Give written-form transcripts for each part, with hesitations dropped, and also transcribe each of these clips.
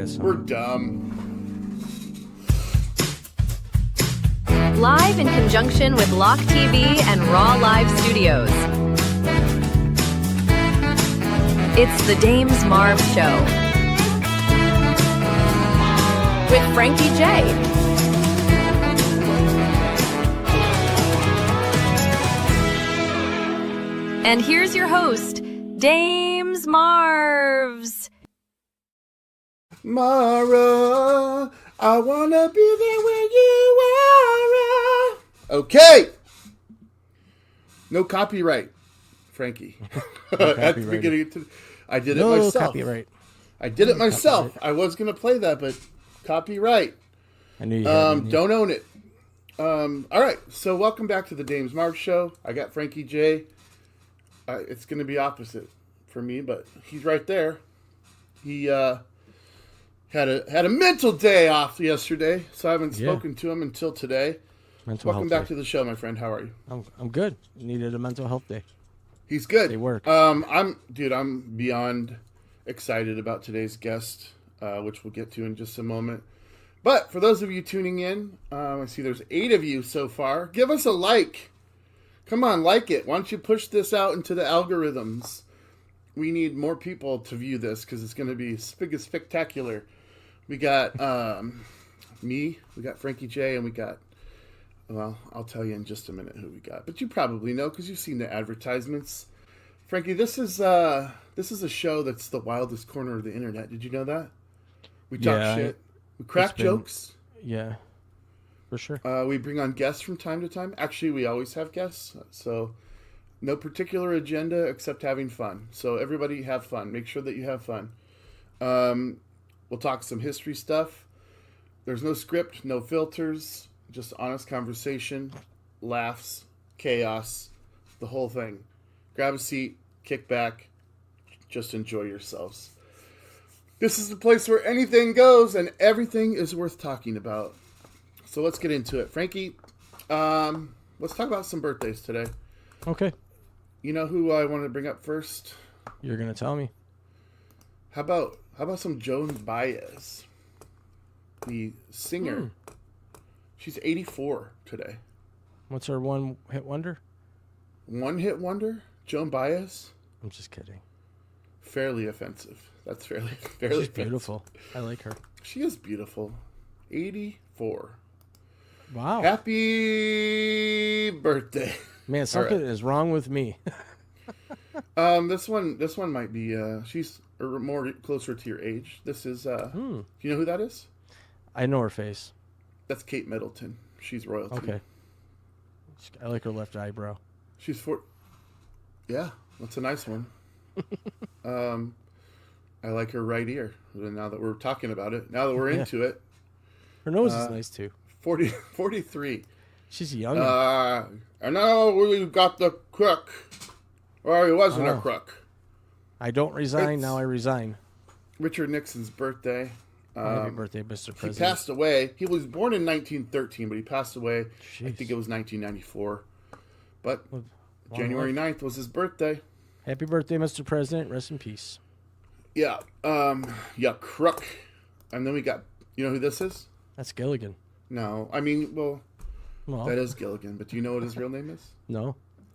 this. We're dumb. Live in conjunction with Lock TV and Raw Live Studios. It's the Dames Marvs Show. With Frankie J. And here's your host, Dames Marvs. Mara, I wanna be there when you are. Okay. No copyright, Frankie. No At the beginning I did it myself. Copyright. I did it myself. I was gonna play that, but copyright. I knew you had don't own it. All right, so welcome back to the Dames Marvs Show. I got Frankie J. It's gonna be opposite for me, but he's right there. He had a mental day off yesterday, so I haven't spoken to him until today. Welcome back to the show, my friend. How are you? I'm good. Needed a mental health day. He's good. They work. I'm beyond excited about today's guest, which we'll get to in just a moment. But for those of you tuning in, I see there's 8 of you so far. Give us a like. Come on, like it. Why don't you push this out into the algorithms? We need more people to view this because it's going to be spectacular. We got me, we got Frankie J, and we got, well, I'll tell you in just a minute who we got. But you probably know because you've seen the advertisements. Frankie, this is a show that's the wildest corner of the internet. Did you know that? We talk shit. We crack jokes. Yeah, for sure. We bring on guests from time to time. Actually, we always have guests. So no particular agenda except having fun. So everybody have fun. Make sure that you have fun. We'll talk some history stuff. There's no script, no filters, just honest conversation, laughs, chaos, the whole thing. Grab a seat, kick back, just enjoy yourselves. This is the place where anything goes and everything is worth talking about. So let's get into it. Frankie, let's talk about some birthdays today. Okay. You know who I wanted to bring up first? You're going to tell me. How about some Joan Baez, the singer? She's 84 today. What's her one-hit wonder? One-hit wonder? Joan Baez? I'm just kidding. Fairly offensive. That's fairly She's offensive. beautiful. I like her. She is beautiful. 84. Wow. Happy birthday. Man, something is wrong with me. This one might be she's more closer to your age. This is do you know who that is? I know her face. That's Kate Middleton. She's royalty. Okay. I like her left eyebrow. She's Yeah, that's a nice one. I like her right ear. Now that we're talking about it, now that we're into it. Her nose is nice too. 43. She's young. And now we got the crook. Or he wasn't a crook. I don't resign, now I resign. Richard Nixon's birthday. Happy birthday, Mr. President. He passed away. He was born in 1913, but he passed away, Jeez. I think it was 1994. But Long January life. 9th was his birthday. Happy birthday, Mr. President. Rest in peace. Yeah. Crook. And then we got, you know who this is? That's Gilligan. No. I mean, well, Well, that is Gilligan. But do you know what his real name is? no.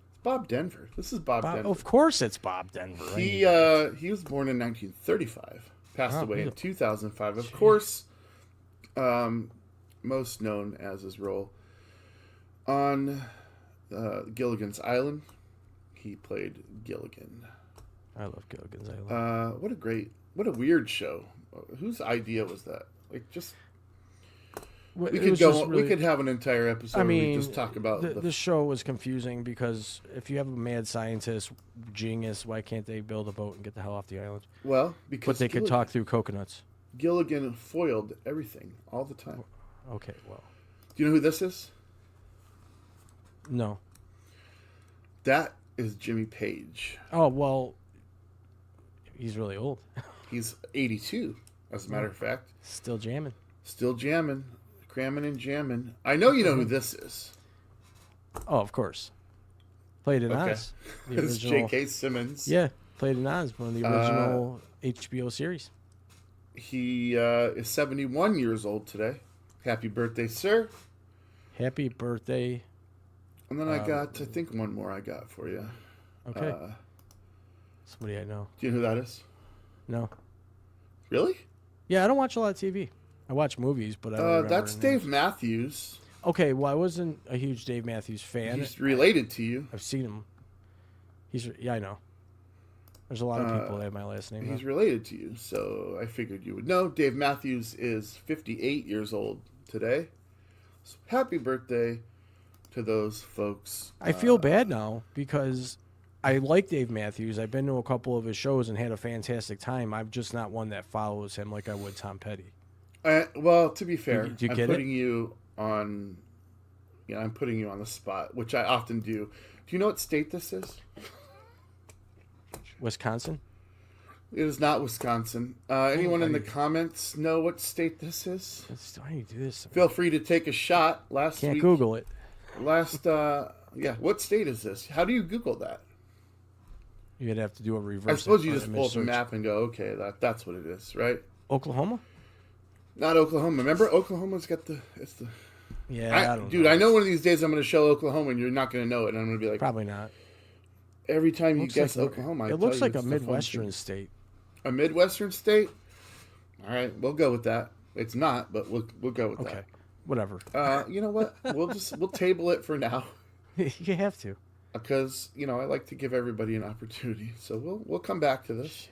It's Bob Denver. This is Bob Denver. Of course it's Bob Denver. He was born in 1935. Passed away in 2005. Of course, most known as his role on Gilligan's Island. He played Gilligan. I love Gilligan's Island. What a weird show. Whose idea was that? Like, just Well, we it could was go. just We could have an entire episode. I where we mean, just talk about the show was confusing because if you have a mad scientist, genius, why can't they build a boat and get the hell off the island? Well, because But they could talk through coconuts. Gilligan foiled everything all the time. Okay, well, Do you know who this is? no. That is Jimmy Page. Oh, well, he's really old. He's 82, as a matter of fact. Still jamming. Still jamming, cramming and jamming. I know you know who this is. Oh, of course. Played in Okay. Oz. The It's original. J.K. Simmons. Yeah, played in Oz, one of the original HBO series. He is 71 years old today. Happy birthday, sir. Happy birthday. And then I think one more I got for you. Okay. Somebody I know. Do you know who that is? No. Really? Yeah, I don't watch a lot of TV. I watch movies, but I don't remember That's names. Dave Matthews. Okay, well, I wasn't a huge Dave Matthews fan. He's related to you. I've seen him. Yeah, I know. There's a lot of people that have my last name. He's related to you, so I figured you would know. Dave Matthews is 58 years old today. So happy birthday to those folks. I feel bad now because I like Dave Matthews. I've been to a couple of his shows and had a fantastic time. I'm just not one that follows him like I would Tom Petty. Well, to be fair, Do you I'm get putting you on. Yeah, I'm putting you on the spot, which I often do. Do you know what state this is? Wisconsin? It is not Wisconsin. Anyone in the comments know what state this is? Why do you do this? Feel free to take a shot. Can't Google it. What state is this? How do you Google that? You'd have to do a reverse. I suppose you just image pull up a search. map and go, okay, that's what it is, right? Oklahoma? Not Oklahoma. Remember, Oklahoma's got it's the. Yeah, I don't know. I know one of these days I'm going to show Oklahoma and you're not going to know it. And I'm going to be like, Probably not. every time you Looks guess like Oklahoma, it looks like a Midwestern state. A Midwestern state? All right, we'll go with that. It's not, but we'll go with Okay, whatever. that. You know what? We'll table it for now You have to. because I like to give everybody an opportunity. So we'll come back to this.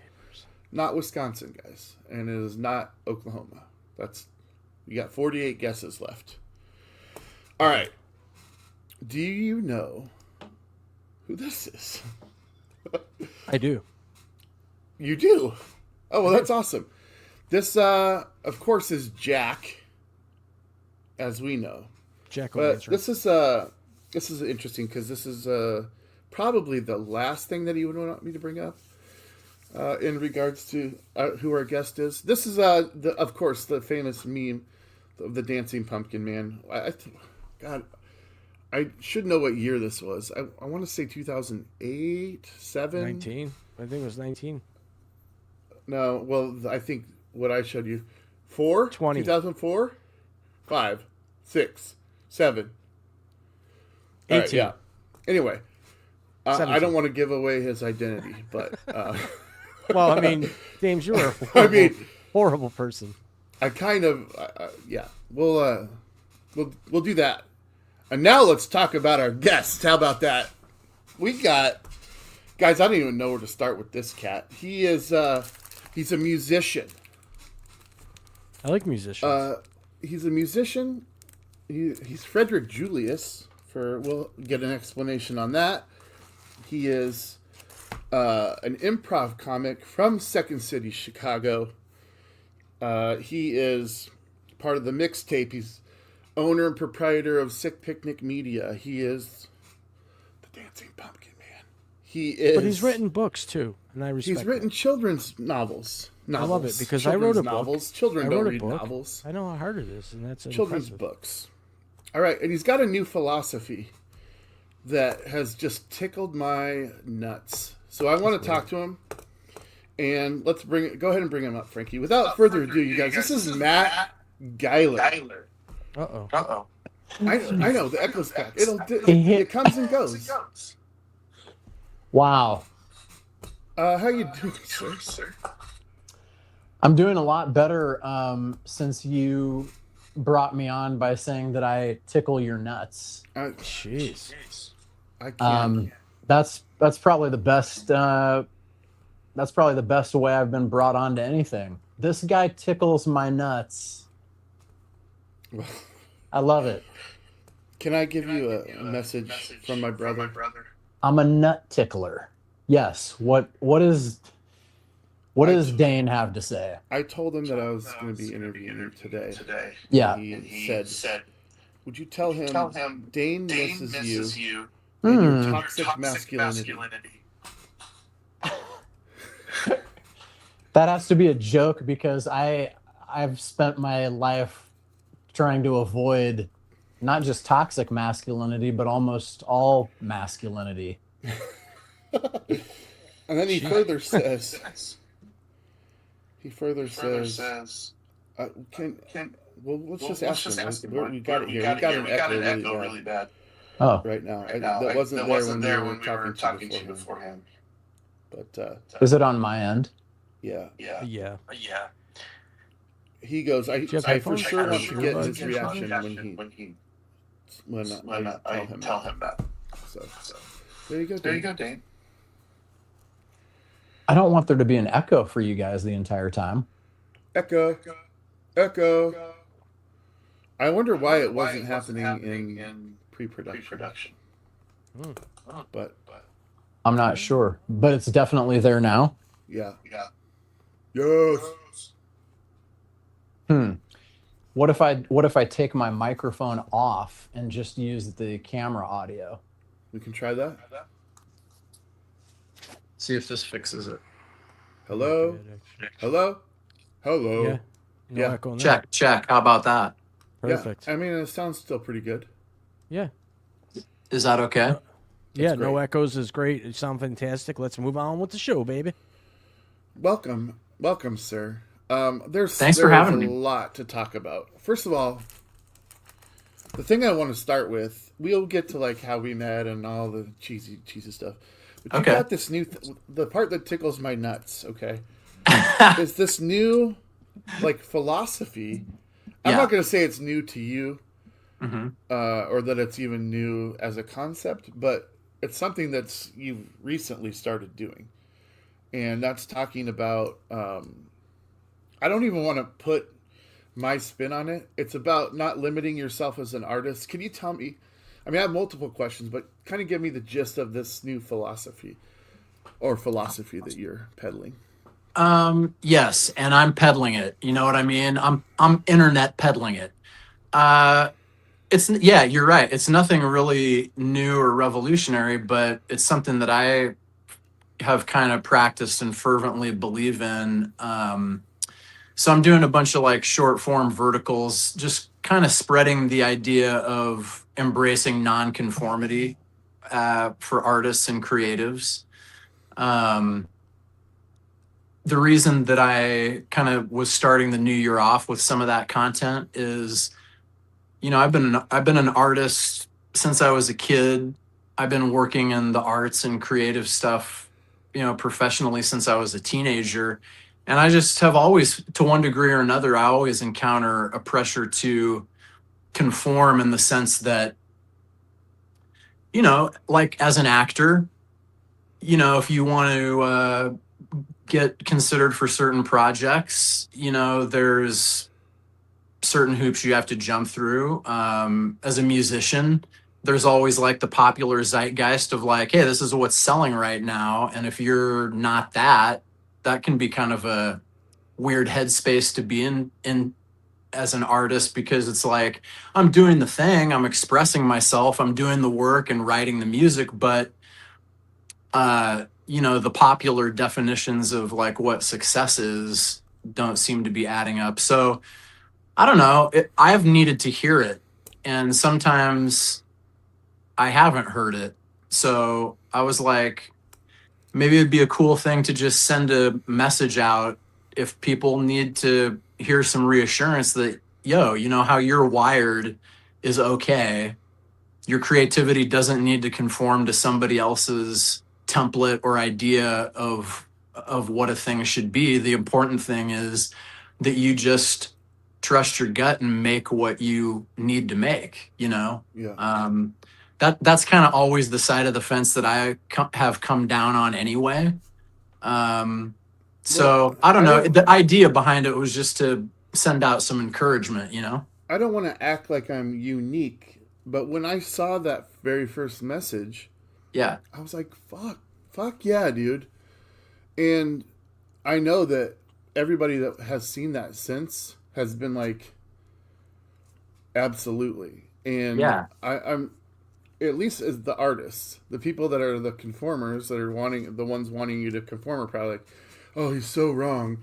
Not Wisconsin, guys, and it is not Oklahoma. You got 48 guesses left. All right. Do you know who this is? I do. You do? Oh, well, that's awesome. This, of course, is Jack, as we know. Jack But O'Lantern. this is interesting because this is probably the last thing that he would want me to bring up in regards to who our guest is. This is, of course, the famous meme of the dancing pumpkin man. God, I should know what year this was. I want to say 2008, 7? 19. I think it was 19. No, well, I think what I showed you, 4? 20. 2004? 5, 6, 7. 18. All right, yeah. Anyway, I 17. don't want to give away his identity, but Well, I mean, James, you're a horrible, horrible person. I kind of, yeah. We'll do that. And now let's talk about our guest. How about that? We got, guys. I don't even know where to start with this cat. He is, he's a musician. I like musicians. He's a musician. He's Frederick Julius. We'll get an explanation on that. He is an improv comic from Second City, Chicago. He is part of the mixtape. He's owner and proprietor of Sick Picnic Media. He is the Dancing Pumpkin Man. He is. But he's written books too, and I respect. He's written children's novels. I love it because I wrote a book. Novels. Children I don't wrote a read book. novels. I know how hard it is, and that's Children's impressive. books. All right, and he's got a new philosophy that has just tickled my nuts. So I want to talk to him, and go ahead and bring him up, Frankie. Without further ado, you guys, this is Matt Geiler. Uh-oh. I know the echo's back. It comes and goes. Wow. How you doing, sir? I'm doing a lot better since you brought me on by saying that I tickle your nuts. Jeez. I can't. That's probably the best. That's probably the best way I've been brought on to anything. This guy tickles my nuts. I love it. Can I give you a message from my brother? I'm a nut tickler. Yes. What does Dane have to say? I told him that I was going to be interviewing him today. Yeah. He said, "Would you tell him Dane misses you and your toxic masculinity?" That has to be a joke because I've spent my life trying to avoid not just toxic masculinity, but almost all masculinity. And then he further says, He further says, can well, let's just ask him. We got it here. We got an echo really bad Oh, right now. That wasn't there when we were talking to you beforehand. But is it on my end? yeah. Yeah. He goes, I for headphones? sure want to get Earbuds his or reaction when I tell him that. So there you go, Dane. I don't want there to be an echo for you guys the entire time. Echo. I wonder why it wasn't happening in pre-production. But I'm not sure, but it's definitely there now. yeah. Yes. What if I take my microphone off and just use the camera audio? We can try that. See if this fixes it. Hello. Yeah. Yeah. Echo in there. Check. How about that? Perfect. Yeah. I mean, it sounds still pretty good. Yeah. Is that okay? Yeah, great. no echoes is great. It sounds fantastic. Let's move on with the show, baby. Welcome, sir. Thanks for having me. A lot to talk about. First of all, the thing I want to start with, we'll get to like how we met and all the cheesy stuff. But you got this new, the part that tickles my nuts. Okay, is this new like philosophy? I'm not going to say it's new to you, or that it's even new as a concept, but it's something that's you've recently started doing, and that's talking about. I don't even want to put my spin on it. It's about not limiting yourself as an artist. Can you tell me? I mean, I have multiple questions, but kind of give me the gist of this new philosophy that you're peddling. Yes, and I'm peddling it. You know what I mean? I'm internet peddling it. You're right. It's nothing really new or revolutionary, but it's something that I have kind of practiced and fervently believe in. So I'm doing a bunch of like short form verticals, just kind of spreading the idea of embracing nonconformity for artists and creatives. The reason that I kind of was starting the new year off with some of that content is, you know, I've been an artist since I was a kid. I've been working in the arts and creative stuff, you know, professionally since I was a teenager. And I just have always, to one degree or another, I always encounter a pressure to conform in the sense that, you know, like as an actor, you know, if you want to get considered for certain projects, you know, there's certain hoops you have to jump through. As a musician, there's always like the popular zeitgeist of like, hey, this is what's selling right now. And if you're not that can be kind of a weird headspace to be in as an artist, because it's like, I'm doing the thing, I'm expressing myself, I'm doing the work and writing the music, but you know, the popular definitions of like what success is don't seem to be adding up. So I don't know, I've needed to hear it, and sometimes I haven't heard it. So I was like, maybe it'd be a cool thing to just send a message out if people need to hear some reassurance that, yo, you know, how you're wired is okay. Your creativity doesn't need to conform to somebody else's template or idea of what a thing should be. The important thing is that you just trust your gut and make what you need to make, you know? Yeah. That's kind of always the side of the fence that I have come down on anyway. So I don't know. The idea behind it was just to send out some encouragement, you know? I don't want to act like I'm unique, but when I saw that very first message, yeah, I was like, fuck yeah, dude. And I know that everybody that has seen that since has been like, absolutely. And yeah, I'm at least as the artists, the people that are the conformers that are the ones wanting you to conform are probably like, oh, he's so wrong.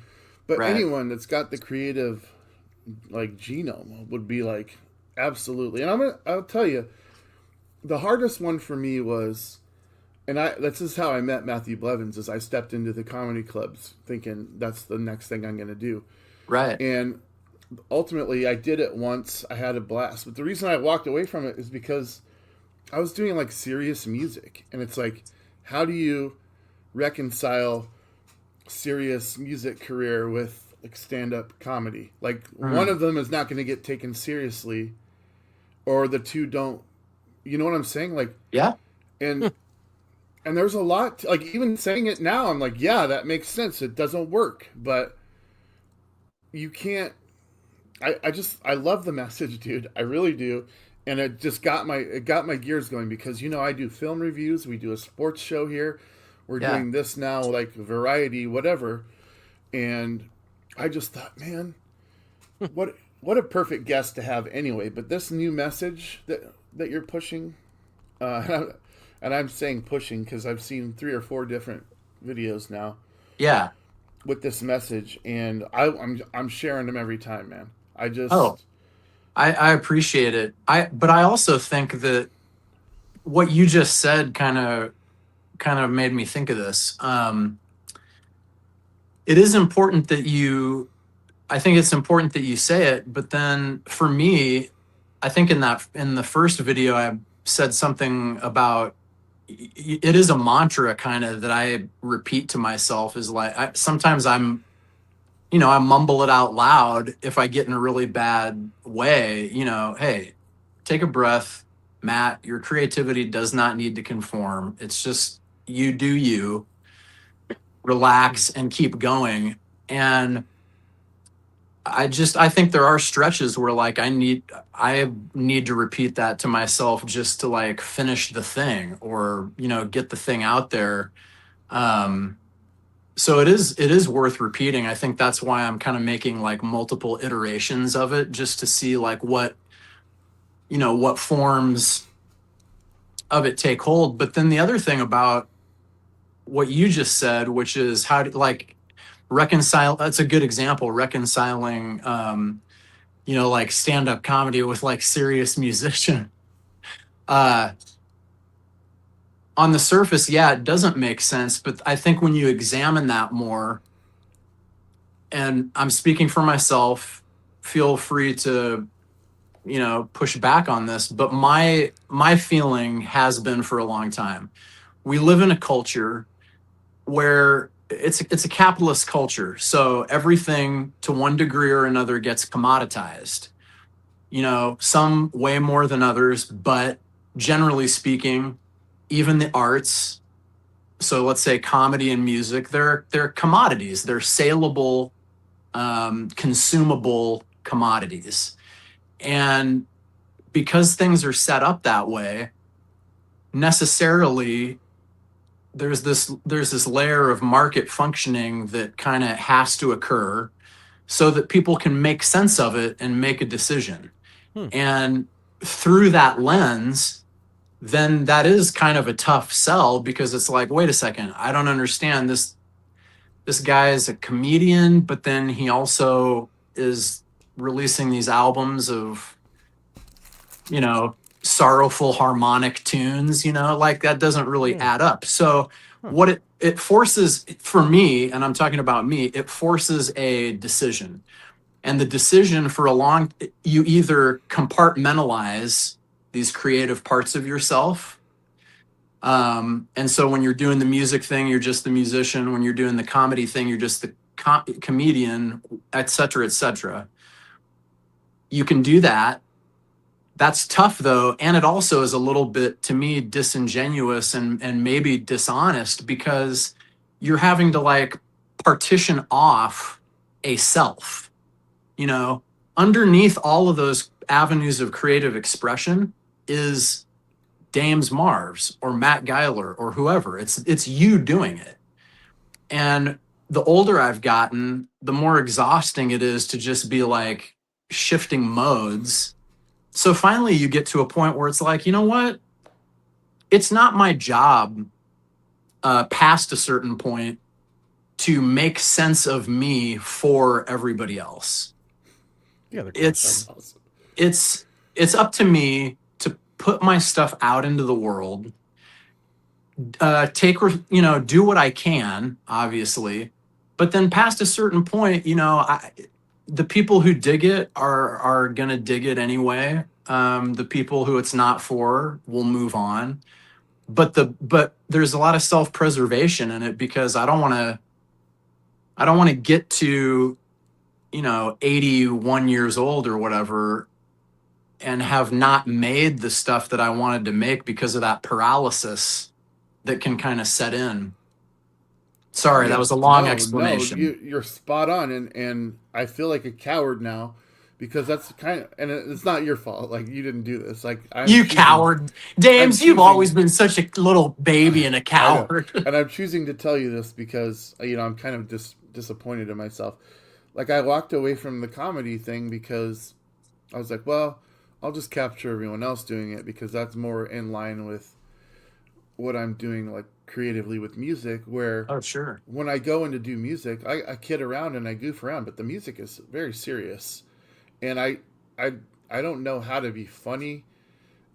But anyone that's got the creative like genome would be like, absolutely. And I'll tell you, the hardest one for me was And this is how I met Matthew Blevins. Is I stepped into the comedy clubs thinking that's the next thing I'm going to do, Right. and ultimately I did it once. I had a blast, but the reason I walked away from it is because I was doing like serious music, and it's like, how do you reconcile serious music career with like stand-up comedy? Like one of them is not going to get taken seriously, or the two don't. You know what I'm saying? Like, Yeah. and there's a lot, like, even saying it now, I'm like, yeah, that makes sense. It doesn't work, but you can't. I love the message, dude. I really do, and it just got my gears going because I do film reviews. We do a sports show here. We're doing this now, like variety, whatever, and I just thought, man, what a perfect guest to have anyway. But this new message that you're pushing. And I'm saying pushing because I've seen 3 or 4 different videos now. Yeah. With this message, and I'm sharing them every time, man. I appreciate it. But I also think that what you just said kind of made me think of this. It is important that I think it's important that you say it, but then for me, I think in the first video I said something about, it is a mantra kind of that I repeat to myself, is like, sometimes I mumble it out loud if I get in a really bad way, hey, take a breath, Matt, your creativity does not need to conform. It's just, you do you, relax and keep going. And I think there are stretches where like I need to repeat that to myself just to like finish the thing or, get the thing out there. So it is worth repeating. I think that's why I'm kind of making like multiple iterations of it just to see like what forms of it take hold. But then the other thing about what you just said, which is how to like reconcile, that's a good example, reconciling like stand-up comedy with like serious musician. On the surface, yeah, it doesn't make sense, but I think when you examine that more, and I'm speaking for myself, feel free to push back on this, but my feeling has been for a long time, we live in a culture where it's a capitalist culture. So everything to one degree or another gets commoditized. Some way more than others, but generally speaking, even the arts, so let's say comedy and music, they're commodities. They're saleable, consumable commodities. And because things are set up that way, necessarily there's this layer of market functioning that kind of has to occur so that people can make sense of it and make a decision. And through that lens, then that is kind of a tough sell, because it's like, wait a second, I don't understand this. This guy is a comedian, but then he also is releasing these albums of, sorrowful harmonic tunes, like that doesn't really add up. So what it forces for me, and I'm talking about me, it forces a decision. And the decision you either compartmentalize these creative parts of yourself. And so when you're doing the music thing, you're just the musician. When you're doing the comedy thing, you're just the comedian, et cetera, et cetera. You can do that. That's tough though. And it also is a little bit, to me, disingenuous and maybe dishonest, because you're having to like partition off a self, underneath all of those avenues of creative expression is Dame's Marvs or Matt Geiler or whoever. It's you doing it. And the older I've gotten, the more exhausting it is to just be like shifting modes. So finally you get to a point where it's like, you know what? It's not my job past a certain point to make sense of me for everybody else. Yeah, it's up to me to put my stuff out into the world, do what I can, obviously, but then past a certain point, the people who dig it are gonna dig it anyway. The people who it's not for will move on. But there's a lot of self-preservation in it, because I don't want to get to 81 years old or whatever and have not made the stuff that I wanted to make because of that paralysis that can kind of set in. Sorry, that was a long explanation. No, you're spot on, and I feel like a coward now, because that's and it's not your fault. Like, you didn't do this. Like, You coward, Dames! You've always been such a little baby and a coward. And I'm choosing to tell you this because I'm kind of disappointed in myself. Like, I walked away from the comedy thing because I was like, well, I'll just capture everyone else doing it, because that's more in line with what I'm doing, like, creatively with music, where Oh, sure. when I go in to do music, I kid around and I goof around, but the music is very serious, and I don't know how to be funny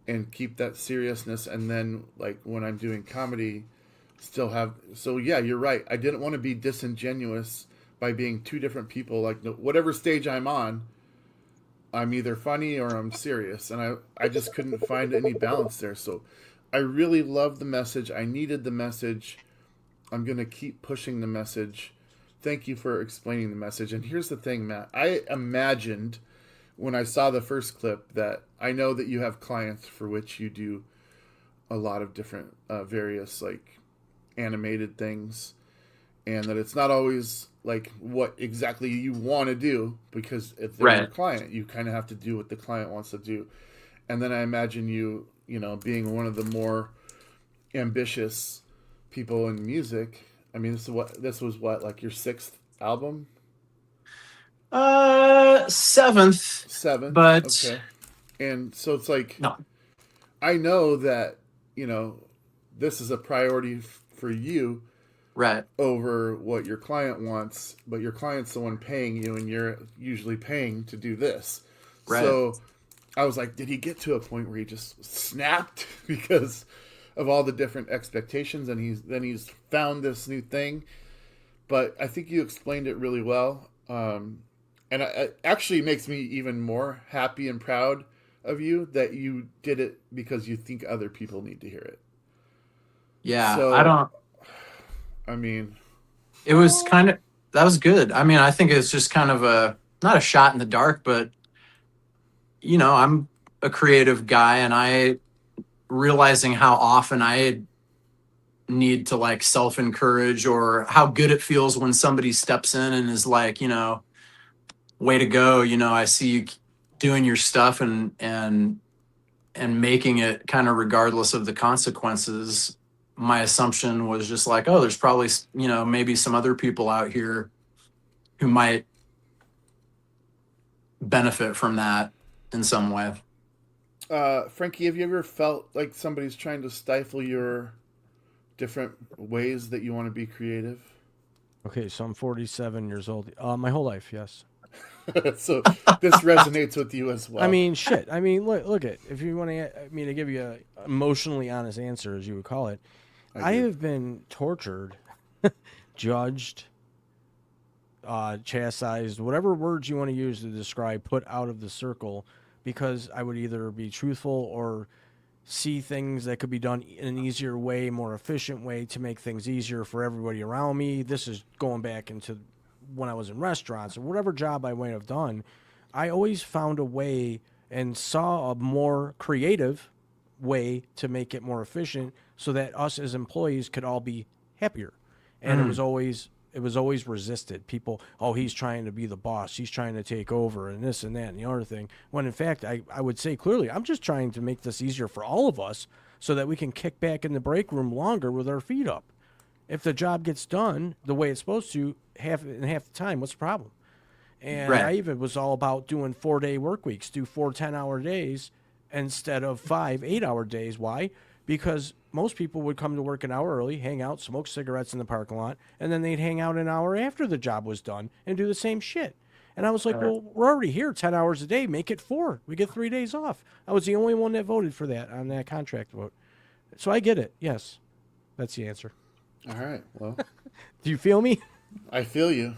and keep that seriousness, and then, like, when I'm doing comedy, still have. So yeah, you're right, I didn't want to be disingenuous by being two different people. Like, whatever stage I'm on, I'm either funny or I'm serious, and I just couldn't find any balance there. So I really love the message. I needed the message. I'm going to keep pushing the message. Thank you for explaining the message. And here's the thing, Matt. I imagined when I saw the first clip that I know that you have clients for which you do a lot of different various, like, animated things, and that it's not always like what exactly you want to do, because if they're your client, you kind of have to do what the client wants to do. And then I imagine you being one of the more ambitious people in music. I mean, this was what, like, your sixth album? Seventh. But okay. And so it's like, no. I know that this is a priority for you, Right, over what your client wants, but your client's the one paying you, and you're usually paying to do this. Right. So I was like, did he get to a point where he just snapped because of all the different expectations, and he's found this new thing? But I think you explained it really well, and it actually makes me even more happy and proud of you that you did it because you think other people need to hear it. Yeah, So, it was that was good. I mean, I think it's just kind of not a shot in the dark, but I'm a creative guy, and I realizing how often I need to, like, self-encourage, or how good it feels when somebody steps in and is like, way to go. I see you doing your stuff and making it kind of regardless of the consequences. My assumption was just like, oh, there's probably, maybe some other people out here who might benefit from that in some way. Frankie, have you ever felt like somebody's trying to stifle your different ways that you want to be creative? Okay, so I'm 47 years old. My whole life, yes. So this resonates with you as well. I mean, shit. I mean, look at, if you want to give you an emotionally honest answer, as you would call it, I have been tortured, judged, chastised, whatever words you want to use to describe, put out of the circle, because I would either be truthful or see things that could be done in an easier way, more efficient way, to make things easier for everybody around me. This is going back into when I was in restaurants or whatever job I might have done. I always found a way and saw a more creative way to make it more efficient, so that us as employees could all be happier. And it was always resisted. People, oh, he's trying to be the boss, he's trying to take over, and this and that and the other thing. When in fact, I would say clearly, I'm just trying to make this easier for all of us, so that we can kick back in the break room longer with our feet up. If the job gets done the way it's supposed to, half the time, what's the problem? And I even was all about doing 4-day work weeks, do 4 10-hour days instead of 5 8-hour days. Why? Because most people would come to work an hour early, hang out, smoke cigarettes in the parking lot, and then they'd hang out an hour after the job was done and do the same shit. And I was like, well, we're already here 10 hours a day. Make it 4. We get 3 days off. I was the only one that voted for that on that contract vote. So I get it, yes. That's the answer. All right. Well, Do you feel me? I feel you.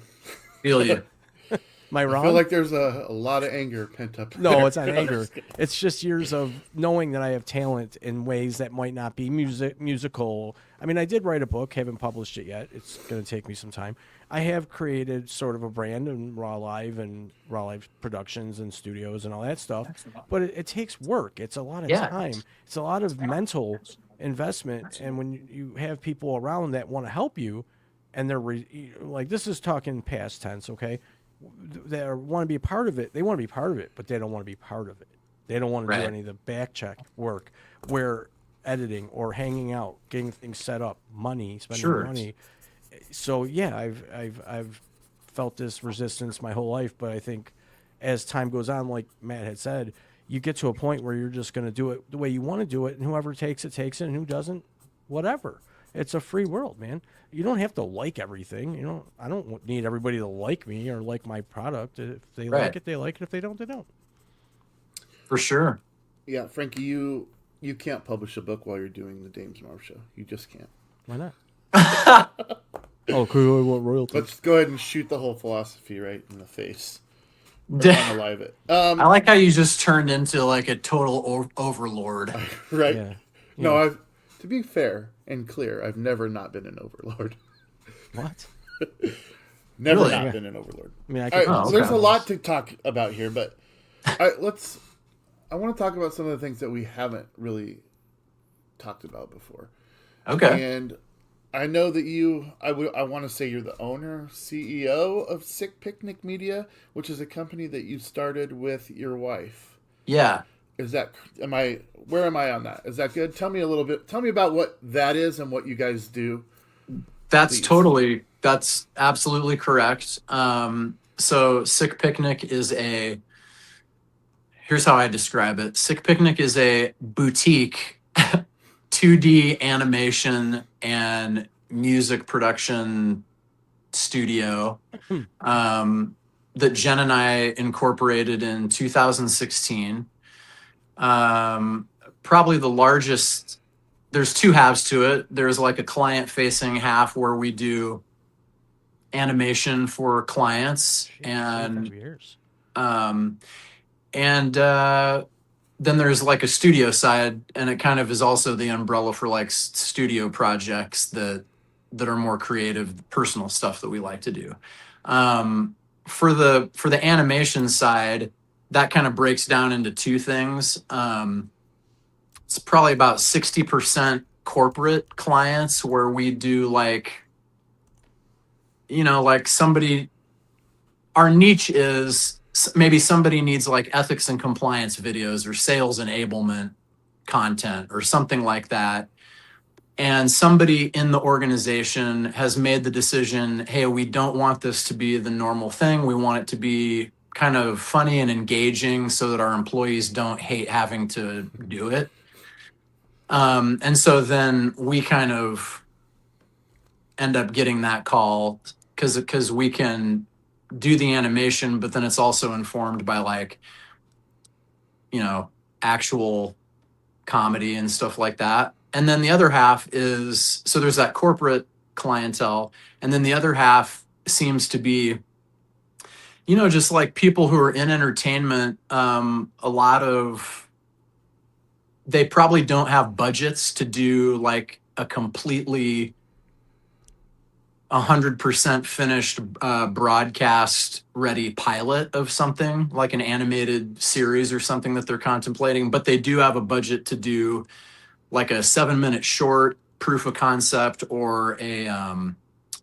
Feel you. Am I I wrong? feel like there's a lot of anger pent up. No, there. it's not anger. It's just years of knowing that I have talent in ways that might not be musical. I mean, I did write a book, haven't published it yet. It's going to take me some time. I have created sort of a brand in Raw Live and Raw Live Productions and studios and all that stuff. But it takes work. It's a lot of time. It's a lot of mental investment. And when you have people around that want to help you, and they're like, this is talking past tense, okay? They want to be a part of it. They want to be part of it, but they don't want to be part of it. They don't want to do any of the back check work where editing or hanging out, getting things set up, spending money. So yeah, I've felt this resistance my whole life, but I think as time goes on, like Matt had said, you get to a point where you're just going to do it the way you want to do it, and whoever takes it, and who doesn't, whatever. It's a free world, man. You don't have to like everything. I don't need everybody to like me or like my product. If they like it, they like it. If they don't, they don't. For sure. Yeah, Frankie, you can't publish a book while you're doing the Dames Marv show. You just can't. Why not? Oh, cool. I want royalties. Let's go ahead and shoot the whole philosophy right in the face. Unalive it. I like how you just turned into like a total overlord. Right? Yeah. No, to be fair and clear, I've never not been an overlord. What? Never Really? not been an overlord. I mean, I All can. right, so there's a lot to talk about here, but I want to talk about some of the things that we haven't really talked about before. Okay. And I know that I want to say you're the owner, CEO of Sick Picnic Media, which is a company that you started with your wife. Yeah. Where am I on that? Is that good? Tell me about what that is and what you guys do. That's absolutely correct. So Sick Picnic is here's how I describe it. Sick Picnic is a boutique 2D animation and music production studio that Jen and I incorporated in 2016. Probably the largest. There's two halves to it. There's like a client-facing half where we do animation for clients, and then there's like a studio side, and it kind of is also the umbrella for like studio projects that are more creative, personal stuff that we like to do. For the animation side, that kind of breaks down into two things. It's probably about 60% corporate clients where we do like somebody, our niche is maybe somebody needs like ethics and compliance videos or sales enablement content or something like that. And somebody in the organization has made the decision, hey, we don't want this to be the normal thing. We want it to be kind of funny and engaging so that our employees don't hate having to do it. And so then we kind of end up getting that call because we can do the animation, but then it's also informed by like, actual comedy and stuff like that. And then the other half is, so there's that corporate clientele. And then the other half seems to be, just like people who are in entertainment, they probably don't have budgets to do like a completely 100% finished broadcast ready pilot of something like an animated series or something that they're contemplating, but they do have a budget to do like a 7-minute short proof of concept or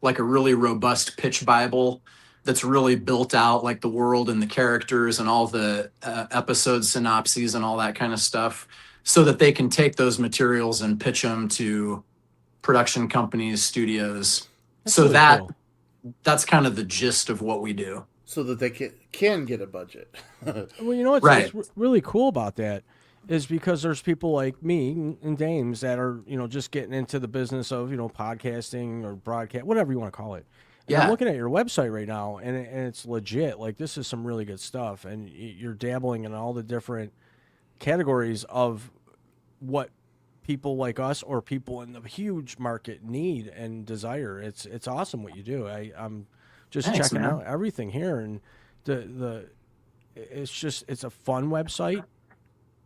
like a really robust pitch Bible that's really built out, like the world and the characters and all the episode synopses and all that kind of stuff, so that they can take those materials and pitch them to production companies, studios. That's so really that cool. That's kind of the gist of what we do. So that they can get a budget. Well, what's really cool about that is because there's people like me and Dames that are, just getting into the business of, podcasting or broadcast, whatever you want to call it. And Yeah. I'm looking at your website right now, and it's legit. Like, this is some really good stuff, and you're dabbling in all the different categories of what people like us or people in the huge market need and desire. It's awesome what you do. I'm just Thanks, checking man. out everything here, and it's a fun website,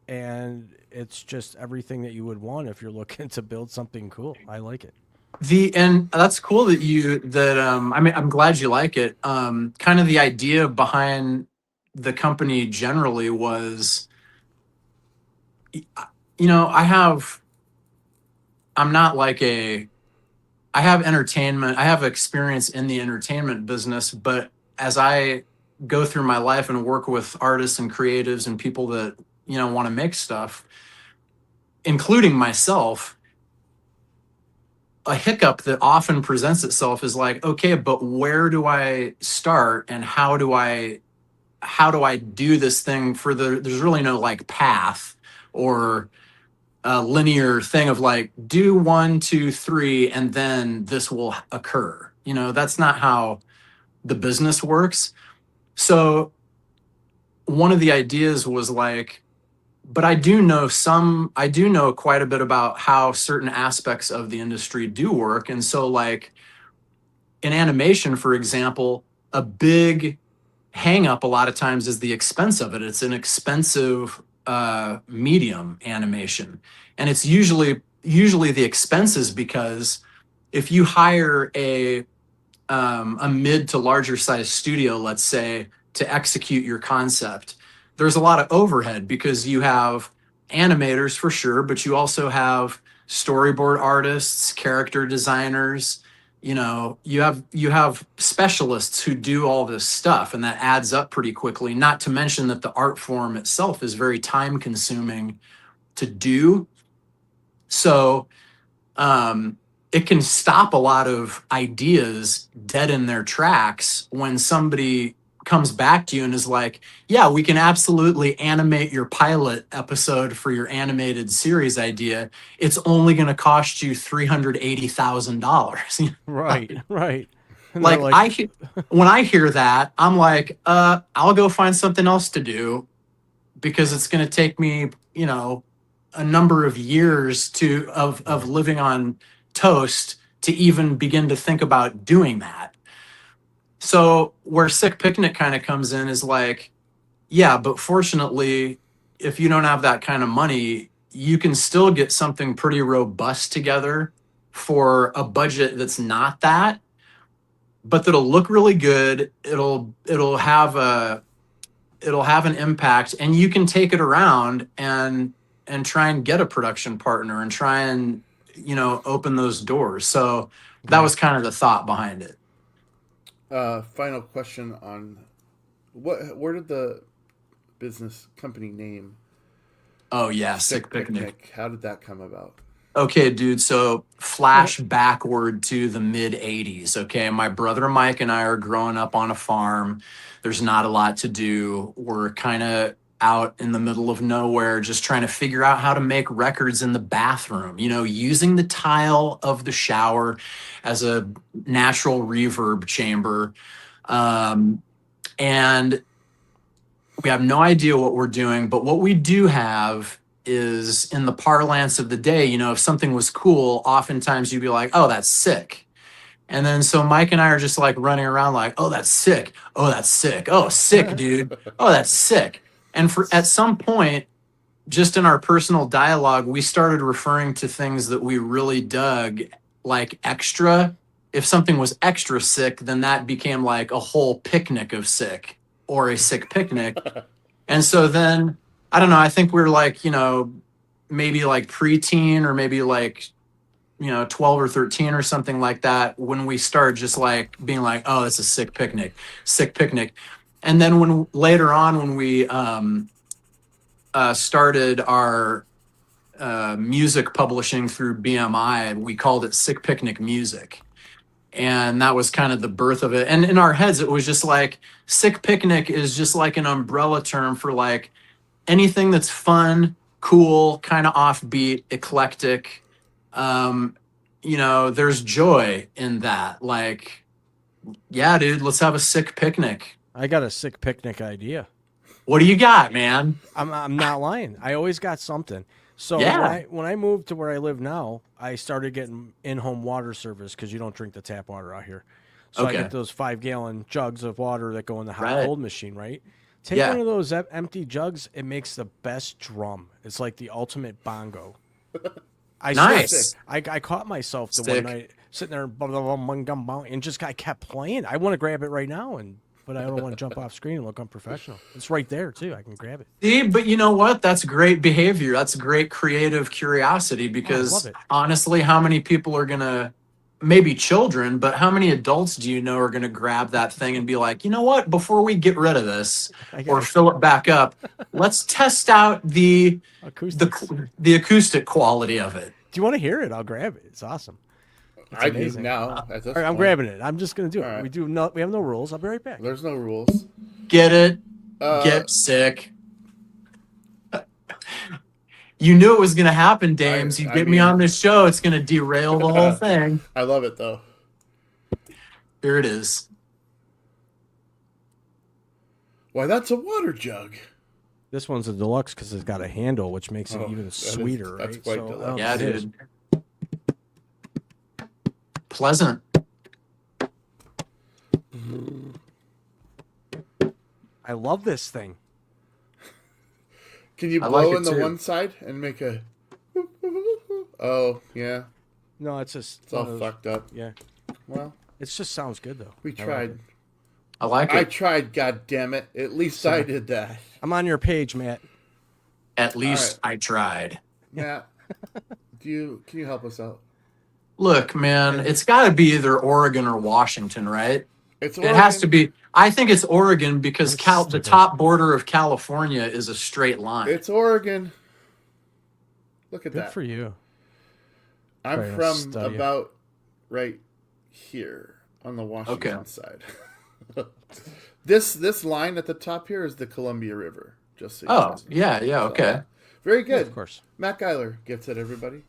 and it's just everything that you would want if you're looking to build something cool. I like it. And that's cool I mean, I'm glad you like it. Kind of the idea behind the company generally was, I'm not like I have entertainment, I have experience in the entertainment business, but as I go through my life and work with artists and creatives and people that, want to make stuff, including myself, a hiccup that often presents itself is like, okay, but where do I start and how do I do this thing there's really no like path or a linear thing of like do 1, 2, 3 and then this will occur. That's not how the business works. So one of the ideas was like, but I do know quite a bit about how certain aspects of the industry do work. And so like in animation, for example, a big hang up a lot of times is the expense of it. It's an expensive medium, animation. And it's usually the expenses because if you hire a mid to larger size studio, let's say, to execute your concept, there's a lot of overhead because you have animators for sure, but you also have storyboard artists, character designers. You have specialists who do all this stuff, and that adds up pretty quickly. Not to mention that the art form itself is very time consuming to do. So it can stop a lot of ideas dead in their tracks when somebody comes back to you and is like, yeah, we can absolutely animate your pilot episode for your animated series idea. It's only going to cost you $380,000. Right, right. And Like, they're when I hear that, I'm like, I'll go find something else to do because it's going to take me, a number of years of living on toast to even begin to think about doing that. So where Sick Picnic kind of comes in is like, yeah, but fortunately, if you don't have that kind of money, you can still get something pretty robust together for a budget that's not that, but that'll look really good. It'll have an impact, and you can take it around and try and get a production partner and try and open those doors. So that was kind of the thought behind it. Final question on where did the business company name Oh yeah, Sick Picnic. How did that come about? Okay, dude. So flash backward to the mid 80s. Okay. My brother Mike and I are growing up on a farm. There's not a lot to do. We're kind of out in the middle of nowhere, just trying to figure out how to make records in the bathroom, using the tile of the shower as a natural reverb chamber. And we have no idea what we're doing, but what we do have is, in the parlance of the day, if something was cool, oftentimes you'd be like, oh, that's sick. And then so Mike and I are just like running around like, oh, that's sick. Oh, that's sick. Oh, sick, dude. Oh, that's sick. And at some point, just in our personal dialogue, we started referring to things that we really dug like extra. If something was extra sick, then that became like a whole picnic of sick or a sick picnic. And so then, I don't know, I think we're like, maybe like preteen or maybe like, 12 or 13 or something like that when we started just like being like, oh, it's a sick picnic. And then later on when we started our music publishing through BMI, we called it Sick Picnic Music. And that was kind of the birth of it. And in our heads, it was just like Sick Picnic is just like an umbrella term for like anything that's fun, cool, kind of offbeat, eclectic. There's joy in that. Like, yeah, dude, let's have a sick picnic. I got a sick picnic idea. What do you got, man? I'm not lying. I always got something. So Yeah. when I moved to where I live now, I started getting in-home water service because you don't drink the tap water out here. So I Okay. get those 5-gallon jugs of water that go in the hot Right. cold machine, right? Take Yeah. one of those empty jugs. It makes the best drum. It's like the ultimate bongo. I Nice. swear, I caught myself the Sick. one night sitting there and just I kept playing. I want to grab it right now, but I don't want to jump off screen and look unprofessional. It's right there too. I can grab it. See, but you know what? That's great behavior. That's great creative curiosity because love it. honestly, how many people are going to, maybe children, but how many adults do you know are going to grab that thing and be like, you know what? Before we get rid of this I or got fill it back up, let's test out the acoustics. the acoustic quality of it. Do you want to hear it? I'll grab it. It's awesome. It's I do amazing. now. At this All right, I'm point. grabbing it. I'm just gonna do it. All right. We have no rules. I'll be right back. There's no rules. Get it? Get sick. You knew it was going to happen, Dames. You I get me mean- on this show, it's going to derail the whole thing. I love it though. Here it is. Why, that's a water jug. This one's a deluxe because it's got a handle, which makes it Oh, even that is- sweeter. that's right? quite So, deluxe. Yeah, it is. dude. Pleasant. I love this thing. Can you I like blow it in the too. one side and make a? Oh yeah, No, it's just it's all one of those- fucked up. Yeah, Well, it just sounds good though. we I like tried. it. I like I it. tried. God damn it! At least I did that. I'm on your page, Matt. At least I tried. Matt, can you help us out? Look, man, it's got to be either Oregon or Washington, right? It's It has to Oregon. be. I think it's Oregon because That's the stupid. top border of California is a straight line. It's Oregon. Look at Good that. for you. I'm Very from study. about right here on the Washington Okay. side. This line at the top here is the Columbia River. Just so you Oh, guys know. yeah, yeah, okay. Very good. Of course. Matt Geiler gets it, everybody.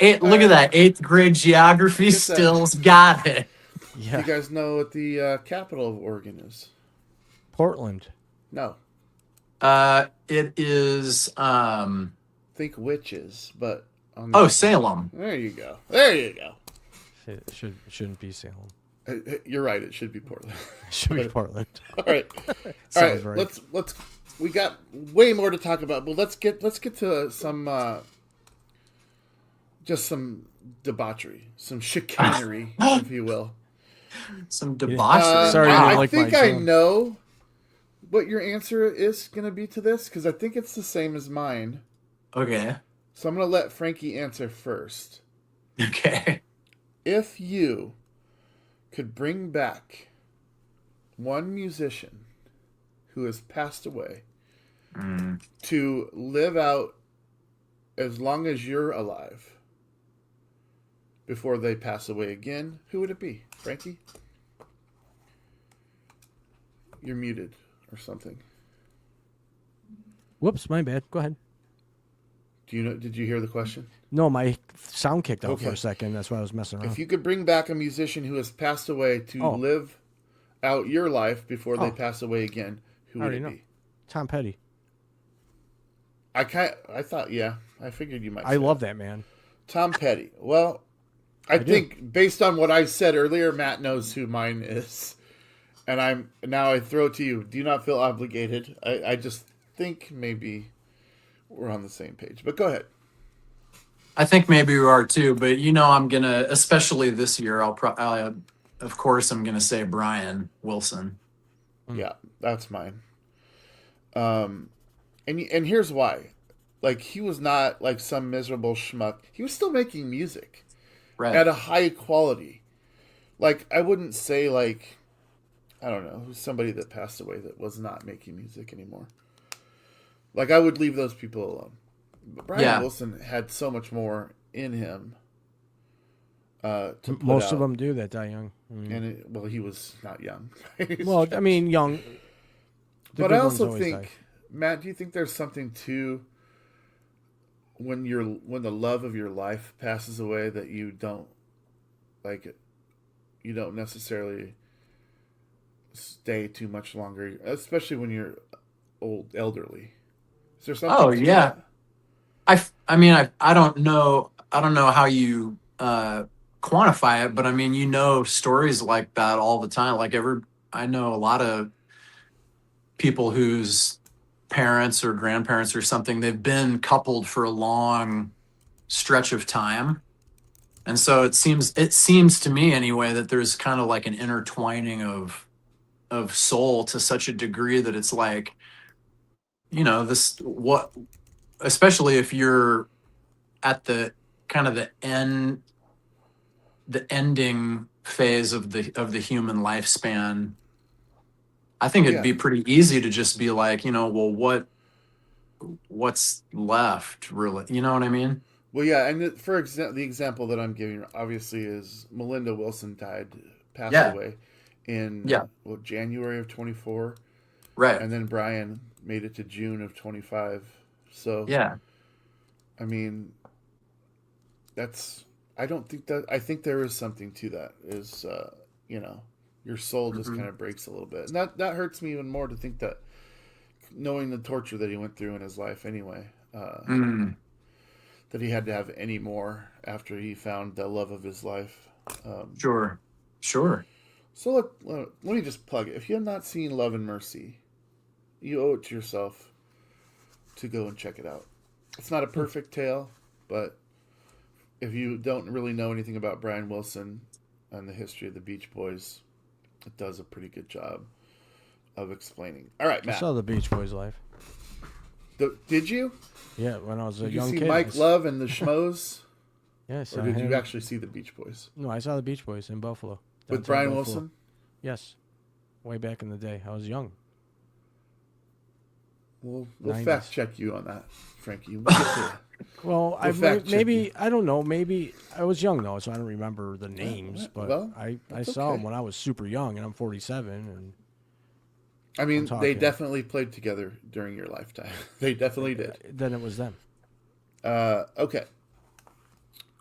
Look at that. 8th grade geography Look at that. stills got it. Yeah. You guys know what the capital of Oregon is? Portland. No. It is Think witches, but on Salem. there you go. There you go. It shouldn't be Salem. You're right. It should be Portland. It should be Portland. All right. All Sounds right. right. Let's. We got way more to talk about, but let's get to some just some debauchery, some chicanery, if you will. Some debauchery. Sorry, you Wow. don't I like think my I jam. know what your answer is going to be to this because I think it's the same as mine. Okay. So I'm going to let Frankie answer first. Okay. If you could bring back one musician who has passed away to live out as long as you're alive before they pass away again, who would it be? Frankie? You're muted or something. Whoops, my bad. Go ahead. Do you know? Did you hear the question? No, my sound kicked out for Okay. a second. That's why I was messing around. If you could bring back a musician who has passed away to Oh. live out your life before they Oh. pass away again, who I would already it know. be? Tom Petty. I thought, yeah, I figured you might. I say love that man. Tom Petty. Well, I do. think based on what I said earlier, Matt knows who mine is, and I throw it to you. Do you not feel obligated? I just think maybe we're on the same page. But go ahead. I think maybe we are too, but I'm gonna, especially this year, of course, I'm gonna say Brian Wilson. Yeah, that's mine. And here's why. Like, he was not like some miserable schmuck. He was still making music Right. at a high quality. Like, I wouldn't say like, I don't know, who's somebody that passed away that was not making music anymore. Like, I would leave those people alone. But Brian Yeah. Wilson had so much more in him. To put Most of out. them do that die young. And he was not young. Well, I mean, young. The But good I ones also always think, die. Matt, do you think there's something to when the love of your life passes away that you don't necessarily stay too much longer, especially when you're elderly. Is there something? Oh, to yeah. that? I mean, I don't know. I don't know how you quantify it, but I mean, stories like that all the time. I know a lot of people whose parents or grandparents or something, they've been coupled for a long stretch of time. And so it seems to me anyway that there's kind of like an intertwining of soul to such a degree that it's like, this what especially if you're at the kind of the ending phase of the human lifespan. I think it'd Yeah. be pretty easy to just be like, well, what's left really? You know what I mean? Well, yeah, and the example that I'm giving obviously is Melinda Wilson passed Yeah. away in Yeah. January of 24, Right. and then Brian made it to June of 25. So, Yeah. I mean, that's I don't think that I think there is something to that. You know, your soul just Mhm. kind of breaks a little bit, and that hurts me even more to think that knowing the torture that he went through in his life anyway. Mm. That he had to have any more after he found the love of his life. Sure. Sure. So let me just plug it. If you have not seen Love and Mercy, you owe it to yourself to go and check it out. It's not a perfect tale, but if you don't really know anything about Brian Wilson and the history of the Beach Boys, it does a pretty good job of explaining. All right, I Matt. saw the Beach Boys live. Did you? Yeah, when I was a Did you young see kid. Mike Love and the Schmoes? Yes. Or did you actually see the Beach Boys? No, I saw the Beach Boys in Buffalo. With downtown Brian Buffalo. Wilson? Yes. Way back in the day. I was young. We'll 90s. fact check you on that, Frankie. We'll get to Well, I fact check maybe you. I don't know. Maybe I was young though, so I don't remember the names. But well, I that's saw okay. them when I was super young, and I'm 47. And I mean, I'm they talking. definitely played together during your lifetime. They definitely did. then it was them. Okay.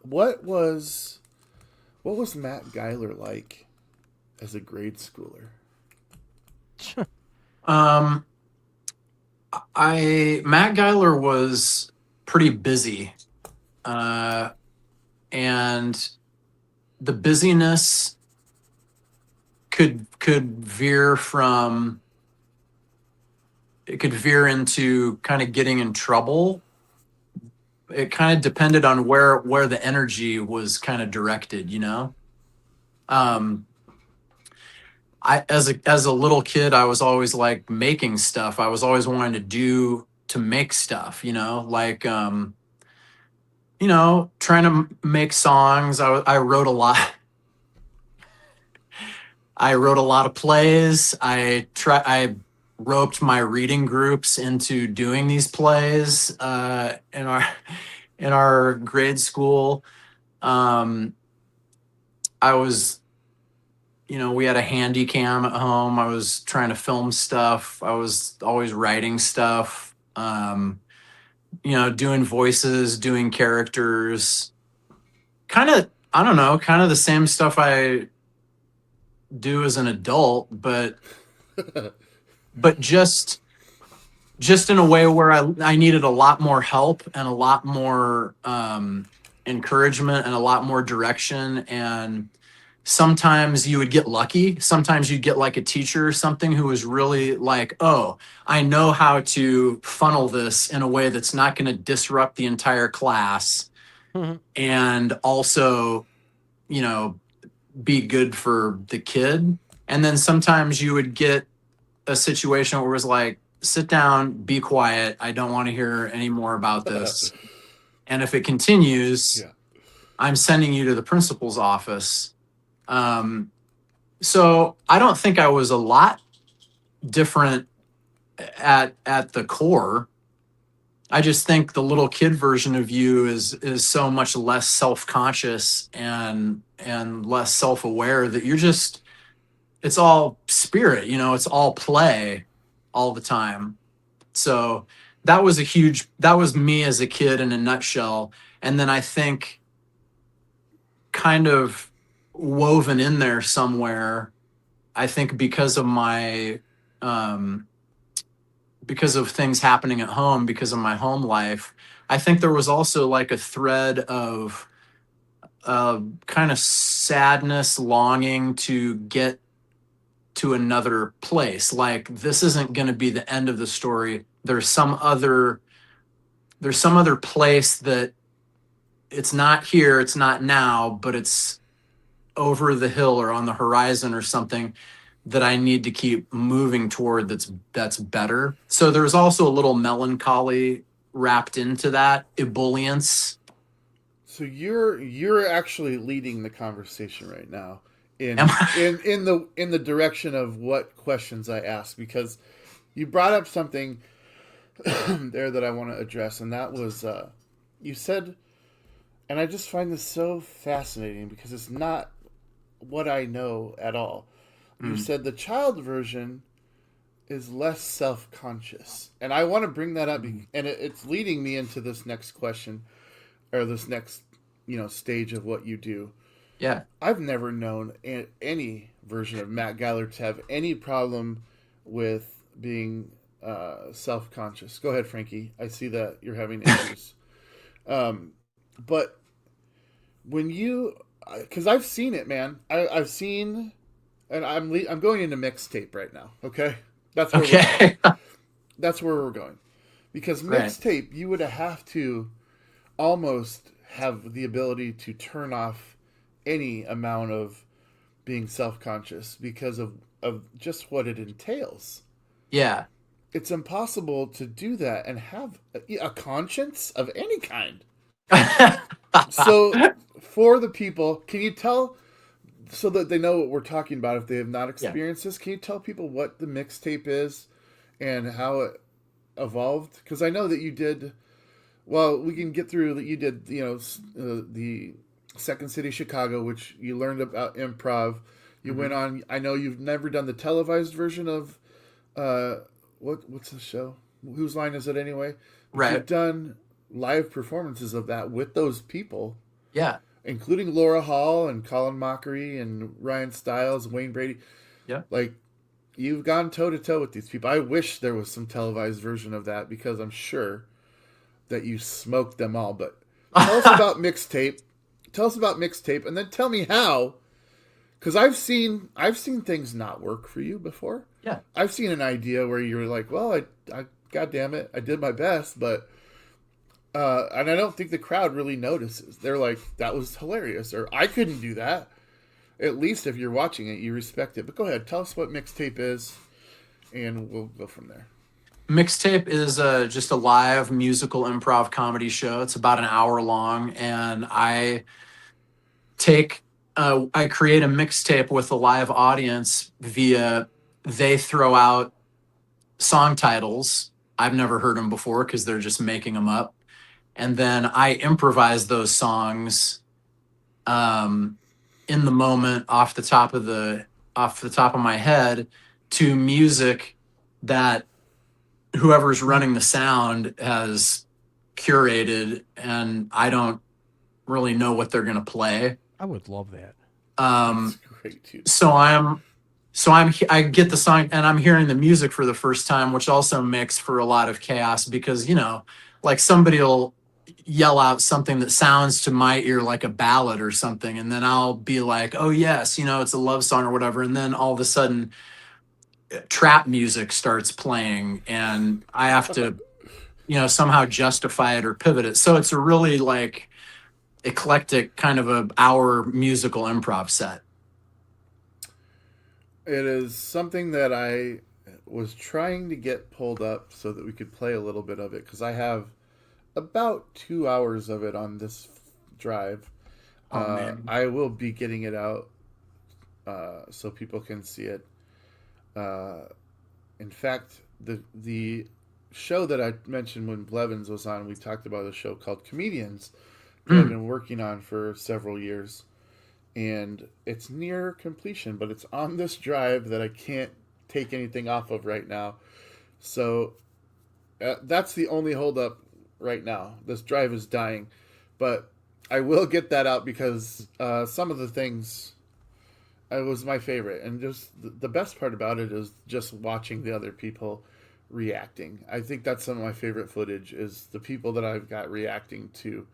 What was Matt Geiler like as a grade schooler? Um, Matt Geiler was pretty busy, and the busyness could veer from it could veer into kind of getting in trouble. It kind of depended on where the energy was kind of directed, I as a little kid, I was always like making stuff. I was always wanting to make stuff, trying to make songs. I wrote a lot. I wrote a lot of plays. I roped my reading groups into doing these plays in our grade school. I was, we had a handy cam at home. I was trying to film stuff. I was always writing stuff. Doing voices, doing characters. Kind of, I don't know, kind of the same stuff I do as an adult, but just in a way where I needed a lot more help and a lot more encouragement and a lot more direction. And sometimes you would get lucky. Sometimes you'd get like a teacher or something who was really like, oh, I know how to funnel this in a way that's not going to disrupt the entire class and also, be good for the kid. And then sometimes you would get a situation where it was like, sit down, be quiet. I don't want to hear any more about this. And if it continues, Yeah. I'm sending you to the principal's office. So I don't think I was a lot different at the core. I just think the little kid version of you is so much less self-conscious and less self-aware that it's all spirit, it's all play all the time. So that was me as a kid in a nutshell. And then I think kind of woven in there somewhere, I think because of my because of things happening at home, because of my home life, I think there was also like a thread of kind of sadness, longing to get to another place. Like this isn't going to be the end of the story. There's some other place that it's not here, it's not now, but it's over the hill or on the horizon or something that I need to keep moving toward that's better. So there's also a little melancholy wrapped into that, ebullience. So you're actually leading the conversation right now in Am I? in the direction of what questions I ask, because you brought up something there that I want to address, and that was you said, and I just find this so fascinating because it's not what I know at all. You said the child version is less self-conscious, and I want to bring that up, and it's leading me into this next question, or this next stage of what you do. Yeah. I've never known any version of Matt Geiler to have any problem with being self-conscious. Go ahead, Frankie. I see that you're having issues. But when you, because I've seen it, man. I've seen, and I'm going into mixtape right now. Okay, that's where Okay. that's where we're going, because Right. mixtape you would have to almost have the ability to turn off any amount of being self-conscious because of just what it entails. Yeah. It's impossible to do that and have a conscience of any kind. So for the people, can you tell, so that they know what we're talking about if they have not experienced this, can you tell people what the mixtape is and how it evolved? Because I know that you did, well, we can get through that. You did, the Second City Chicago, which you learned about improv. You went on, I know you've never done the televised version of, what's the show? Whose Line Is It Anyway? But Right. you've done live performances of that with those people, Yeah. including Laura Hall and Colin Mockery and Ryan Stiles and Wayne Brady. Yeah. Like, you've gone toe to toe with these people. I wish there was some televised version of that, because I'm sure that you smoked them all. But tell us about mixtape. Tell us about mixtape, and then tell me how. Because I've seen things not work for you before. Yeah. I've seen an idea where you're like, well, I God damn it, I did my best, but and I don't think the crowd really notices. They're like, that was hilarious, or I couldn't do that. At least if you're watching it, you respect it. But go ahead, tell us what mixtape is, and we'll go from there. Mixtape is just a live musical improv comedy show. It's about an hour long, and I create a mixtape with a live audience via, they throw out song titles. I've never heard them before because they're just making them up. And then I improvise those songs in the moment off the top of my head to music that whoever's running the sound has curated, and I don't really know what they're going to play. I would love that. That's great, dude. I get the song and I'm hearing the music for the first time, which also makes for a lot of chaos because, like somebody will yell out something that sounds to my ear like a ballad or something. And then I'll be like, oh yes, it's a love song or whatever. And then all of a sudden trap music starts playing and I have to, somehow justify it or pivot it. So it's a really like eclectic kind of a hour musical improv set. It is something that I was trying to get pulled up so that we could play a little bit of it, because I have about 2 hours of it on this drive. Oh, man. I will be getting it out so people can see it. In fact, the show that I mentioned when Blevins was on, we talked about a show called Comedians that I've been working on for several years. And it's near completion, but it's on this drive that I can't take anything off of right now. So that's the only holdup right now. This drive is dying. But I will get that out because some of the things, it was my favorite. And just the best part about it is just watching the other people reacting. I think that's some of my favorite footage is the people that I've got reacting to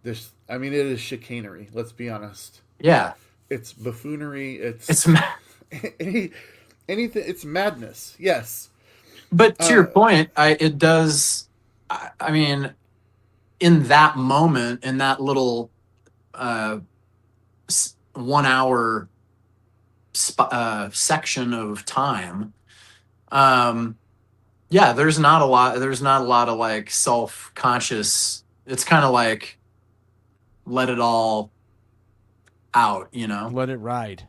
this. I mean, it is chicanery. Let's be honest. Yeah. It's buffoonery. It's Any, anything. It's madness. Yes. but to your point, I mean, in that moment, in that little 1 hour section of time, yeah, there's not a lot of like self-conscious. It's kind of like let it all out, you know? Let it ride.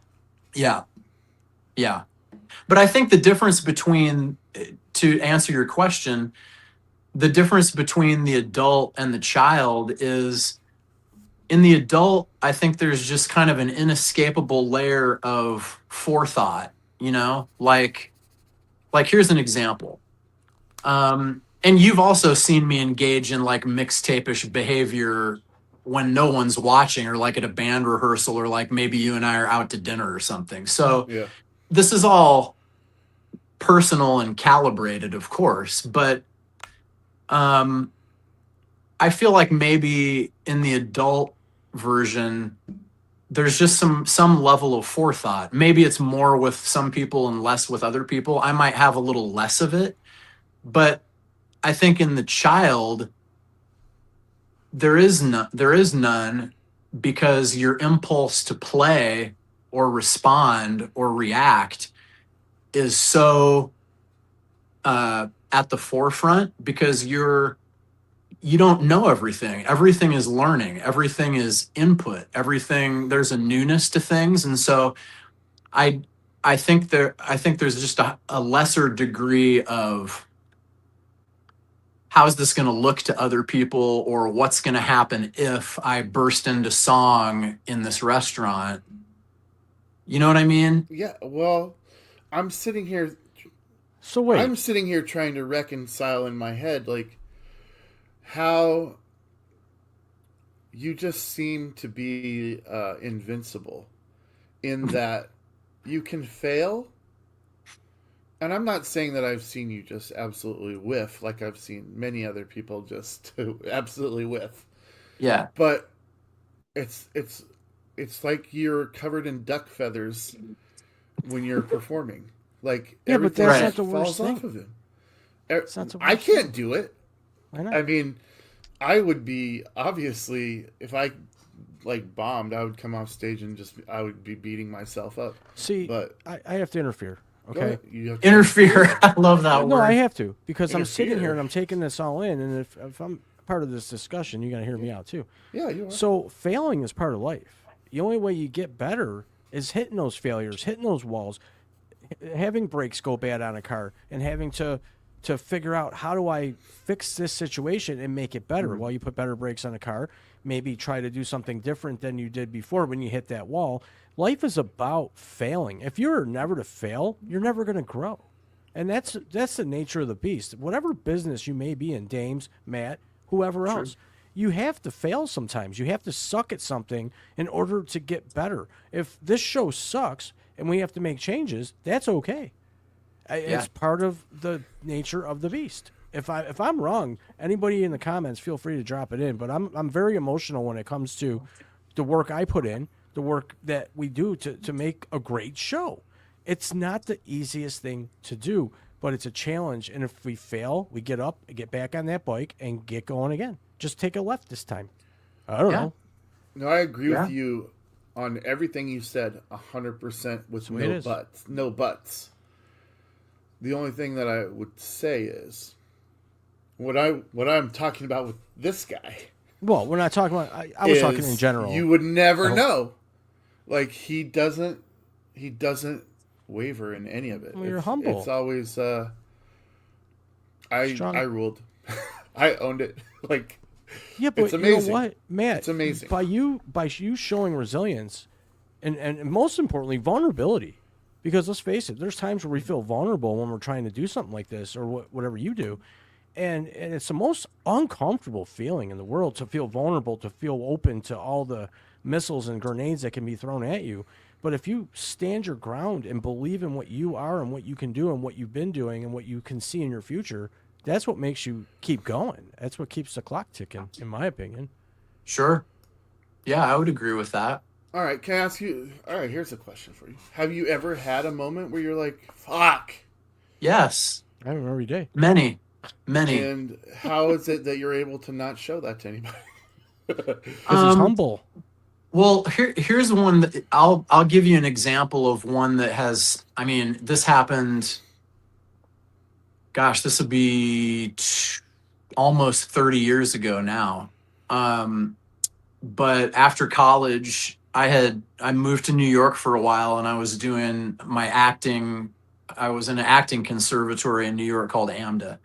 Yeah. Yeah. But I think the difference between, to answer your question, the difference between the adult and the child is, in the adult, I think there's just kind of an inescapable layer of forethought, you know? Like here's an example. And you've also seen me engage in like mixtape-ish behavior when no one's watching, or like at a band rehearsal, or like maybe you and I are out to dinner or something. So Yeah. this is all personal and calibrated, of course, but I feel like maybe in the adult version, there's just some level of forethought. Maybe it's more with some people and less with other people. I might have a little less of it, but I think in the child, there is none, because your impulse to play or respond or react is so at the forefront, because you don't know everything. Everything is learning. Everything is input. There's a newness to things, and so I think there's just a lesser degree of how's this going to look to other people, or what's going to happen if I burst into song in this restaurant. You know what I mean? Yeah. Well, I'm sitting here So wait, I'm sitting here trying to reconcile in my head, like, how you just seem to be invincible in that you can fail. And I'm not saying that I've seen you just absolutely whiff, like I've seen many other people just absolutely whiff. Yeah. But it's like you're covered in duck feathers when you're performing. Like, Yeah, but everything that's not just the worst falls thing. off of him. It's not the I worst can't do it. why not? I mean, I would be, obviously, if I like bombed, I would come off stage and I would be beating myself up. See, But I have to interfere. go Okay. ahead, you have to Interfere. I love that No, word. I have to, because I'm sitting Interfere. here and I'm taking this all in, and if I'm part of this discussion, you got to hear me out too. Yeah, you are. So failing is part of life. The only way you get better is hitting those failures, hitting those walls, having brakes go bad on a car, and having to figure out, how do I fix this situation and make it better? Well, you put better brakes on a car, maybe try to do something different than you did before when you hit that wall. Life is about failing. If you're never to fail, you're never going to grow. And that's the nature of the beast. Whatever business you may be in, Dames, Matt, whoever else, you have to fail sometimes. You have to suck at something in order to get better. If this show sucks and we have to make changes, that's okay. It's part of the nature of the beast. If I'm wrong, anybody in the comments, feel free to drop it in. But I'm very emotional when it comes to the work I put in, the work that we do to make a great show. It's not the easiest thing to do, but it's a challenge. And if we fail, we get up, get back on that bike, and get going again. Just take a left this time. I don't know. No, I agree Yeah. with you on everything you said 100% with the way it no is. buts. No buts. The only thing that I would say is what I'm talking about with this guy. Well, we're not talking about. I was talking in is general. You would never Oh. know. Like, he doesn't waver in any of it. Well, you're humble. It's always Strong. I ruled. I owned it. Like, Yeah, but it's you amazing. know what, Matt? It's amazing. By you showing resilience, and most importantly, vulnerability. Because let's face it, there's times where we feel vulnerable when we're trying to do something like this, or whatever you do, and it's the most uncomfortable feeling in the world, to feel vulnerable, to feel open to all the missiles and grenades that can be thrown at you. But if you stand your ground and believe in what you are and what you can do and what you've been doing and what you can see in your future, that's what makes you keep going. That's what keeps the clock ticking, in my opinion. Sure. Yeah, I would agree with that. All right, can I ask you? All right, here's a question for you. Have you ever had a moment where you're like, "Fuck"? Yes. I remember every day. Many. And how is it that you're able to not show that to anybody? Because he's humble. Well, here's one that I'll give you an example of one that has. I mean, this happened. Gosh, this would be almost 30 years ago now. But after college, I moved to New York for a while, and I was doing my acting. I was in an acting conservatory in New York called AMDA.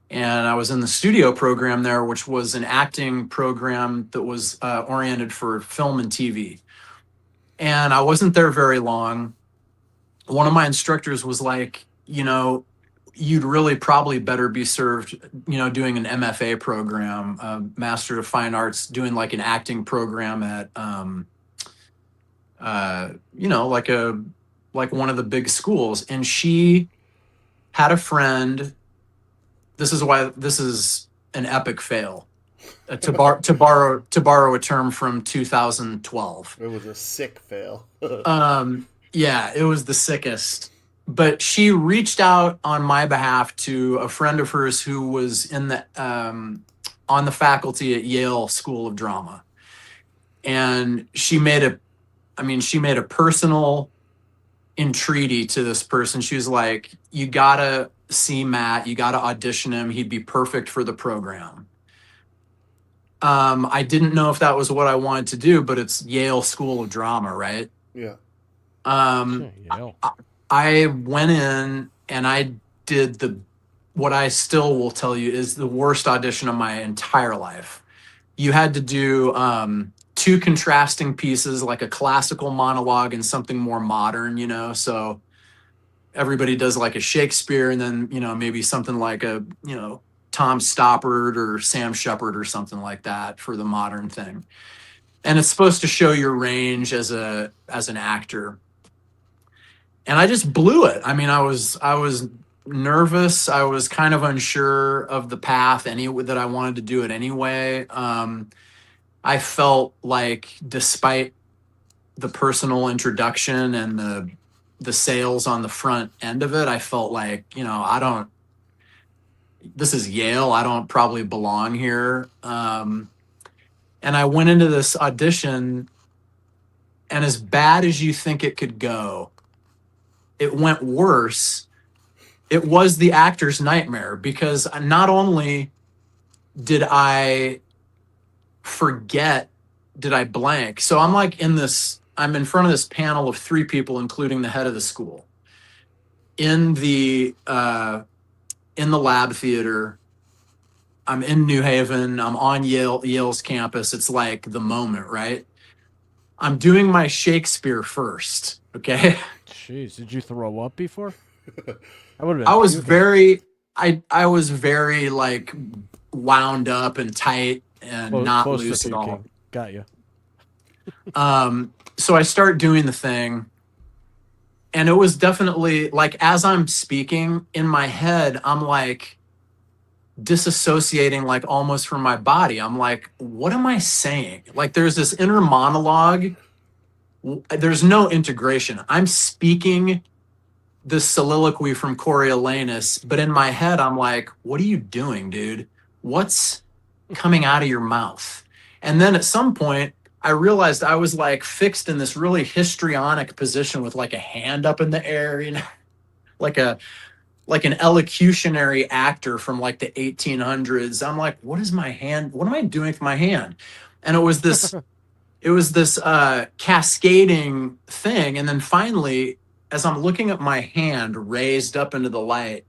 And I was in the studio program there, which was an acting program that was oriented for film and TV. And I wasn't there very long. One of my instructors was like, you'd really probably better be served, doing an MFA program, Master of Fine Arts, doing like an acting program at, like one of the big schools. And she had a friend. This is why this is an epic fail. To borrow a term from 2012. It was a sick fail. Yeah, it was the sickest. But she reached out on my behalf to a friend of hers who was in the on the faculty at Yale School of Drama, and she made a personal entreaty to this person. She was like, "You gotta see Matt, you got to audition him. He'd be perfect for the program." I didn't know if that was what I wanted to do, but it's Yale School of Drama, right? Yeah. Yale. I went in and I did what I still will tell you is the worst audition of my entire life. You had to do two contrasting pieces, like a classical monologue and something more modern, so everybody does like a Shakespeare and then, maybe something like a, Tom Stoppard or Sam Shepard or something like that for the modern thing. And it's supposed to show your range as an actor. And I just blew it. I mean, I was nervous. I was kind of unsure of the path that I wanted to do it anyway. I felt like despite the personal introduction and the sales on the front end of it, I felt like, this is Yale. I don't probably belong here. And I went into this audition, and as bad as you think it could go, it went worse. It was the actor's nightmare, because not only did I blank. So I'm like I'm in front of this panel of 3 people, including the head of the school, in the lab theater. I'm in New Haven. I'm on Yale's campus. It's like the moment, right? I'm doing my Shakespeare first. Okay. Jeez, did you throw up before? I would have. I was very like wound up and tight and not loose at all. Got you. So I start doing the thing, and it was definitely like, as I'm speaking in my head, I'm like disassociating, like almost from my body. I'm like, what am I saying? Like there's this inner monologue. There's no integration. I'm speaking this soliloquy from Coriolanus, but in my head, I'm like, what are you doing, dude? What's coming out of your mouth? And then at some point, I realized I was like fixed in this really histrionic position with like a hand up in the air, like an elocutionary actor from like the 1800s. I'm like, what am I doing with my hand? And it was this cascading thing. And then finally, as I'm looking at my hand raised up into the light,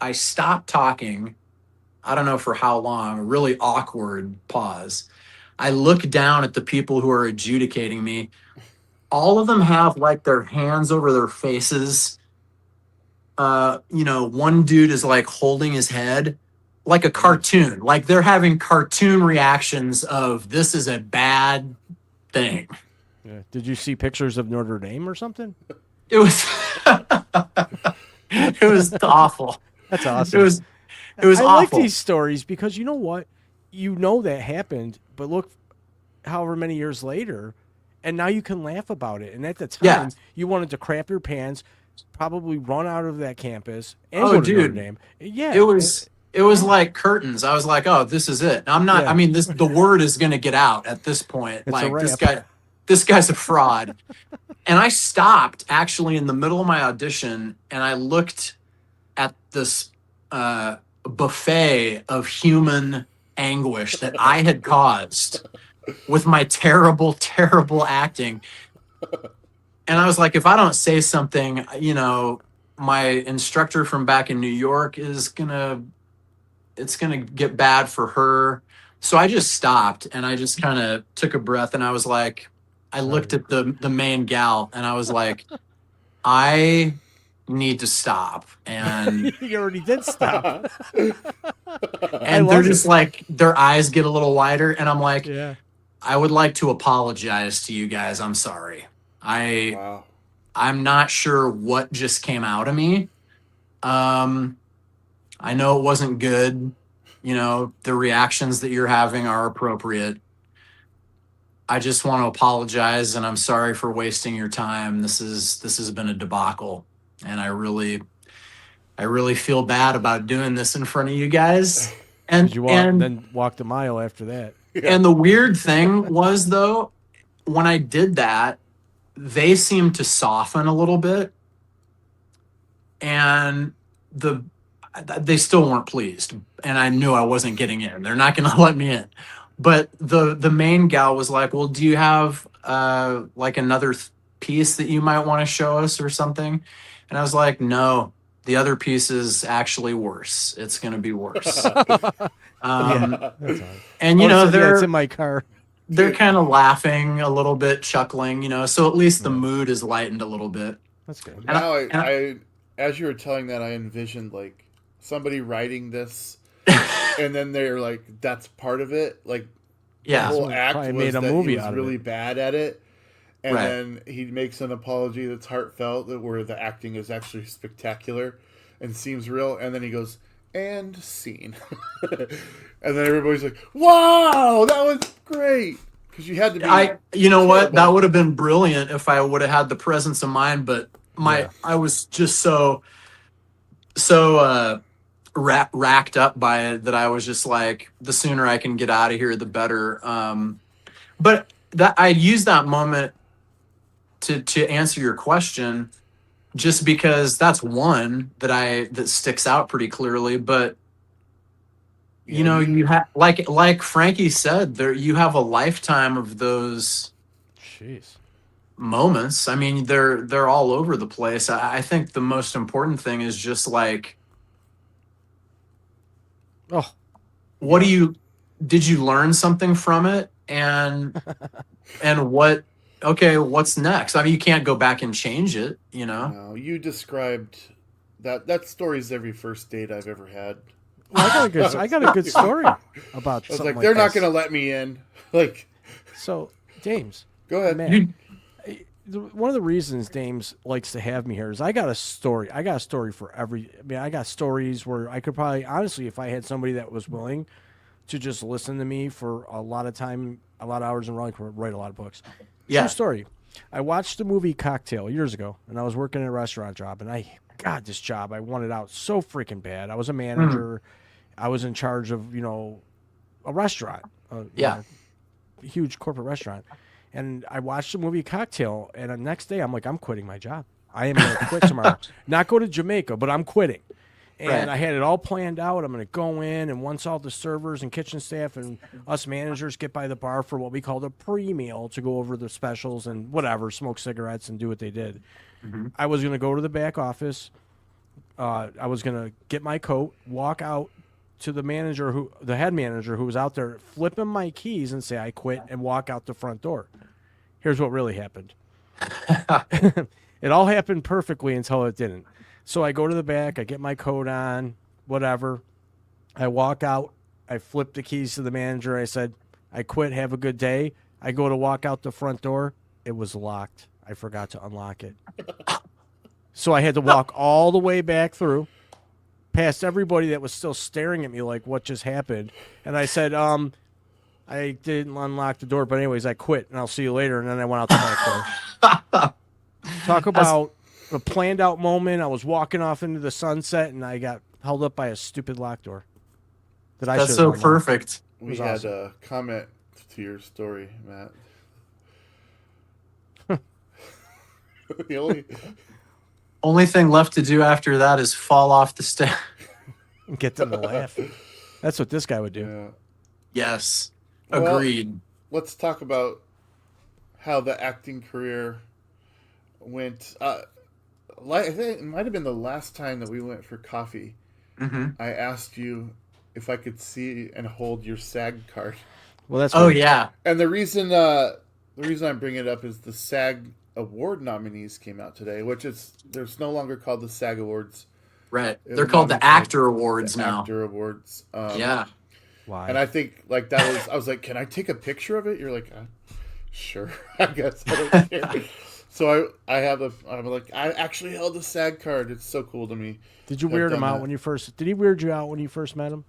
I stopped talking. I don't know for how long, a really awkward pause. I look down at the people who are adjudicating me. All of them have like their hands over their faces. One dude is like holding his head like a cartoon. Like they're having cartoon reactions of, this is a bad thing. Yeah. Did you see pictures of Notre Dame or something? It was it was awful. That's It awesome. was I like awful. these stories because you know what? You know that happened, but look however many years later, and now you can laugh about it. And at the time, Yeah. you wanted to crap your pants, probably run out of that campus and Oh, go to Notre dude. Dame. Yeah. It was like curtains. I was like, oh, this is it. I'm not, Yeah. I mean, the word is gonna get out at this point. It's a Like wrap. this guy's a fraud. And I stopped actually in the middle of my audition and I looked at this buffet of human anguish that I had caused with my terrible, terrible acting. And I was like, if I don't say something, you know, my instructor from back in New York is it's gonna get bad for her. So I just stopped and I just kind of took a breath and I was like, I looked at the main gal and I was like, I need to stop. And You already did stop. and they're just like their eyes get a little wider and I'm like, Yeah. I would like to apologize to you guys. I'm sorry. Wow. I'm not sure what just came out of me. I know it wasn't good. You know, the reactions that you're having are appropriate. I just want to apologize and I'm sorry for wasting your time. This has been a debacle and I really feel bad about doing this in front of you guys. And Did you then walk the mile after that? and the weird thing was though, when I did that, they seemed to soften a little bit and they still weren't pleased and I knew I wasn't getting in. They're not going to let me in. But the main gal was like, well, do you have like another piece that you might want to show us or something? And I was like, no, the other piece is actually worse. It's going to be worse. That's all right. And you know, it's in my car. they're kind of laughing a little bit, chuckling, you know, so at least the mood is lightened a little bit. That's good. And Now, and I, as you were telling that, I envisioned like somebody writing this, and then they're like, "That's part of it." Like, yeah. the whole Someone act probably was made a that movie he was out of really it. bad at it, and Right. then he makes an apology that's heartfelt, that where the acting is actually spectacular and seems real, and then he goes, "And scene," and then everybody's like, "Wow, that was great." Because you had to be. You know what? terrible. That would have been brilliant if I would have had the presence of mind, but I was just so racked up by it that I was just like, the sooner I can get out of here, the better. But that I used that moment to answer your question, just because that's one that sticks out pretty clearly. But you know, you have like Frankie said, there you have a lifetime of those Jeez. moments. I mean, they're all over the place. I think the most important thing is just like, Oh, what did you learn something from it? And what's next? I mean, you can't go back and change it, you know? No, you described that story's every first date I've ever had. well, I got a good story about I was something like, they're not this. going to let me in. Like, So, James, go ahead. man, You- one of the reasons James likes to have me here is I got a story. I got a story for every. I mean, I got stories where I could probably, honestly, if I had somebody that was willing to just listen to me for a lot of time, a lot of hours in a row, I could write a lot of books. Yeah. True story. I watched the movie Cocktail years ago, and I was working at a restaurant job, and this job, I wanted out so freaking bad. I was a manager. I was in charge of, a restaurant. Yeah. A huge corporate restaurant. And I watched the movie Cocktail, and the next day I'm like, I'm quitting my job. I am going to quit tomorrow. Not go to Jamaica, but I'm quitting. And Right. I had it all planned out. I'm going to go in, and once all the servers and kitchen staff and us managers get by the bar for what we called a pre-meal to go over the specials and whatever, smoke cigarettes and do what they did. I was going to go to the back office. I was going to get my coat, walk out to the head manager who was out there, flipping my keys and say I quit, and walk out the front door. Here's what really happened. It all happened perfectly until it didn't. So I go to the back, I get my coat on, whatever. I walk out, I flip the keys to the manager. I said, I quit, have a good day. I go to walk out the front door. it was locked. I forgot to unlock it. So I had to walk all the way back through, past everybody that was still staring at me like, what just happened? And I said, I didn't unlock the door, but anyways, I quit, and I'll see you later. And then I went out the back door. Talk about a planned out moment. I was walking off into the sunset, and I got held up by a stupid lock door. That's so perfect. We had a comment to your story, Matt. The only thing left to do after that is fall off the stairs. Get them to laugh. That's what this guy would do. Yeah. Yes. Agreed. Well, let's talk about how the acting career went. I think it might have been the last time that we went for coffee. Mm-hmm. I asked you if I could see and hold your SAG card. Well, that's Oh weird. yeah. And the reason I'm bringing it up is the SAG award nominees came out today, which is there's no longer called the SAG Awards. Right. They're called the Actor Awards the now. Actor Awards. Yeah. Why? And I think like that was I was like, can I take a picture of it? You're like, sure, I guess I don't care. So I'm like, I actually held a SAG card. It's so cool to me. Did you weird him out when you first? Did he weird you out when you first met him?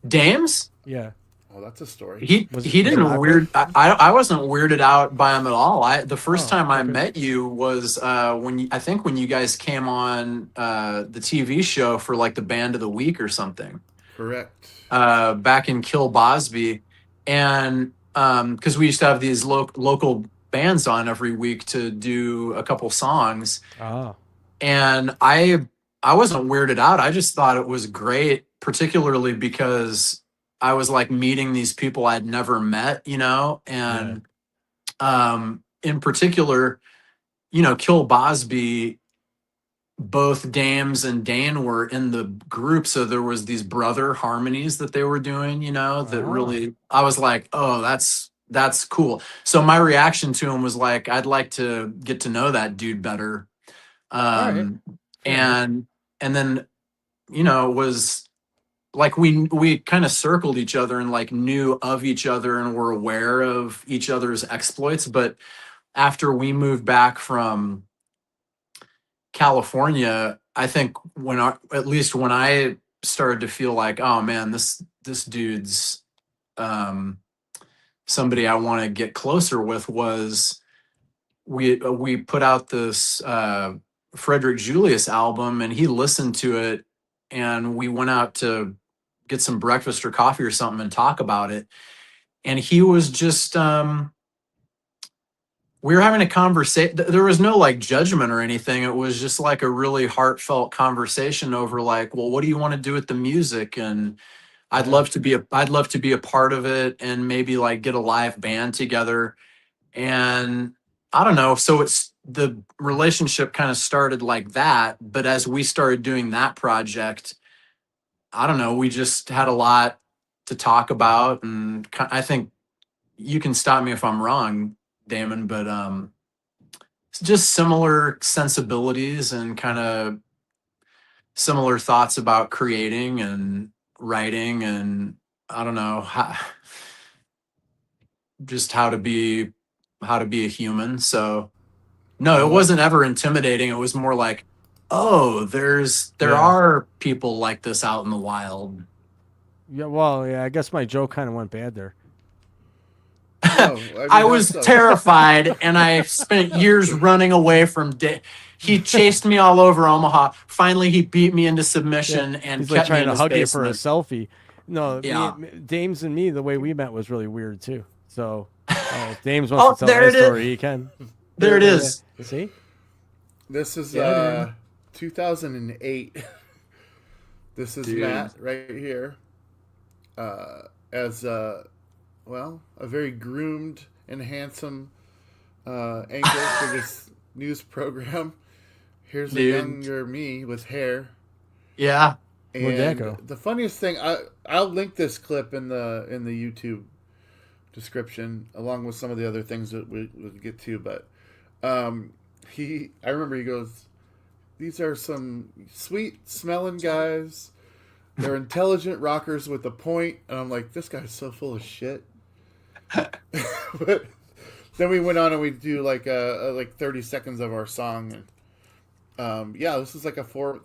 Dames? Yeah. Oh, that's a story. He didn't weird. I wasn't weirded out by him at all. The first time I met you was when you guys came on the TV show for like the Band of the Week or something. Correct. Back in Kilbosby, and because we used to have these local bands on every week to do a couple songs. Oh. And I wasn't weirded out. I just thought it was great, particularly because I was like meeting these people I'd never met, and in particular, Kilbosby, both Dames and Dane were in the group. So there was these brother harmonies that they were doing, that really, I was like, oh, that's cool. So my reaction to him was like, I'd like to get to know that dude better. Right. And then, it was like we kind of circled each other and like knew of each other and were aware of each other's exploits. But after we moved back from California, I think at least when I started to feel like, oh man, this dude's somebody I want to get closer with, was we put out this Frederick Julius album, and he listened to it, and we went out to get some breakfast or coffee or something and talk about it. And he was just we were having a conversation. There was no like judgment or anything. It was just like a really heartfelt conversation over like, well, what do you want to do with the music? And I'd love to be a part of it, and maybe like get a live band together. And I don't know. So the relationship kind of started like that. But as we started doing that project, I don't know, we just had a lot to talk about. And I think you can stop me if I'm wrong, Damon, but it's just similar sensibilities and kind of similar thoughts about creating and writing, and I don't know, just how to be a human. So no, it wasn't ever intimidating. It was more like, oh, there are people like this out in the wild. Yeah, well, yeah, I guess my joke kind of went bad there. No, I was terrified, and I spent years running away from he chased me all over Omaha. Finally, he beat me into submission and he's kept like trying me in to his hug basement. you for a selfie. No, Yeah. Dames and me, the way we met was really weird too. So, if Dames wants to tell there that it is. story, he can. There it is. See? This is Yeah, 2008. This is Dude. Matt right here. As a very groomed and handsome anchor for this news program. Here's a Dude. younger me with hair. Yeah. Where'd that And go? the funniest thing, I'll link this clip in the YouTube description along with some of the other things that we'll get to. But I remember he goes, "These are some sweet smelling guys. They're intelligent rockers with a point." And I'm like, this guy's so full of shit. But then we went on and we do like like 30 seconds of our song, and yeah, this is like a 4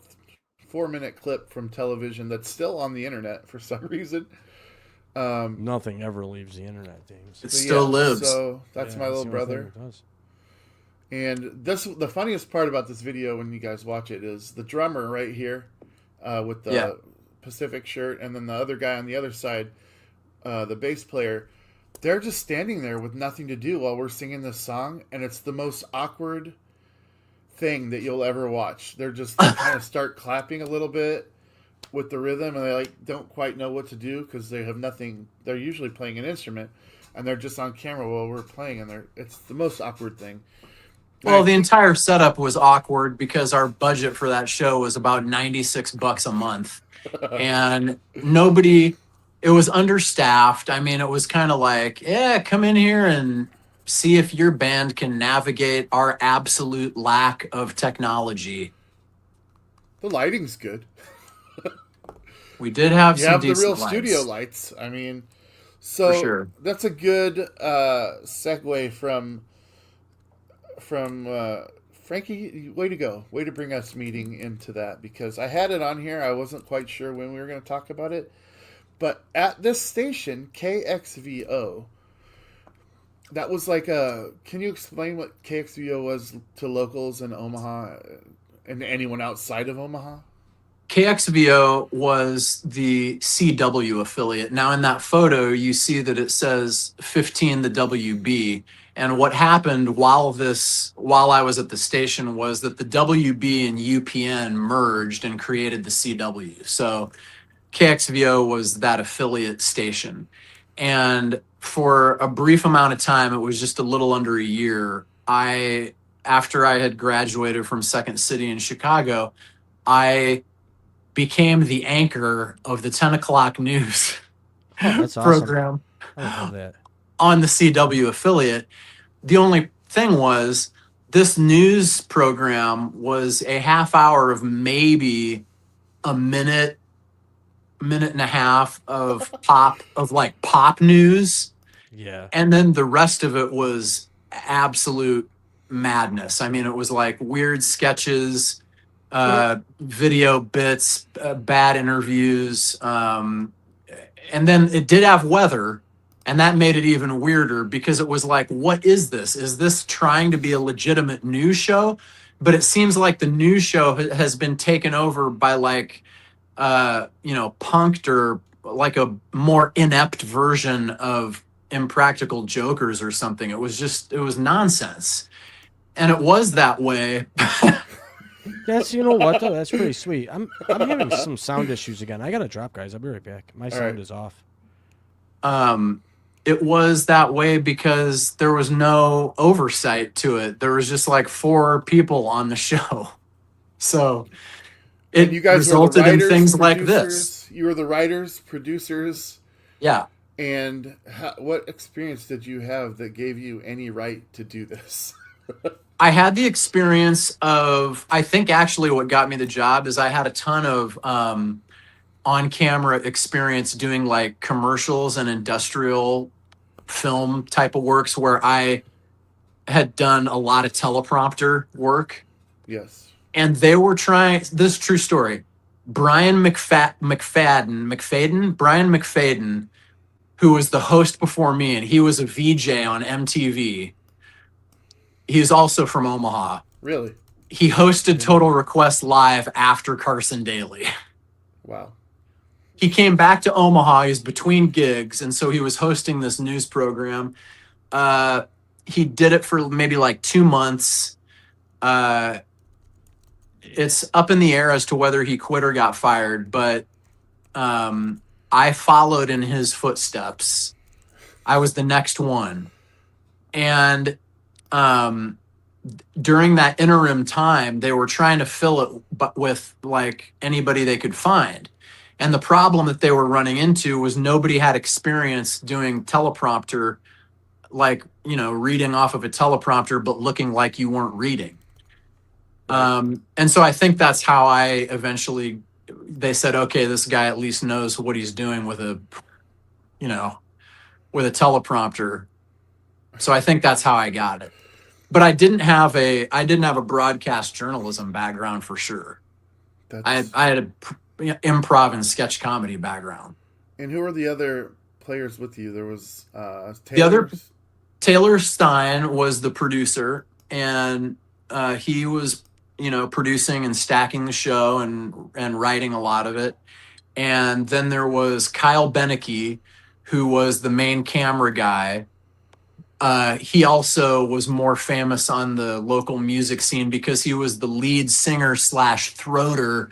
minute clip from television that's still on the internet for some reason. Nothing ever leaves the internet, James. It still lives. So that's Yeah, my little the only thing brother. it does. And the funniest part about this video when you guys watch it is the drummer right here with the Pacific shirt, and then the other guy on the other side, the bass player. They're just standing there with nothing to do while we're singing this song, and it's the most awkward thing that you'll ever watch. They kind of start clapping a little bit with the rhythm, and they like don't quite know what to do because they have nothing. They're usually playing an instrument, and they're just on camera while we're playing, and it's the most awkward thing. Well, the entire setup was awkward because our budget for that show was about $96 a month, and it was understaffed. I mean, it was kind of like, yeah, come in here and see if your band can navigate our absolute lack of technology. The lighting's good. We did have You some have the decent real lights. studio lights. I mean, so For sure. that's a good segue from Frankie. Way to go! Way to bring us meeting into that, because I had it on here. I wasn't quite sure when we were going to talk about it, but at this station, KXVO, that was like a. Can you explain what KXVO was to locals in Omaha and anyone outside of Omaha? KXVO was the CW affiliate. Now, in that photo, you see that it says 15 the WB. And what happened while I was at the station was that the WB and UPN merged and created the CW. So KXVO was that affiliate station. And for a brief amount of time, it was just a little under a year, after I had graduated from Second City in Chicago, I became the anchor of the 10 o'clock news That's awesome. program I love that. on the CW affiliate. The only thing was, this news program was a half hour of maybe a minute and a half of pop news. Yeah. And then the rest of it was absolute madness. I mean, it was like weird sketches, video bits, bad interviews. And then it did have weather, and that made it even weirder because it was like, what is this? Is this trying to be a legitimate news show? But it seems like the news show has been taken over by like, punked, or like a more inept version of Impractical Jokers or something. It was nonsense. And it was that way. You know what though? That's pretty sweet. I'm having some sound issues again. I gotta drop, guys. I'll be right back. My sound is off. It was that way because there was no oversight to it. There was just like 4 people on the show. So it you guys resulted were the writers, in things like producers. this. You were the writers, producers. Yeah. And what experience did you have that gave you any right to do this? I had the experience of, I think actually what got me the job is I had a ton of on-camera experience doing like commercials and industrial film type of works where I had done a lot of teleprompter work. Yes. And they were trying, this is true story, Brian McFadden, who was the host before me, and he was a VJ on MTV. He's also from Omaha. Really? He hosted Total Request Live after Carson Daly. Wow. He came back to Omaha. He was between gigs, and so he was hosting this news program. He did it for maybe like 2 months. It's up in the air as to whether he quit or got fired, but I followed in his footsteps. I was the next one. And during that interim time, they were trying to fill it with like anybody they could find. And the problem that they were running into was nobody had experience doing teleprompter, like, reading off of a teleprompter, but looking like you weren't reading. And so I think that's how they said, okay, this guy at least knows what he's doing with a teleprompter. So I think that's how I got it. But I didn't have a broadcast journalism background for sure. That's... I had a improv and sketch comedy background. And who are the other players with you? There was The other Taylor's... Taylor Stein was the producer, and he was, producing and stacking the show and writing a lot of it. And then there was Kyle Beneke, who was the main camera guy. He also was more famous on the local music scene because he was the lead singer / throater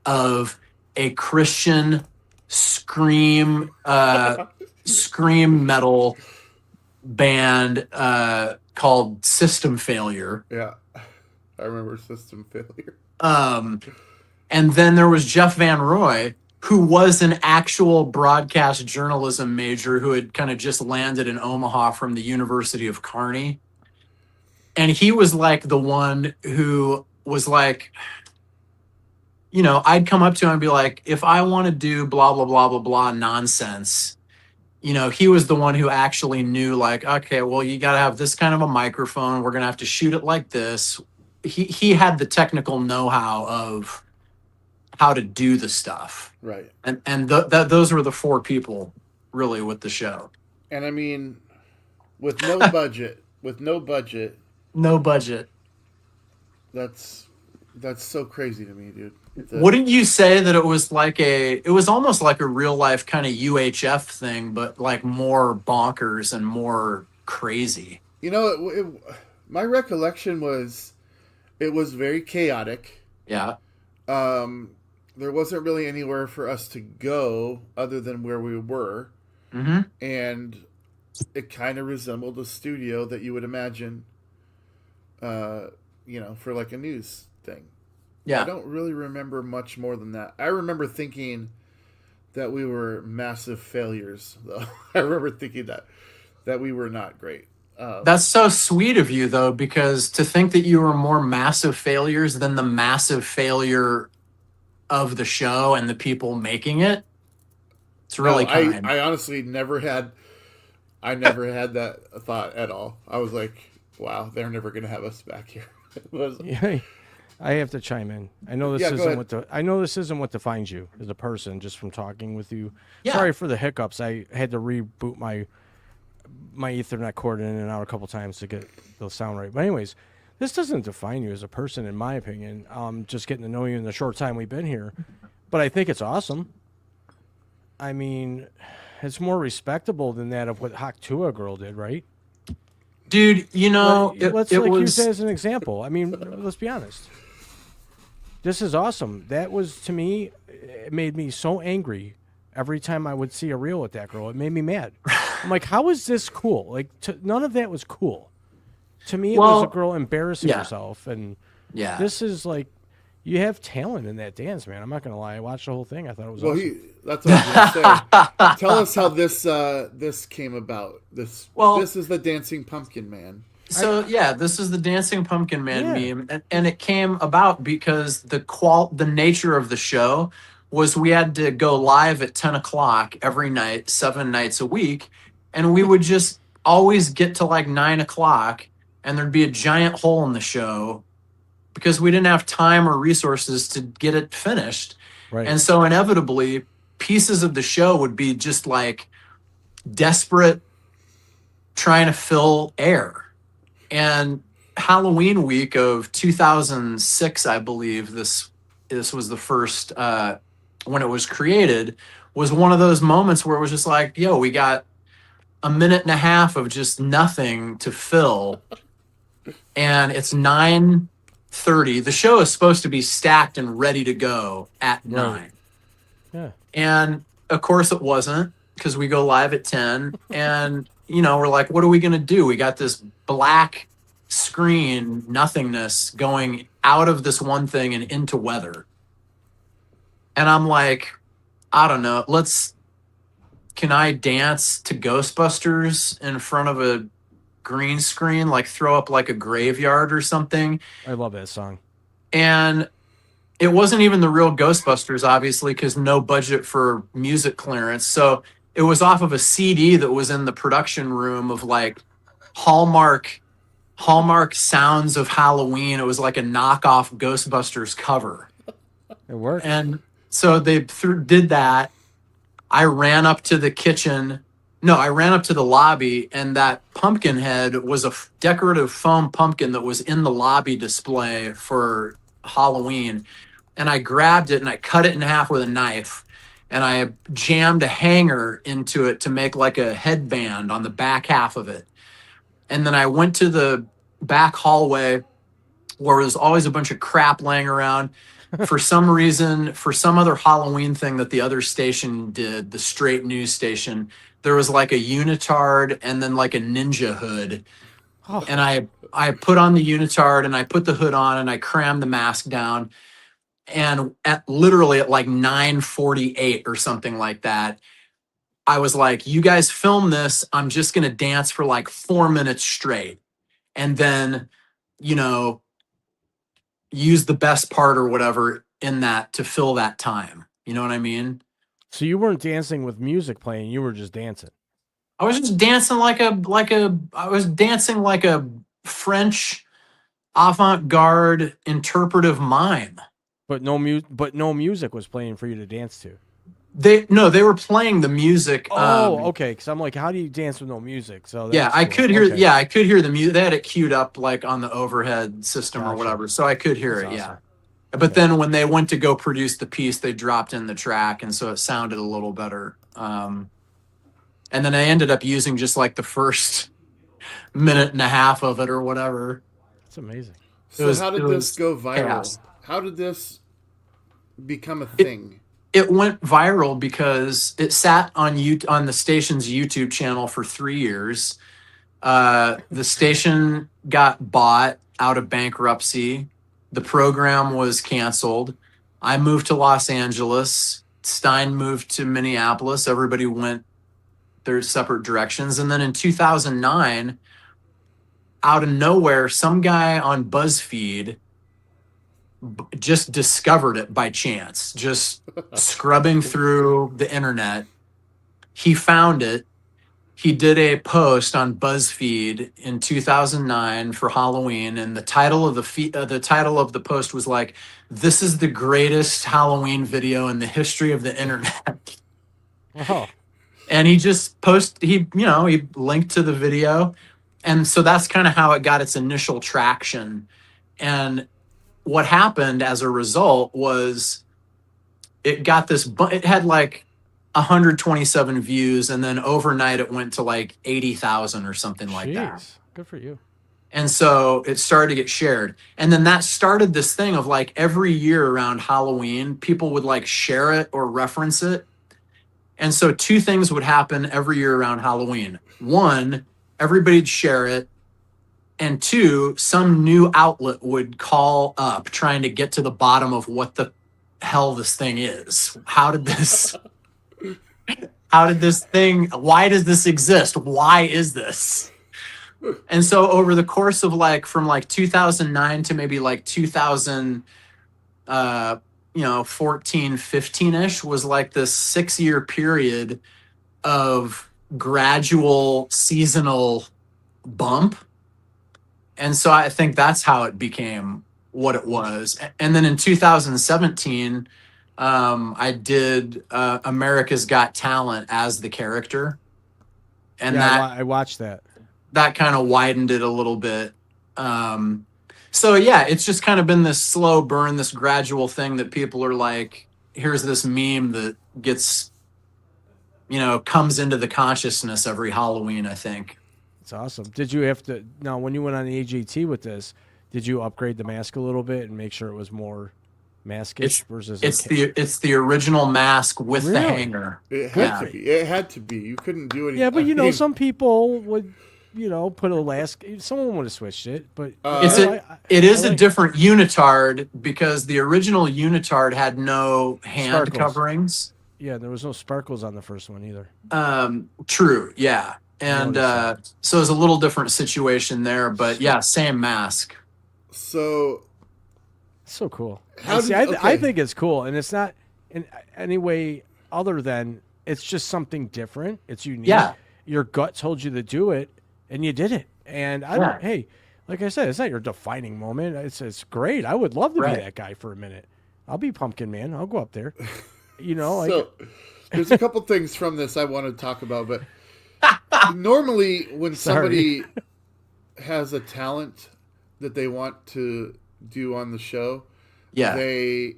of a Christian scream metal band called System Failure. Yeah, I remember System Failure. And then there was Jeff Van Roy, who was an actual broadcast journalism major who had kind of just landed in Omaha from the University of Kearney. And he was like the one who was like, I'd come up to him and be like, if I want to do blah, blah, blah, blah, blah nonsense, he was the one who actually knew, like, okay, well, you got to have this kind of a microphone. We're going to have to shoot it like this. He had the technical know-how of how to do the stuff. Right. And those were the four people really with the show. And I mean, with no budget, No budget. That's so crazy to me, dude. Wouldn't you say that it was almost like a real life kind of UHF thing, but like more bonkers and more crazy? My recollection was it was very chaotic. Yeah. There wasn't really anywhere for us to go other than where we were. Mm-hmm. And it kind of resembled a studio that you would imagine, for like a news thing. Yeah. I don't really remember much more than that. I remember thinking that we were massive failures, though. I remember thinking that we were not great. That's so sweet of you, though, because to think that you were more massive failures than the massive failure of the show and the people making it, it's really kind. I honestly never had that thought at all. I was like, wow, they're never going to have us back here. Yeah, I have to chime in. I know this isn't what defines you as a person just from talking with you. Yeah. Sorry for the hiccups. I had to reboot my Ethernet cord in and out a couple times to get the sound right. But anyways, this doesn't define you as a person, in my opinion. Just getting to know you in the short time we've been here. But I think it's awesome. I mean, it's more respectable than that of what Hawk Tua girl did, right? Dude, let's use that as an example. I mean, let's be honest. This is awesome. That was, to me, it made me so angry every time I would see a reel with that girl. It made me mad. I'm like, how is this cool? Like, none of that was cool. To me, it was a girl embarrassing herself. And this is like, you have talent in that dance, man. I'm not going to lie. I watched the whole thing. I thought it was awesome. That's what I was going to say. Tell us how this came about. This is the Dancing Pumpkin Man. So this is the Dancing Pumpkin Man meme, and it came about because the nature of the show was we had to go live at 10 o'clock every night, 7 nights a week, and we would just always get to like 9 o'clock, and there'd be a giant hole in the show because we didn't have time or resources to get it finished. Right. And so inevitably, pieces of the show would be just like desperate trying to fill air. And Halloween week of 2006, I believe this was the first when it was created, was one of those moments where it was just like, yo, we got a minute and a half of just nothing to fill, and it's 9:30. The show is supposed to be stacked and ready to go at 9. Yeah. And of course it wasn't, because we go live at 10, and we're like, what are we going to do? We got this black screen nothingness going out of this one thing and into weather. And I'm like, I don't know, can I dance to Ghostbusters in front of a green screen, like throw up like a graveyard or something? I love that song. And it wasn't even the real Ghostbusters, obviously, because no budget for music clearance. So it was off of a CD that was in the production room of like Hallmark Sounds of Halloween. It was like a knockoff Ghostbusters cover. It worked. And so they did that. I ran up to the kitchen. No, I ran up to the lobby, and that pumpkin head was a decorative foam pumpkin that was in the lobby display for Halloween. And I grabbed it and I cut it in half with a knife. And I jammed a hanger into it to make like a headband on the back half of it. And then I went to the back hallway where there's always a bunch of crap laying around. For some reason, for some other Halloween thing that the other station did, the straight news station, there was like a unitard and then like a ninja hood. Oh. And I put on the unitard and I put the hood on and I crammed the mask down. And literally at like 9:48 or something like that, I was like, you guys film this. I'm just going to dance for like 4 minutes straight. And then, you know, use the best part or whatever in that to fill that time. You know what I mean? So you weren't dancing with music playing, you were just dancing. I was just dancing I was dancing like a French avant-garde interpretive mime. But no music was playing for you to dance to. They were playing the music. Okay. Because I'm like, how do you dance with no music? So Yeah, that's I cool. could hear. Okay. Yeah, I could hear the music. They had it queued up like on the overhead system or Gotcha. whatever, so I could hear That's it. awesome. Yeah, but then when they went to go produce the piece, they dropped in the track, and so it sounded a little better. And then I ended up using just like the first minute and a half of it or whatever. It's amazing. So how did this go viral? chaos. How did this become a thing? It went viral because it sat on the station's YouTube channel for 3 years. The station got bought out of bankruptcy. The program was canceled. I moved to Los Angeles. Stein moved to Minneapolis. Everybody went their separate directions. And then in 2009, out of nowhere, some guy on BuzzFeed just discovered it by chance, just scrubbing through the internet. He found it. He did a post on BuzzFeed in 2009 for Halloween, and the title of the post was like, "This is the greatest Halloween video in the history of the internet." Oh, And he just he linked to the video, and so that's kind of how it got its initial traction. And what happened as a result was it got it had like 127 views, and then overnight it went to like 80,000 or something like that. jeez. Good for you. And so it started to get shared. And then that started this thing of like every year around Halloween, people would like share it or reference it. And so two things would happen every year around Halloween. One, everybody'd share it. And two, some new outlet would call up trying to get to the bottom of what the hell this thing is. Why does this exist? Why is this? And so over the course of from 2009 to maybe 2014, 15-ish was like this 6-year period of gradual seasonal bump. And so I think that's how it became what it was. And then in 2017, I did America's Got Talent as the character. And I watched that. that kind of widened it a little bit. So yeah, it's just kind of been this slow burn, this gradual thing that people are like, here's this meme that gets, comes into the consciousness every Halloween, I think. It's awesome. Did you have to now when you went on the AGT with this? Did you upgrade the mask a little bit and make sure it was more maskish versus? It's the original mask with the Really? hanger. It had to be. It had to be. You couldn't do anything. Yeah, but some people would, put a last. Someone would have switched it, but It is a different unitard because the original unitard had no hand Sparkles. coverings. Yeah, there was no sparkles on the first one either. True. Yeah. And Noticed so it's a little different situation there, but yeah, same mask. So So cool. How See, did- I okay. think it's cool, and it's not in any way other than it's just something different. It's unique. Yeah. Your gut told you to do it, and you did it, And I don't. Hey, like I said, it's not your defining moment. It's great. I would love to be that guy for a minute. I'll be Pumpkin Man. I'll go up there. You know, like So there's a couple things from this I want to talk about, but normally when somebody has a talent that they want to do on the show, they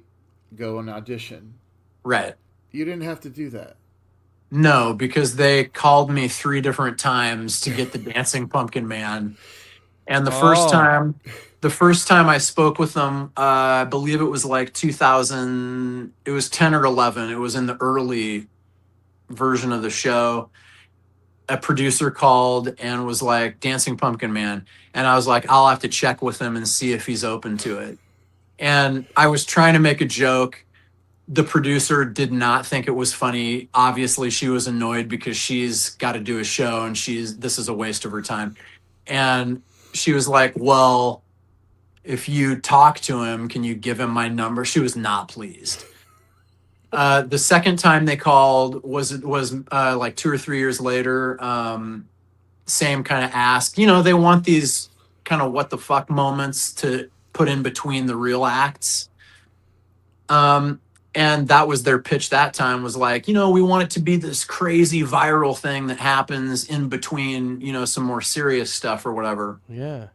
go and audition. Right. You didn't have to do that. No, because they called me 3 different times to get the Dancing Pumpkin Man. And the first time I spoke with them, I believe it was like 2000, it was 10 or 11. It was in the early version of the show. A producer called and was like, Dancing Pumpkin Man. And I was like, I'll have to check with him and see if he's open to it. And I was trying to make a joke. The producer did not think it was funny. Obviously, she was annoyed because she's got to do a show and this is a waste of her time. And she was like, well, if you talk to him, can you give him my number? She was not pleased. The second time they called was like 2 or 3 years later. Same kind of ask. You know, they want these kind of what the fuck moments to put in between the real acts. And that was their pitch that time, was like, you know, we want it to be this crazy viral thing that happens in between, you know, some more serious stuff or whatever. Yeah.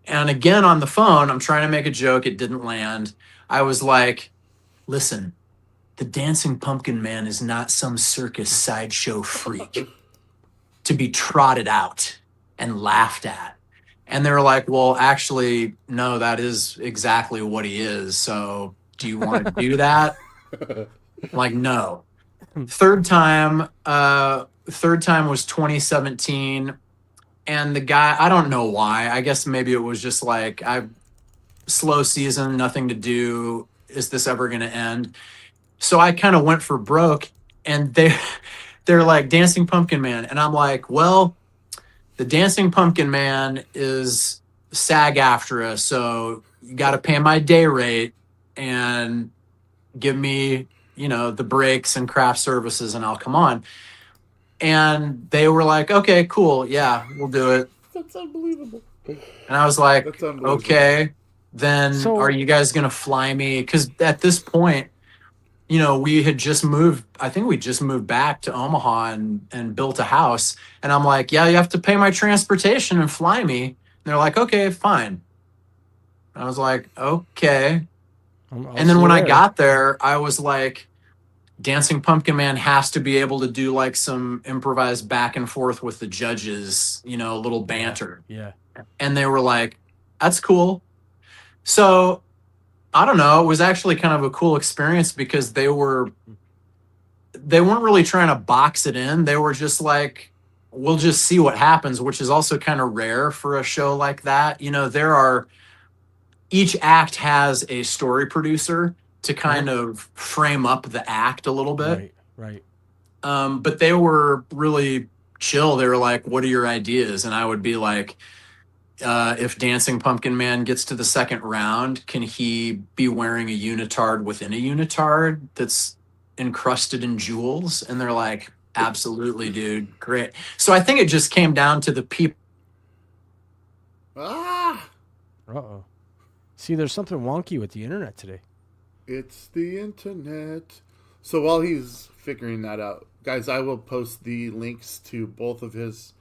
And again, on the phone, I'm trying to make a joke. It didn't land. I was like, listen, the Dancing Pumpkin Man is not some circus sideshow freak to be trotted out and laughed at. And they were like, well, actually, no, that is exactly what he is. So do you want to do that? I'm like, no. Third time was 2017. And the guy, I don't know why. I guess maybe it was just like, slow season, nothing to do. Is this ever going to end? So I kind of went for broke, and they're like, Dancing Pumpkin Man. And I'm like, well, the Dancing Pumpkin Man is SAG-AFTRA, so you got to pay my day rate and give me, you know, the breaks and craft services, and I'll come on. And they were like, okay, cool. Yeah, we'll do it. That's unbelievable. And I was like, okay, then are you guys going to fly me? Because at this point, you know, we had just moved. I think we just moved back to Omaha and built a house. And I'm like, yeah, you have to pay my transportation and fly me. And they're like, okay, fine. And I was like, okay. And then when I got there, I was like, Dancing Pumpkin Man has to be able to do like some improvised back and forth with the judges, you know, a little banter. Yeah. And they were like, that's cool. So I don't know. It was actually kind of a cool experience because they weren't really trying to box it in. They were just like, we'll just see what happens, which is also kind of rare for a show like that. You know, each act has a story producer to kind of frame up the act a little bit. Right. But they were really chill. They were like, what are your ideas? And I would be like, if Dancing Pumpkin Man gets to the second round, can he be wearing a unitard within a unitard that's encrusted in jewels? And they're like, absolutely, dude. Great. So I think it just came down to the people. Uh-oh. See, there's something wonky with the internet today. It's the internet. So while he's figuring that out, guys, I will post the links to both of his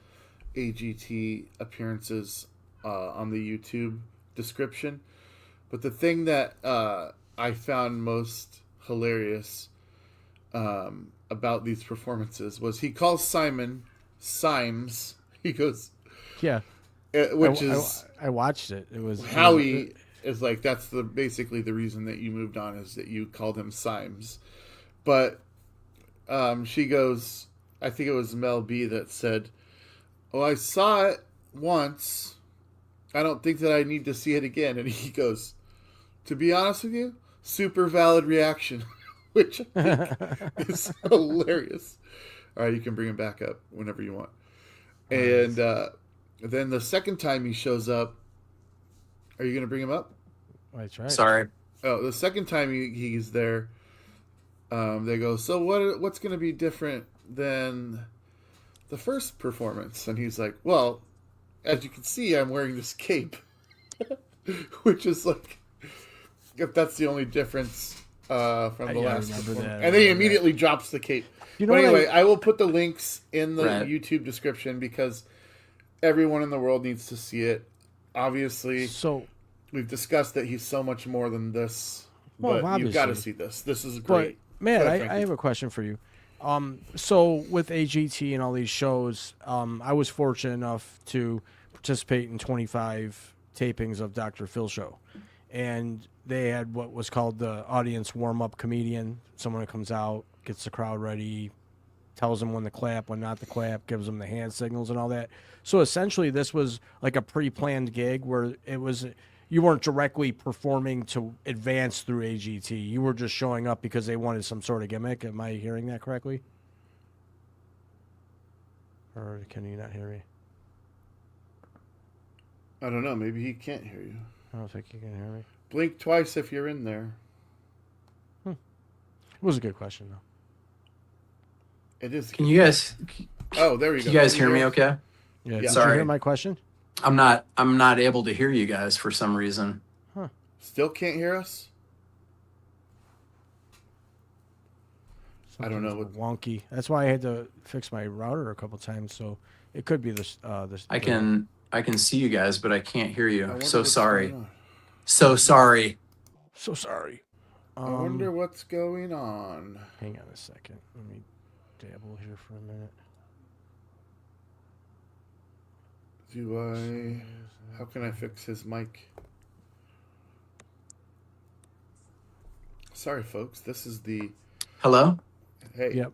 AGT appearances on the YouTube description. But the thing that I found most hilarious about these performances was he calls Simon Symes. He goes, yeah, I watched it. It was Howie is like, that's basically the reason that you moved on, is that you called him Symes. But she goes, I think it was Mel B that said, oh, I saw it once. I don't think that I need to see it again. And he goes, to be honest with you, super valid reaction, which I think is hilarious. All right, you can bring him back up whenever you want. And then the second time he shows up, are you going to bring him up? I tried. Sorry. Oh, the second time he's there, they go, so what's going to be different than the first performance? And he's like, well, as you can see, I'm wearing this cape, which is like, if that's the only difference from the Yeah, I last remember one. that, I And then he remember immediately drops the cape. You know But what anyway, I will put the links in the Right. YouTube description because everyone in the world needs to see it. Obviously, So, we've discussed that he's so much more than this, Well, but you've got to obviously. see this. This is but great. man, Go ahead, I Frankie. have a question for you. So with AGT and all these shows, I was fortunate enough to participate in 25 tapings of Dr. Phil show, and they had what was called the audience warm-up comedian, someone that comes out, gets the crowd ready, tells them when to clap, when not to clap, gives them the hand signals and all that. So essentially, this was like a pre-planned gig where it was you weren't directly performing to advance through AGT. You were just showing up because they wanted some sort of gimmick. Am I hearing that correctly? Or can you not hear me? I don't know. Maybe he can't hear you. I don't think you can hear me. Blink twice if you're in there. It was a good question though. It is. Can you guys Oh, there you go. you guys Can hear me us? okay? Yeah. Did you Sorry. hear my question? I'm not able to hear you guys for some reason. Still can't hear us? I don't know Something's wonky. That's why I had to fix my router a couple times. So it could be this. I can see you guys, but I can't hear I you. wonder So what's sorry. going on. So sorry. So sorry. I wonder what's going on. Hang on a second. Let me dabble here for a minute. How can I fix his mic? Sorry, folks. This is the. Hello? Hey. Yep.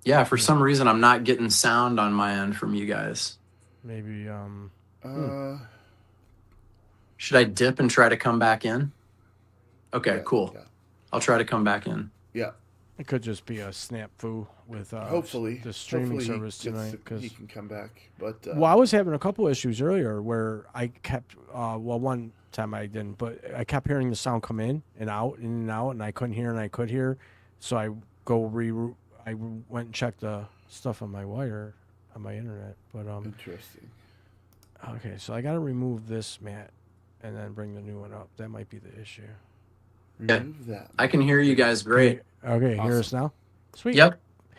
Yeah, for some reason I'm not getting sound on my end from you guys. Maybe. Should I dip and try to come back in? Okay, Yeah, cool. Yeah. I'll try to come back in. Yeah. It could just be a snafu with Hopefully. the streaming Hopefully service tonight. Because he can come back. But well, I was having a couple issues earlier where I kept one time I didn't, but I kept hearing the sound come in and out, and I couldn't hear and I could hear, so I went and checked the stuff on my wire on my internet. But interesting. okay, so I got to remove this mat and then bring the new one up. That might be the issue. Remove that. I can hear you guys great. Okay, hear Awesome. us now. Sweet. Yep.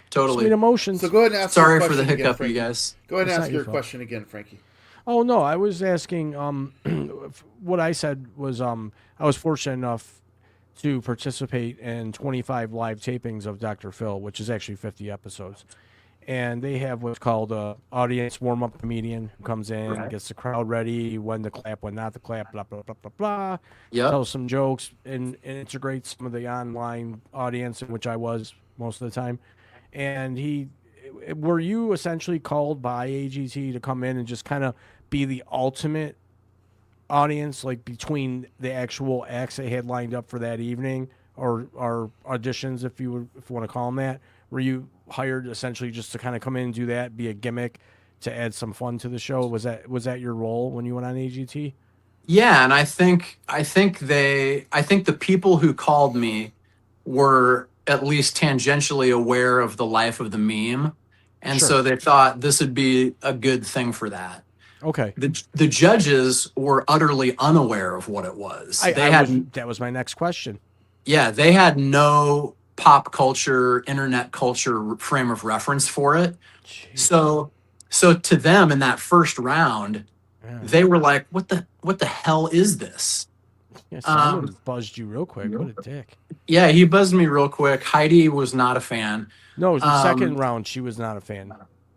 Totally. Sweet emotions. So go ahead and ask. Sorry your for the question again, hiccup, Frankie. you guys. Go ahead and It's ask not your your fault. question again, Frankie. Oh no, I was asking. What I said was, I was fortunate enough to participate in 25 live tapings of Dr. Phil, which is actually 50 episodes, and they have what's called a audience warm up comedian who comes in, Right. gets the crowd ready, when to clap, when not to clap, blah blah blah blah blah. Yep. Tells some jokes and integrates some of the online audience, in which I was most of the time. And were you essentially called by AGT to come in and just kind of be the ultimate audience, like between the actual acts they had lined up for that evening, or auditions, if you want to call them that? Were you hired essentially just to kind of come in and do that, be a gimmick to add some fun to the show? Was that your role when you went on AGT? Yeah, and I think the people who called me were at least tangentially aware of the life of the meme, and Sure. so they thought this would be a good thing for that. Okay. The judges were utterly unaware of what it was. That was my next question. Yeah, they had no pop culture, internet culture frame of reference for it. Jeez. So to them in that first round, Yeah. they were like, "What the hell is this?" Yeah, Simon buzzed you real quick. What a dick. Yeah, he buzzed me real quick. Heidi was not a fan. No, it was the second round. She was not a fan.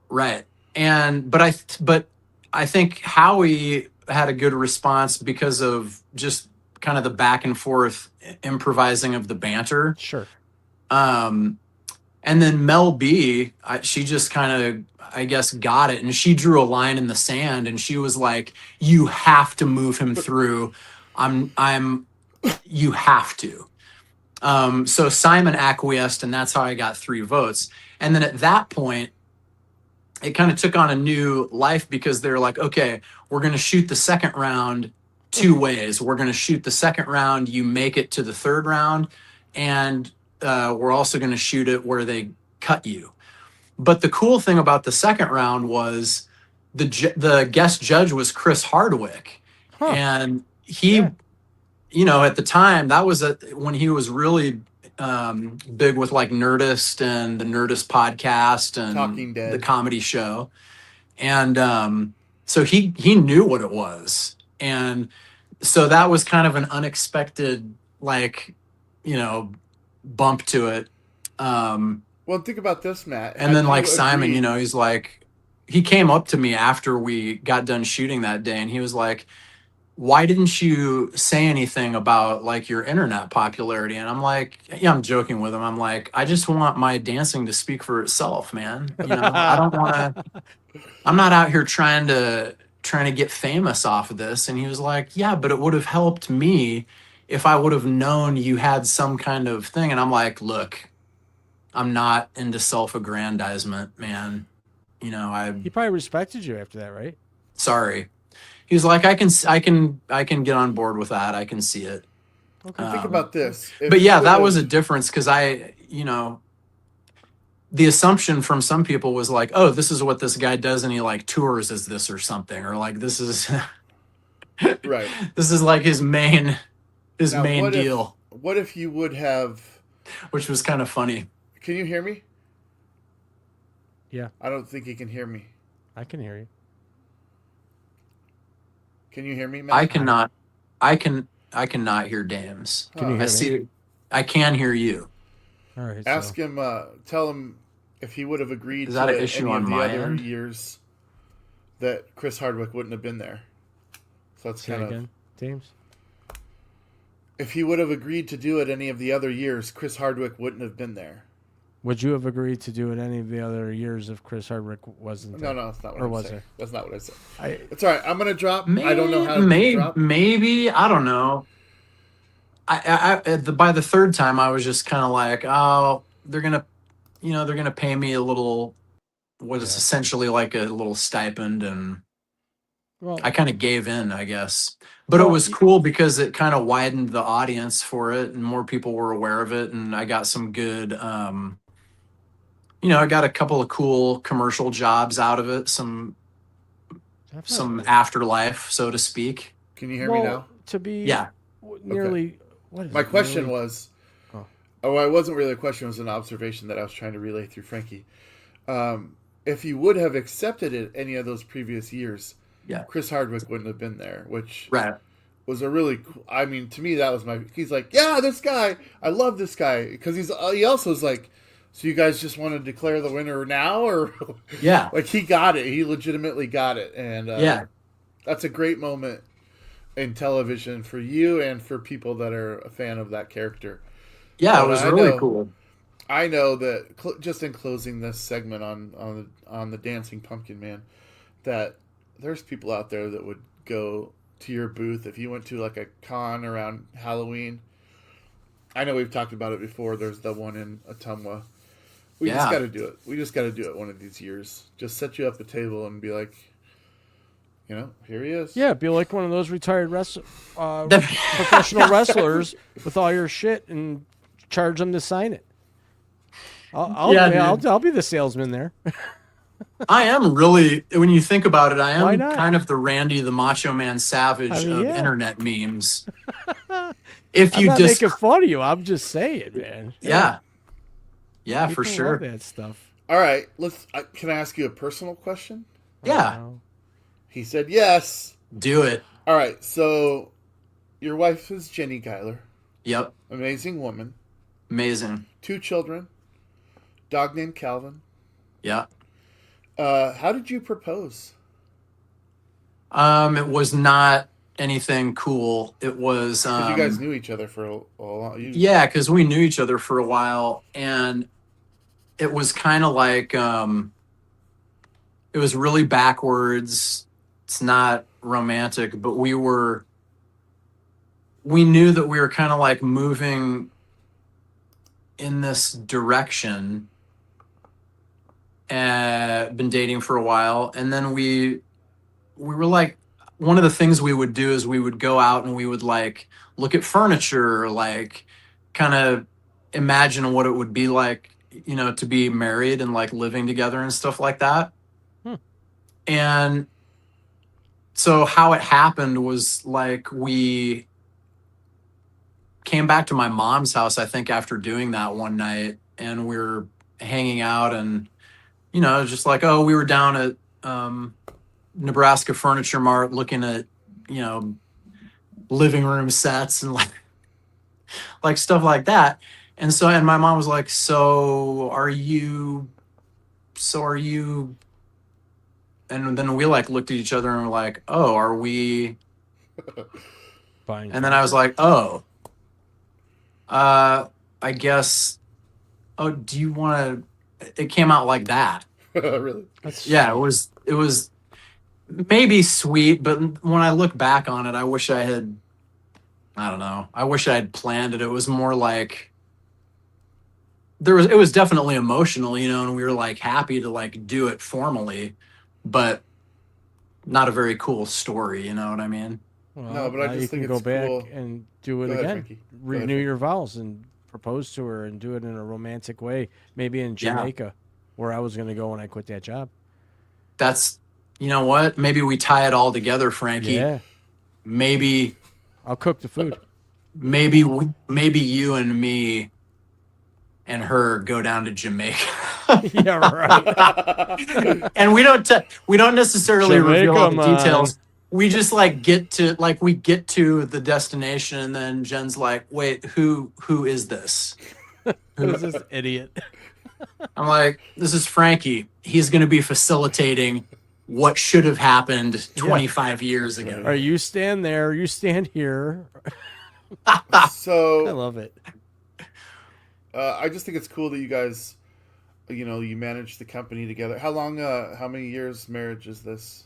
Right. But I think Howie had a good response because of just kind of the back and forth improvising of the banter. Sure. And then Mel B, she just kind of, I guess, got it. And she drew a line in the sand and she was like, "You have to move him through. You have to." So Simon acquiesced, and that's how I got 3 votes. And then at that point, it kind of took on a new life because they're like, okay, we're going to shoot the second round 2 ways. We're going to shoot the second round, you make it to the third round, and we're also going to shoot it where they cut you. But the cool thing about the second round was the guest judge was Chris Hardwick, Huh. and he, Yeah. you know, at the time that was when he was really big with like Nerdist and the Nerdist podcast and Talking Dead. the comedy show, and so he knew what it was, and so that was kind of an unexpected, like, you know, bump to it. Well, think about this, Matt. And Had then you like Simon, agreed- you know, he's like, he came up to me after we got done shooting that day, and he was like, why didn't you say anything about like your internet popularity? And I'm like, yeah, I'm joking with him. I'm like, I just want my dancing to speak for itself, man. You know, I don't want to, I'm not out here trying to get famous off of this. And he was like, yeah, but it would have helped me if I would have known you had some kind of thing. And I'm like, look, I'm not into self-aggrandizement, man. You know, He probably respected you after that, right? sorry. He was like, I can get on board with that. I can see it. Okay. Think about this. If But yeah, you that would've- was a difference because you know, the assumption from some people was like, oh, this is what this guy does, and he like tours as this or something, or like this is right. this is like his main Now, main what if- deal, What if you would have? which was kind of funny. Can you hear me? Yeah, I don't think you can hear me. I can hear you. Can you hear me, Matt? I cannot hear Dames. Can you hear I me? see. I can hear you. All right. Ask so, him. Tell him if he would have agreed Is to that an issue any on of the my other end? years that Chris Hardwick wouldn't have been there. So that's say it kind of. again, James. If he would have agreed to do it any of the other years, Chris Hardwick wouldn't have been there. Would you have agreed to do it any of the other years if Chris Hardwick wasn't there? No, that's not what Or I'm was saying. there? That's not what I said. I, It's all right. I'm gonna drop. I don't know how to maybe, drop. maybe I don't know. By the third time, I was just kind of like, oh, they're gonna pay me a little, what is essentially like a little stipend, and well, I kind of gave in, I guess. But it Well, was cool because it kind of widened the audience for it, and more people were aware of it, and I got some good, I got a couple of cool commercial jobs out of it, some definitely. afterlife, so to speak. Can you hear me now? To be Yeah. nearly. What is My it, question nearly- was. Oh. Oh, it wasn't really a question. It was an observation that I was trying to relay through Frankie. If you would have accepted it any of those previous years, Yeah. Chris Hardwick wouldn't have been there, which Right. was a really cool. I mean, to me, that was my. He's like, yeah, this guy. I love this guy because he also is like, so you guys just want to declare the winner now, or Yeah. like he got it. He legitimately got it, and Yeah. that's a great moment in television for you and for people that are a fan of that character. Yeah, But it was I really know- cool. I know that just in closing this segment on the Dancing Pumpkin Man, that there's people out there that would go to your booth if you went to like a con around Halloween. I know we've talked about it before. There's the one in Ottumwa. We just Yeah. got to do it. We just got to do it one of these years. Just set you up a table and be like, here he is. Yeah, be like one of those retired professional wrestlers with all your shit and charge them to sign it. I'll be the salesman there. I am really, when you think about it, I Why am not? kind of the Randy the Macho Man Savage I mean, of yeah. internet memes. If I'm you not just, making fun of you. I'm just saying, man. yeah, for People sure. love that stuff. All right. Can I ask you a personal question? Yeah, He said yes. do it. All right. So your wife is Jenny Geiler. Yep, Amazing woman. amazing. 2 children. Dog named Calvin. Yeah. How did you propose? It was not anything cool. It was 'Cause you guys knew each other for a long. yeah, because we knew each other for a while, and it was kind of like it was really backwards. It's not romantic, but we knew that we were kind of like moving in this direction. Been dating for a while, and then we were like, one of the things we would do is we would go out and we would like look at furniture, like kind of imagine what it would be like, to be married and like living together and stuff like that. And so how it happened was like we came back to my mom's house, I think, after doing that one night, and we were hanging out, and just like, oh, we were down at Nebraska Furniture Mart looking at living room sets and like stuff like that. And my mom was like, so are you, and then we like looked at each other and were like, oh, are we? Fine. And then I was like, oh, I guess, oh, do you want to? It came out like that. Really? Yeah, it was maybe sweet, but when I look back on it, I wish I had, I don't know, I wish I had planned it. It was more like it was definitely emotional, and we were like happy to like do it formally, but not a very cool story, you know what I mean? Well, No, but I now just you think can go it's back cool. and do it Go ahead, again. Frankie. Go ahead, Renew your vows and propose to her and do it in a romantic way. Maybe in Yeah. Jamaica, where I was going to go when I quit that job. That's, you know what? Maybe we tie it all together, Frankie. Yeah, Maybe I'll cook the food. maybe you and me and her go down to Jamaica. Yeah, right. And we don't necessarily reveal all the Jamaica, man. details. We just like get to the destination, and then Jen's like, wait, who is this? Who's this idiot? I'm like, this is Frankie. He's going to be facilitating what should have happened 25 years ago. All right, you stand there. You stand here. I So love it. I just think it's cool that you guys, you managed the company together. How long? How many years marriage is this?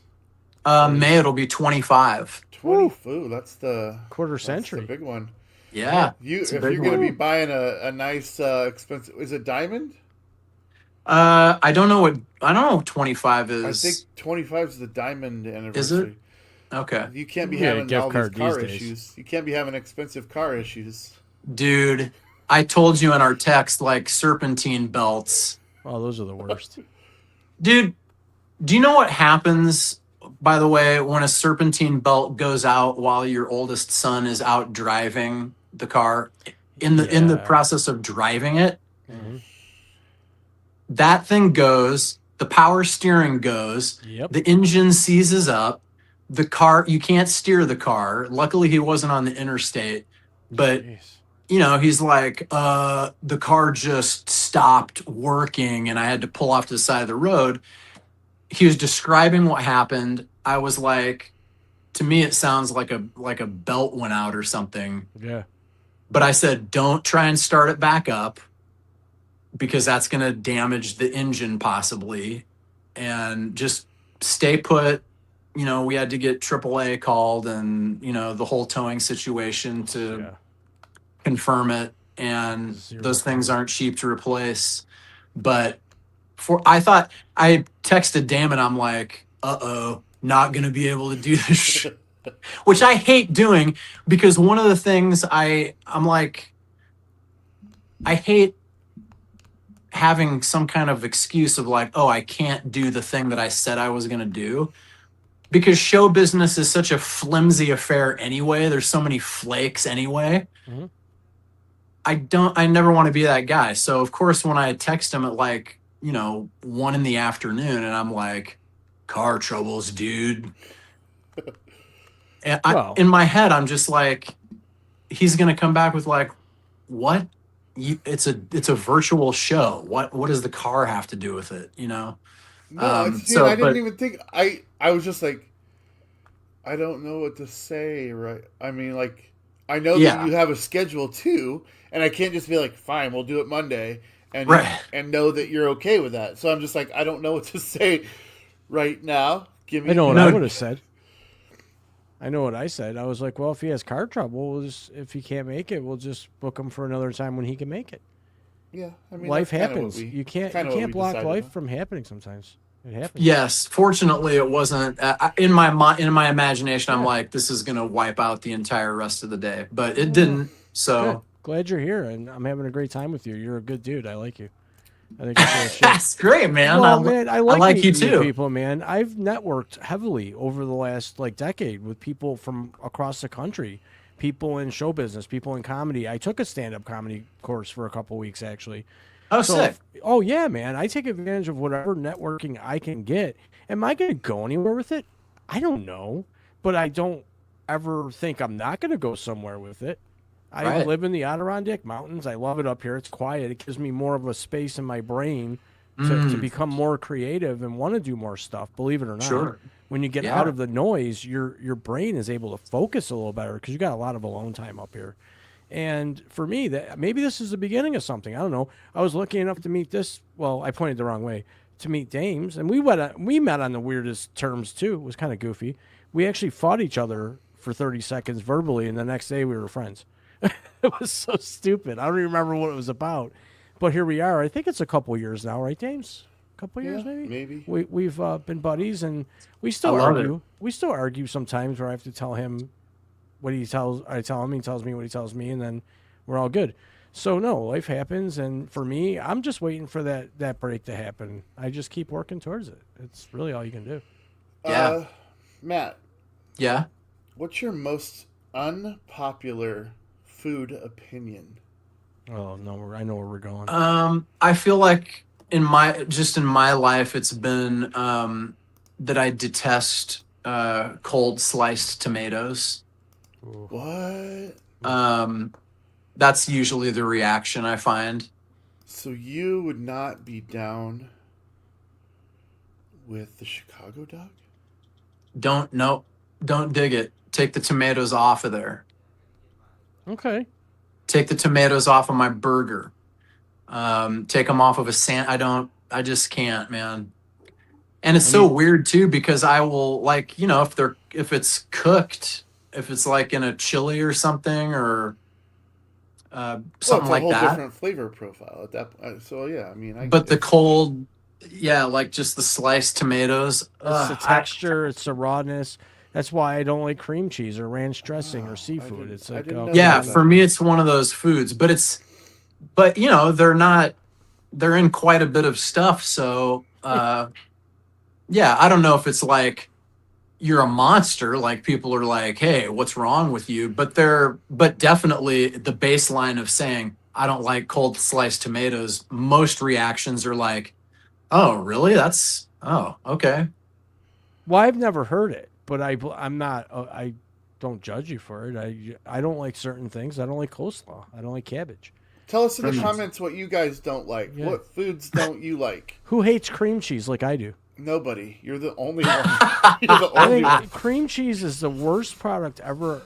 May it'll be 25. 20. Ooh, that's the Quarter century. That's the big one. Yeah. If a you're big going to one. be buying a nice expensive, is it diamond? I don't know what 25 is. I think 25 is the diamond anniversary. Is it? Okay. You can't be You get a having gift all these card car these days. issues. You can't be having expensive car issues. Dude, I told you in our text, like serpentine belts. Oh, those are the worst. Dude, do you know what happens, by the way, when a serpentine belt goes out while your oldest son is out driving the car? In the Yeah. process of driving it, Mhm. that thing goes, the power steering goes, Yep. the engine seizes up, the car, you can't steer the car. Luckily he wasn't on the interstate, but Jeez. he's like, the car just stopped working and I had to pull off to the side of the road. He was describing what happened. I was like, to me, it sounds like a belt went out or something. Yeah. But I said, don't try and start it back up because that's going to damage the engine possibly. And just stay put. We had to get AAA called and, the whole towing situation to Yeah. confirm it. And Zero those things problem. aren't cheap to replace. But I thought, I texted Damon, I'm like, not going to be able to do this, which I hate doing because one of the things I'm like, I hate having some kind of excuse of like, oh, I can't do the thing that I said I was going to do. Because show business is such a flimsy affair anyway. There's so many flakes anyway. Mhm. I never want to be that guy. So of course, when I text him at like, 1 in the afternoon and I'm like, car troubles, dude. And Well. in my head, I'm just like, he's going to come back with like, what? It's a virtual show. What does the car have to do with it? No, Um, dude, so, I didn't but- even think. I was just like, I don't know what to say. Right? I mean, like, I know Yeah. that you have a schedule too, and I can't just be like, fine, we'll do it Monday, and Right. and know that you're okay with that. So I'm just like, I don't know what to say right now. Give me. I know what No. I would have said. I know what I said. I was like, well, if he has car trouble, if he can't make it, we'll just book him for another time when he can make it. Yeah, I mean, Life that's kinda happens. what we- You can't kinda what we block decided life on. from happening sometimes. It happens. Yes, fortunately, it wasn't in my imagination. I'm Yeah. like, this is gonna wipe out the entire rest of the day, but it didn't. Good. So Glad you're here, and I'm having a great time with you. You're a good dude. I like you. I think it's full of shit. That's great, man. Well, man, I like you meeting new too. people, man. I've networked heavily over the last decade with people from across the country, people in show business, people in comedy. I took a stand-up comedy course for a couple weeks actually. Oh, So, sick. oh yeah, man, I take advantage of whatever networking I can get. Am I going to go anywhere with it? I don't know, but I don't ever think I'm not going to go somewhere with it. I Right. live in the Adirondack Mountains. I love it up here. It's quiet. It gives me more of a space in my brain to become more creative and want to do more stuff, believe it or not. Sure. When you get Yeah. out of the noise, your brain is able to focus a little better because you got a lot of alone time up here. And for me, that maybe this is the beginning of something. I don't know. I was lucky enough to meet this. Well, I pointed the wrong way to meet Dames, and we met on the weirdest terms too. It was kind of goofy. We actually fought each other for 30 seconds verbally, and the next day we were friends. It was so stupid. I don't even remember what it was about, but here we are. I think it's a couple years now, right, Dames? A couple years, Yeah, maybe. maybe. We've been buddies, and we still I love argue. it. We still argue sometimes, where I have to tell him what he tells. I tell him, he tells me what he tells me, and then we're all good. So no, life happens, and for me, I'm just waiting for that break to happen. I just keep working towards it. It's really all you can do. Yeah. Matt, Yeah. what's your most unpopular food opinion? Oh no, I know where we're going. I feel like in my life, it's been that I detest cold sliced tomatoes. What? That's usually the reaction I find. So you would not be down with the Chicago dog? Don't dig it. Take the tomatoes off of there. Okay. Take the tomatoes off of my burger. Take them off of I just can't, man. And it's so weird too, because I will, like, if it's cooked, if it's like in a chili or something, or something like it's a whole that. different flavor profile at that point. So yeah, I mean, But the cold, yeah, like just the sliced tomatoes. It's the texture. It's the rawness. That's why I don't like cream cheese or ranch dressing or seafood. didn't- It's I like didn't know okay. Yeah, that. for me, it's one of those foods. But they're in quite a bit of stuff. So, yeah, I don't know if it's like you're a monster. Like people are like, hey, what's wrong with you? But definitely the baseline of saying, I don't like cold sliced tomatoes. Most reactions are like, oh, really? Oh, okay. Well, I've never heard it, but I'm not. I don't judge you for it. I don't like certain things. I don't like coleslaw. I don't like cabbage. Tell us in the comments what you guys don't like. Yeah. What foods don't you like? Who hates cream cheese like I do? Nobody. You're the only one. You're the I only one. think cream cheese is the worst product ever.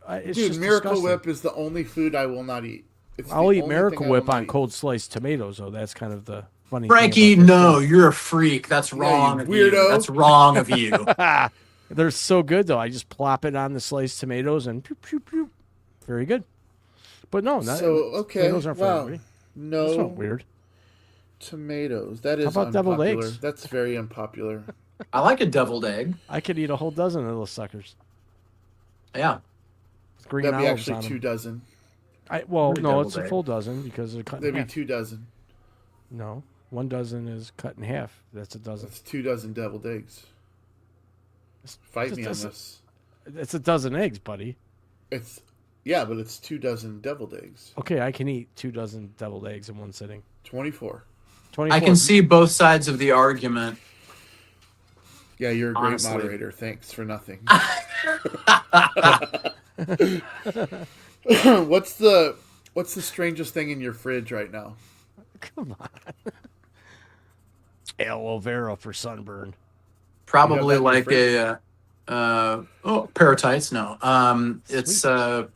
It's Dude, just Miracle disgusting. Whip is the only food I will not eat. It's the I'll eat only Miracle thing I will Whip not on eat. cold sliced tomatoes, though. That's kind of the funny Frankie, thing about no, you're a freak. That's wrong. you of you. weirdo. That's wrong of you. this. They're so good, though. I just plop it on the sliced tomatoes and pew, pew, pew. Very good. But no, not, So, okay. tomatoes aren't for Wow. everybody. That's not No weird. tomatoes. That is about deviled unpopular. eggs? That's very unpopular. I like a deviled egg. I could eat a whole dozen of those suckers. Yeah. With green That'd be olives actually on 'em. 2 dozen. Well, Pretty no, deviled it's a egg. full dozen because they're cut in That'd be half. 2 dozen. No, 1 dozen is cut in half. That's a dozen. That's 2 dozen deviled eggs. Fight me on That's- this. It's a dozen eggs, buddy. But it's 2 dozen deviled eggs. Okay, I can eat 2 dozen deviled eggs in one sitting. 24. 24. I can see both sides of the argument. Yeah, you're a great Honestly. moderator. Thanks for nothing. What's the strangest thing in your fridge right now? Come on. Aloe vera for sunburn. Probably You have that in your like paratites. No. It's I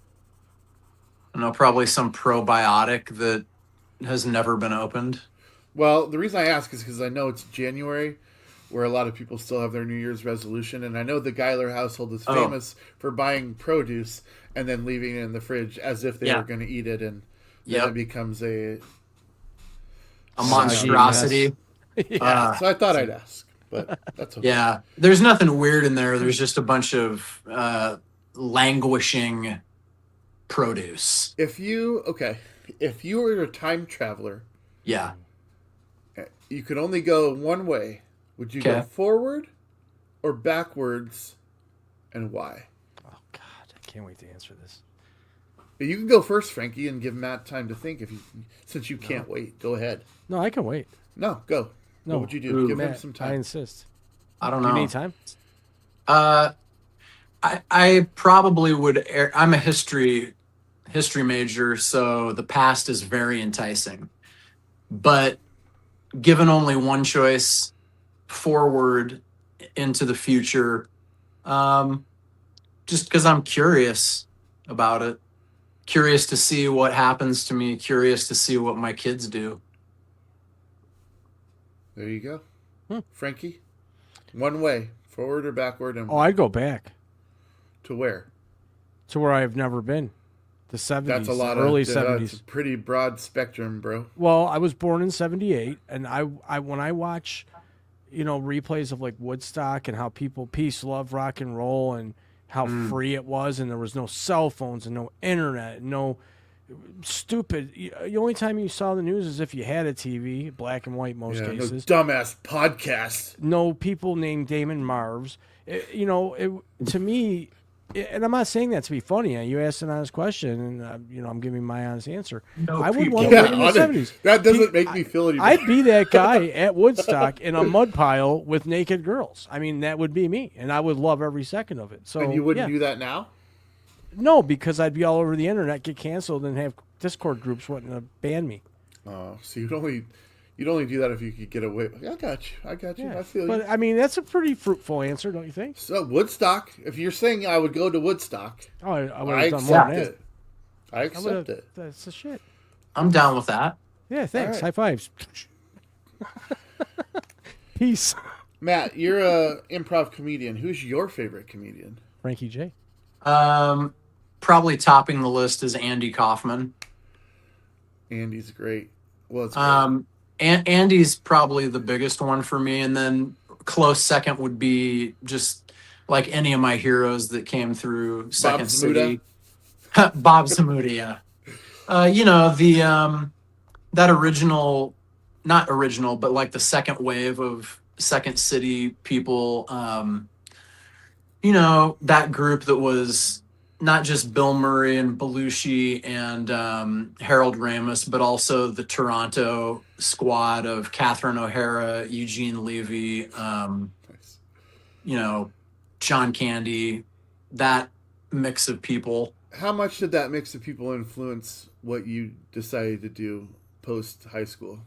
don't know, probably some probiotic that has never been opened. Well, the reason I ask is because I know it's January, where a lot of people still have their New Year's resolution, and I know the Geiler household is famous for buying produce and then leaving it in the fridge as if they Yeah. were going to eat it, and then Yep. it becomes a monstrosity. So I thought I'd ask, but that's okay. Yeah, there's nothing weird in there. There's just a bunch of languishing produce. If you were a time traveler, Yeah. You could only go one way. Would you go Okay. forward or backwards, and why? Oh God, I can't wait to answer this. You can go first, Frankie, and give Matt time to think. Since you can't wait, go ahead. No, I can wait. No, go. No, What would you do? Ooh, Give him Matt, some I time. insist. I don't Do know. you need time? I probably would. I'm a history major, so the past is very enticing. But given only one choice, forward into the future, just because I'm curious about it, curious to see what happens to me, curious to see what my kids do. There you go. Frankie, one way, forward or backward, and Oh, I'd go back to where? to where I've never been. The 70s, That's a lot early of 70s. That's a pretty broad spectrum, bro. Well, I was born in 78, and I when I watch, replays of like Woodstock and how people peace, love, rock and roll, and how free it was, and there was no cell phones and no internet, and no stupid. The only time you saw the news is if you had a TV, black and white most Yeah, no cases. dumbass podcast. No people named Damon Marvs. To me, and I'm not saying that to be funny. You asked an honest question, and I'm giving my honest answer. No I would people. want to Yeah, live in the honest, 70s. that doesn't make me feel any better. I'd be that guy at Woodstock in a mud pile with naked girls. I mean, that would be me, and I would love every second of it. So, And you wouldn't yeah. do that now? No, because I'd be all over the internet, get canceled, and have Discord groups wanting to ban me. Oh, so you'd only do that if you could get away. I got you. Yeah. I feel But you. I mean, that's a pretty fruitful answer, don't you think? So Woodstock. If you're saying I would go to Woodstock, Oh, I would I have done more accept than that. it. I I accept would've- it. That's the shit. I'm down with that. Yeah, thanks. right. High fives. Peace. Matt, you're a improv comedian. Who's your favorite comedian? Frankie J. Probably topping the list is Andy Kaufman. Andy's great. Well, it's great. Andy's probably the biggest one for me, and then close second would be just like any of my heroes that came through Second Zamuda? City. Bob Zamuda, yeah. That original, not original, but like the second wave of Second City people. That group that was not just Bill Murray and Belushi and Harold Ramis, but also the Toronto squad of Catherine O'Hara, Eugene Levy, Nice. John Candy, that mix of people. How much did that mix of people influence what you decided to do post high school?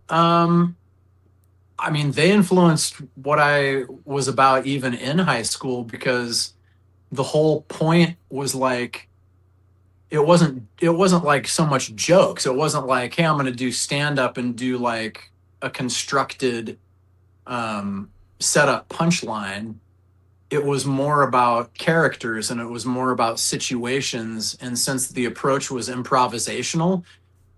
I mean, they influenced what I was about even in high school, because the whole point was like, it wasn't like so much jokes. It wasn't like, hey, I'm going to do stand up and do like a constructed set up punchline. It was more about characters, and it was more about situations. And since the approach was improvisational,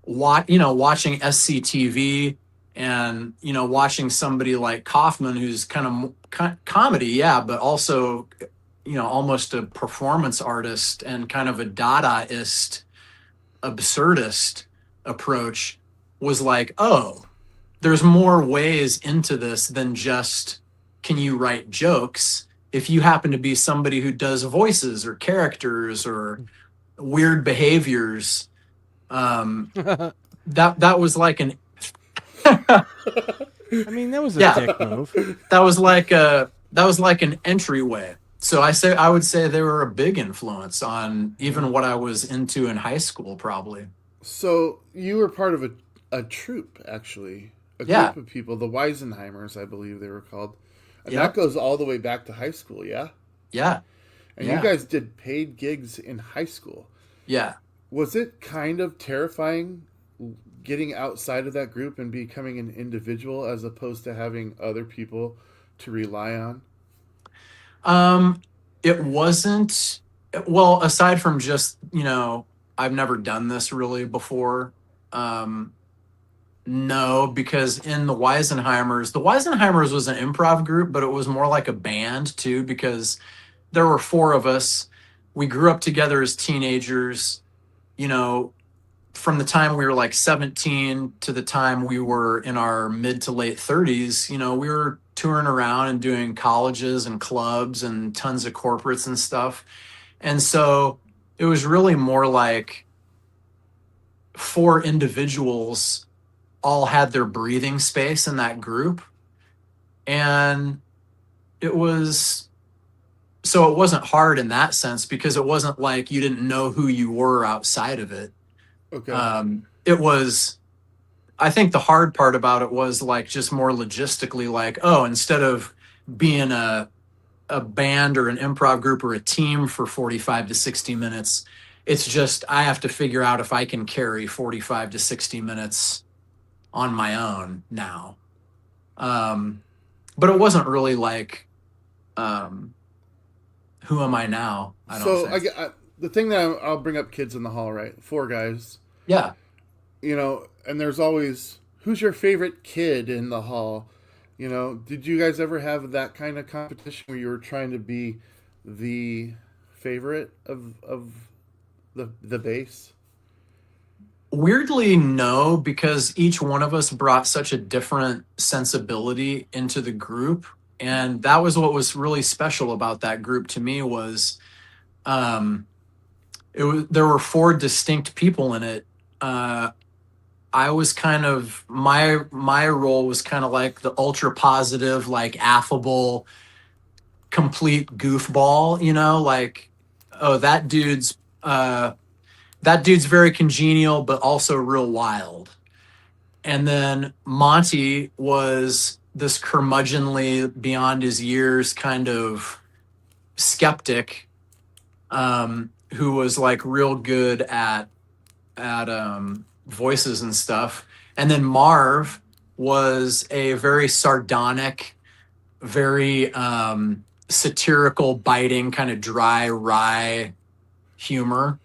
watching SCTV and watching somebody like Kaufman, who's kind of comedy, yeah, but also almost a performance artist and kind of a Dadaist, absurdist approach, was like, oh, there's more ways into this than just, can you write jokes? If you happen to be somebody who does voices or characters or weird behaviors, that was like an I mean, that was a Yeah. dick move. that was like an entryway. So I would say they were a big influence on even what I was into in high school, probably. So you were part of a troupe, actually. A Yeah. group of people, the Weisenheimers, I believe they were called. And Yeah. that goes all the way back to high school, yeah? Yeah. And Yeah. you guys did paid gigs in high school. Yeah. Was it kind of terrifying getting outside of that group and becoming an individual as opposed to having other people to rely on? It wasn't, well, aside from just, I've never done this really before. No, because in the Weisenheimers was an improv group, but it was more like a band too, because there were four of us. We grew up together as teenagers. from the time we were like 17 to the time we were in our mid to late 30s, you know, we were touring around and doing colleges and clubs and tons of corporates and stuff. And so it was really more like 4 individuals all had their breathing space in that group. And it was, so it wasn't hard in that sense because it wasn't like you didn't know who you were outside of it. Okay. It was, I think the hard part about it was like just more logistically, like, oh, instead of being a band or an improv group or a team for 45 to 60 minutes, it's just I have to figure out if I can carry 45 to 60 minutes on my own now. But it wasn't really like, who am I now? I don't think. The thing that I'll bring up kids in the hall, right? 4 guys. Yeah. You know, and there's always, who's your favorite kid in the hall? You know, did you guys ever have that kind of competition where you were trying to be the favorite of the base? Weirdly, no, because each one of us brought such a different sensibility into the group. And that was what was really special about that group to me was, there were 4 distinct people in it. I was kind of, my role was kind of like the ultra positive, like affable, complete goofball, you know, like, oh, that dude's very congenial, but also real wild. And then Monty was this curmudgeonly, beyond his years kind of skeptic, who was like real good at voices and stuff. And then Marv was a very sardonic, very satirical, biting, kind of dry, wry humor.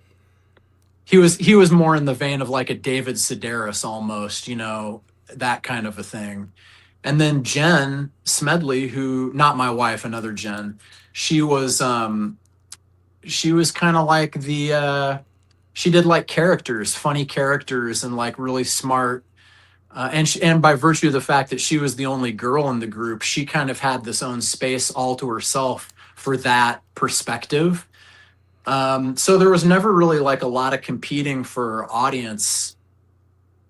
He was more in the vein of like a David Sedaris almost, you know, that kind of a thing. And then Jen Smedley, who, not my wife, another Jen, she was kind of like she did like characters, funny characters, and like really smart. And by virtue of the fact that she was the only girl in the group, she kind of had this own space all to herself for that perspective. So there was never really like a lot of competing for audience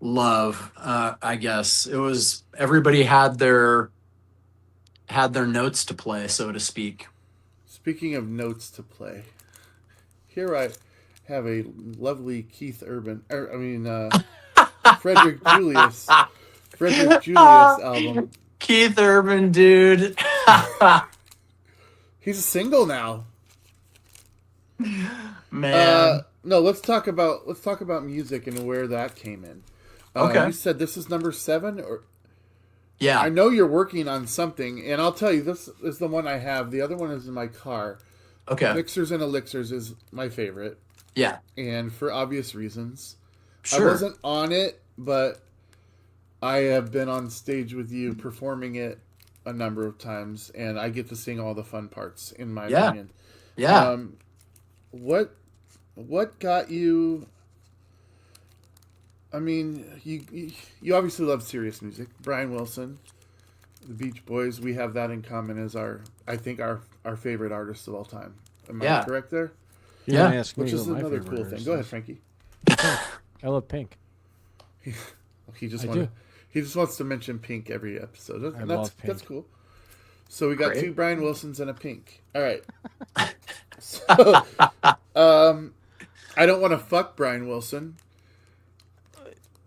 love. I guess it was everybody had their notes to play, so to speak. Speaking of notes to play, here I have a lovely Frederick Julius album. Keith Urban, dude. He's a single now. Man. No, let's talk about music and where that came in. Okay. You said this is number 7, or Yeah. I know you're working on something, and I'll tell you, this is the one I have. The other one is in my car. Okay. Mixers and Elixirs is my favorite, Yeah. and for obvious reasons. Sure. I wasn't on it, but I have been on stage with you performing it a number of times, and I get to sing all the fun parts, in my opinion. Yeah. What got you? I mean, you obviously love serious music. Brian Wilson, the Beach Boys, we have that in common as our favorite artists of all time. Am I correct there? You Yeah. didn't ask me Which is what my another favorite cool thing. artist Go ahead, is. Frankie. I love Pink. He just I wants to mention Pink every episode. I love Pink. That's cool. So we got Great. 2 Brian Wilsons and a Pink. All right. So, I don't want to fuck Brian Wilson.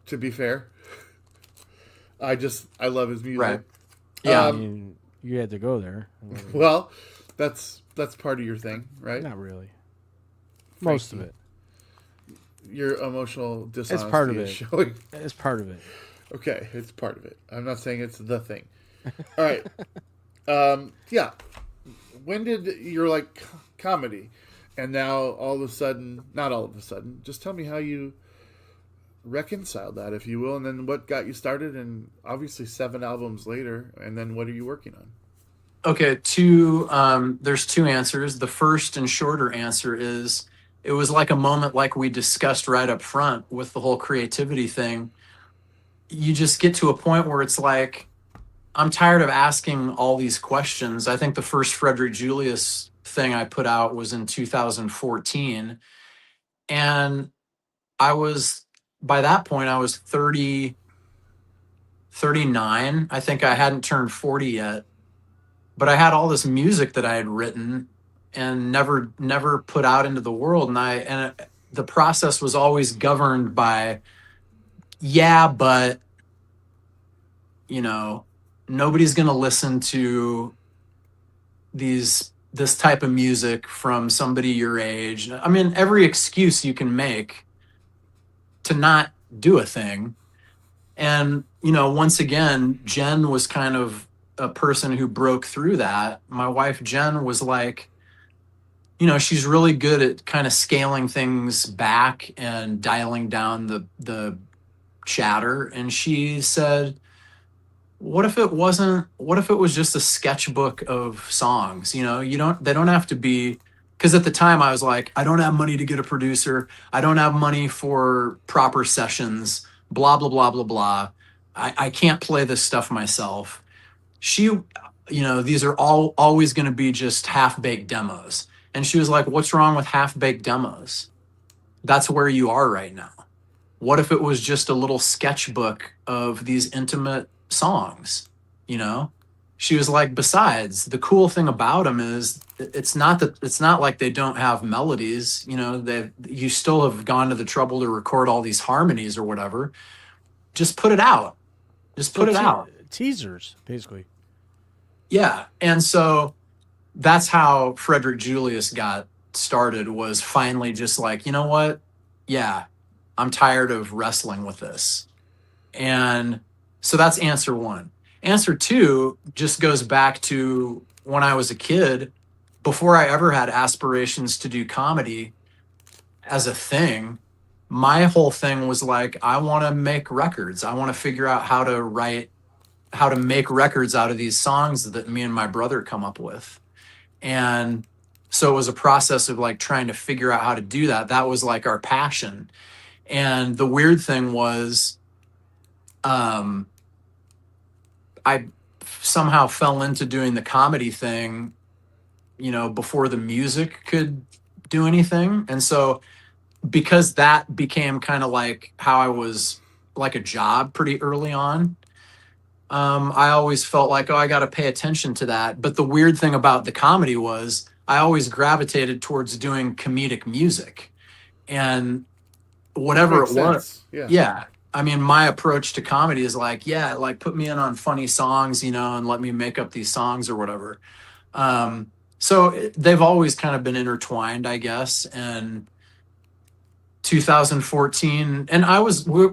To be fair, I love his music. Right. Yeah. I mean, you had to go there. Well, that's part of your thing, right? Not really. Most of it. Your emotional dishonesty part of is it. showing. It's part of it. Okay, it's part of it. I'm not saying it's the thing. All right. Yeah. When did you're like comedy, and now all of a sudden, not all of a sudden, just tell me how you reconcile that, if you will, and then what got you started, and obviously 7 albums later, and then what are you working on? Okay, there's 2 answers. The first and shorter answer is it was like a moment like we discussed right up front with the whole creativity thing. You just get to a point where it's like, I'm tired of asking all these questions. I think the first Frederick Julius thing I put out was in 2014. And I was, by that point, I was 39. I think I hadn't turned 40 yet. But I had all this music that I had written and never put out into the world. The process was always governed by, yeah, but, you know, nobody's going to listen to this type of music from somebody your age. I mean, every excuse you can make to not do a thing. And, you know, once again, Jen was kind of a person who broke through that. My wife, Jen, was like, you know, she's really good at kind of scaling things back and dialing down the chatter. And she said, what if it was just a sketchbook of songs? You know, they don't have to be, because at the time I was like, I don't have money to get a producer. I don't have money for proper sessions, blah, blah, blah, blah, blah. I can't play this stuff myself. She, you know, these are always going to be just half-baked demos. And she was like, what's wrong with half-baked demos? That's where you are right now. What if it was just a little sketchbook of these intimate songs? You know, she was like, besides, the cool thing about them is it's not like they don't have melodies. You know, you still have gone to the trouble to record all these harmonies or whatever. Just put it out. Just put it out. Teasers, basically. Yeah. And so that's how Frederick Julius got started, was finally just like, you know what? Yeah, I'm tired of wrestling with this. And so that's answer one. Answer two just goes back to when I was a kid, before I ever had aspirations to do comedy as a thing. My whole thing was like, I want to make records. I want to figure out how to make records out of these songs that me and my brother come up with. And so it was a process of like trying to figure out how to do that. That was like our passion. And the weird thing was, I somehow fell into doing the comedy thing, you know, before the music could do anything. And so because that became kind of like how I was, like a job pretty early on, I always felt like, oh, I got to pay attention to that. But the weird thing about the comedy was I always gravitated towards doing comedic music, and whatever it was. Yeah. I mean, my approach to comedy is like, yeah, like put me in on funny songs, you know, and let me make up these songs or whatever. They've always kind of been intertwined, I guess. And 2014, and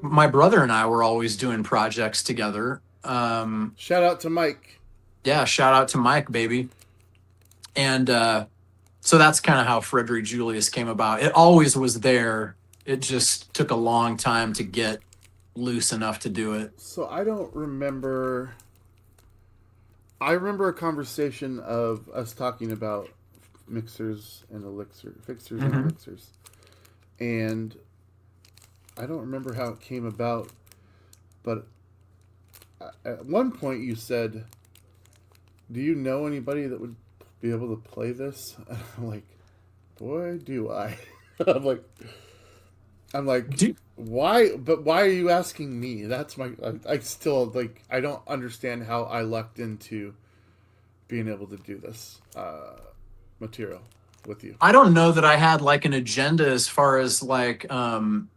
my brother and I were always doing projects together. Shout out to Mike. Yeah, shout out to Mike, baby. And so that's kind of how Frederick Julius came about. It always was there. It just took a long time to get loose enough to do it. So I don't remember. I remember a conversation of us talking about fixers and elixirs. And I don't remember how it came about, but at one point you said, do you know anybody that would be able to play this? And I'm like, boy, do I. I'm like, why? But why are you asking me? That's I still, like, I don't understand how I lucked into being able to do this material with you. I don't know that I had like an agenda as far as like, do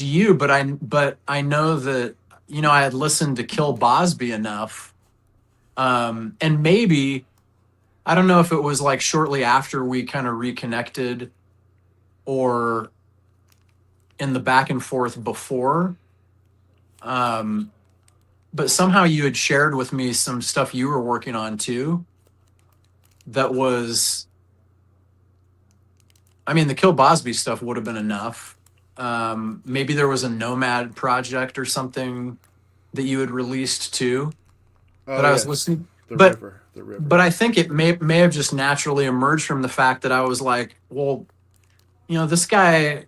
you, but I know that, you know, I had listened to Kill Bosby enough. And maybe, I don't know if it was like shortly after we kind of reconnected or in the back and forth before. But somehow you had shared with me some stuff you were working on too. That was, I mean, the Kill Bosby stuff would have been enough. Maybe there was a Nomad project or something that you had released too that I was listening. The river. But I think it may have just naturally emerged from the fact that I was like, well, this guy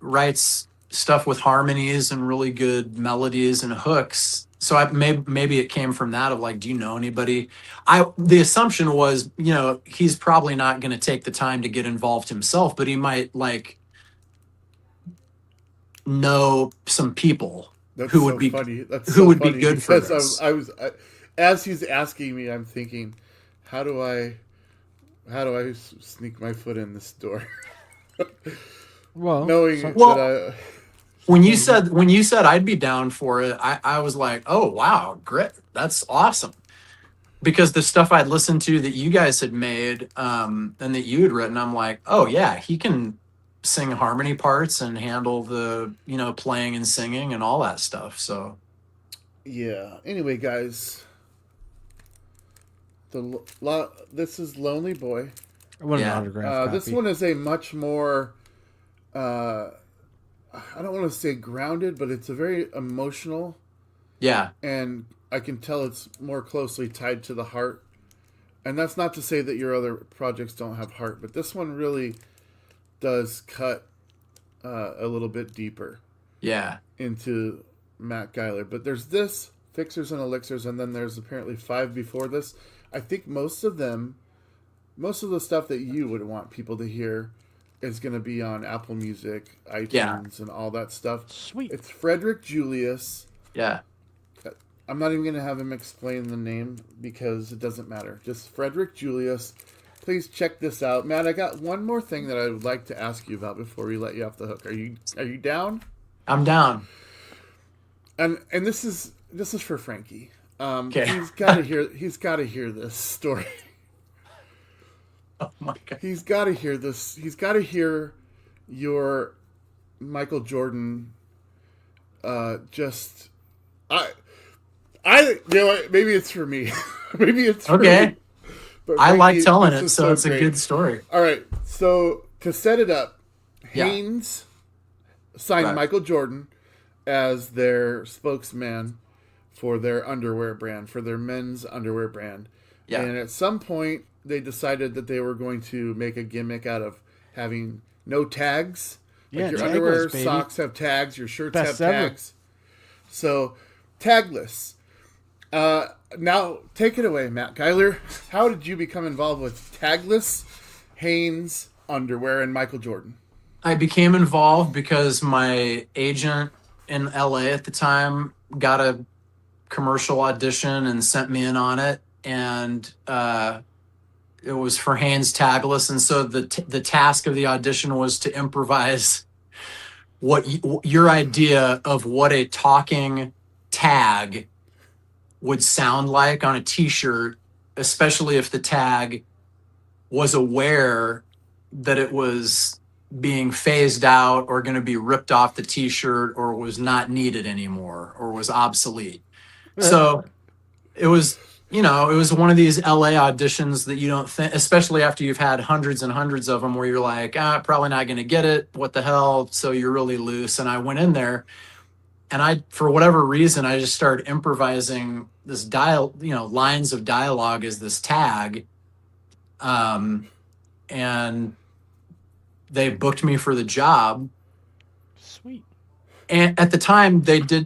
writes stuff with harmonies and really good melodies and hooks. So maybe it came from that of like, do you know anybody? The assumption was, he's probably not going to take the time to get involved himself, but he might like know some people That's who so would be funny. That's who so would be funny good for because this. as he's asking me, I'm thinking, how do I sneak my foot in this door? Well, Knowing Well, that when you said I'd be down for it, I was like, oh wow, great, that's awesome. Because the stuff I'd listened to that you guys had made, and that you had written, I'm like, oh yeah, he can sing harmony parts and handle the playing and singing and all that stuff. So yeah. Anyway, guys, this is Lonely Boy. I want an Yeah. autograph copy. This one is a much more, I don't want to say grounded, but it's a very emotional, yeah, and I can tell it's more closely tied to the heart. And that's not to say that your other projects don't have heart, but this one really does cut a little bit deeper yeah, into Matt Geiler. But there's this, Fixers and Elixirs, and then there's apparently 5 before this. I think most of the stuff that you would want people to hear is going to be on Apple Music, iTunes, Yeah. and all that stuff. Sweet. It's Frederick Julius. yeah. I'm not even going to have him explain the name because it doesn't matter. Just Frederick Julius. Please check this out. Matt, I got one more thing that I would like to ask you about before we let you off the hook. Are you down? I'm down. And this is for Frankie. Okay. He's got to hear this story. Oh my god. He's got to hear this. He's got to hear your Michael Jordan. Maybe it's for me. Maybe it's for Okay. me. But I like Frankie, telling this it, is so it's great. a good story. All right, so to set it up, Yeah. Hanes signed Right. Michael Jordan as their spokesman for their underwear brand, for their men's underwear brand. Yeah. And at some point, they decided that they were going to make a gimmick out of having no tags. Yeah, Like your tagless, underwear baby. socks have tags, your shirts Best have ever. tags. So, tagless. Now, take it away, Matt Geiler. How did you become involved with tagless Hanes underwear and Michael Jordan? I became involved because my agent in LA at the time got a commercial audition and sent me in on it, and it was for Hanes Tagless, and so the task of the audition was to improvise your idea of what a talking tag would sound like on a t-shirt, especially if the tag was aware that it was being phased out or going to be ripped off the t-shirt or was not needed anymore or was obsolete. So it was one of these LA auditions that you don't think, especially after you've had hundreds and hundreds of them, where you're like, probably not going to get it. What the hell? So you're really loose. And I went in there, and for whatever reason, I just started improvising this lines of dialogue as this tag. And they booked me for the job. Sweet. And at the time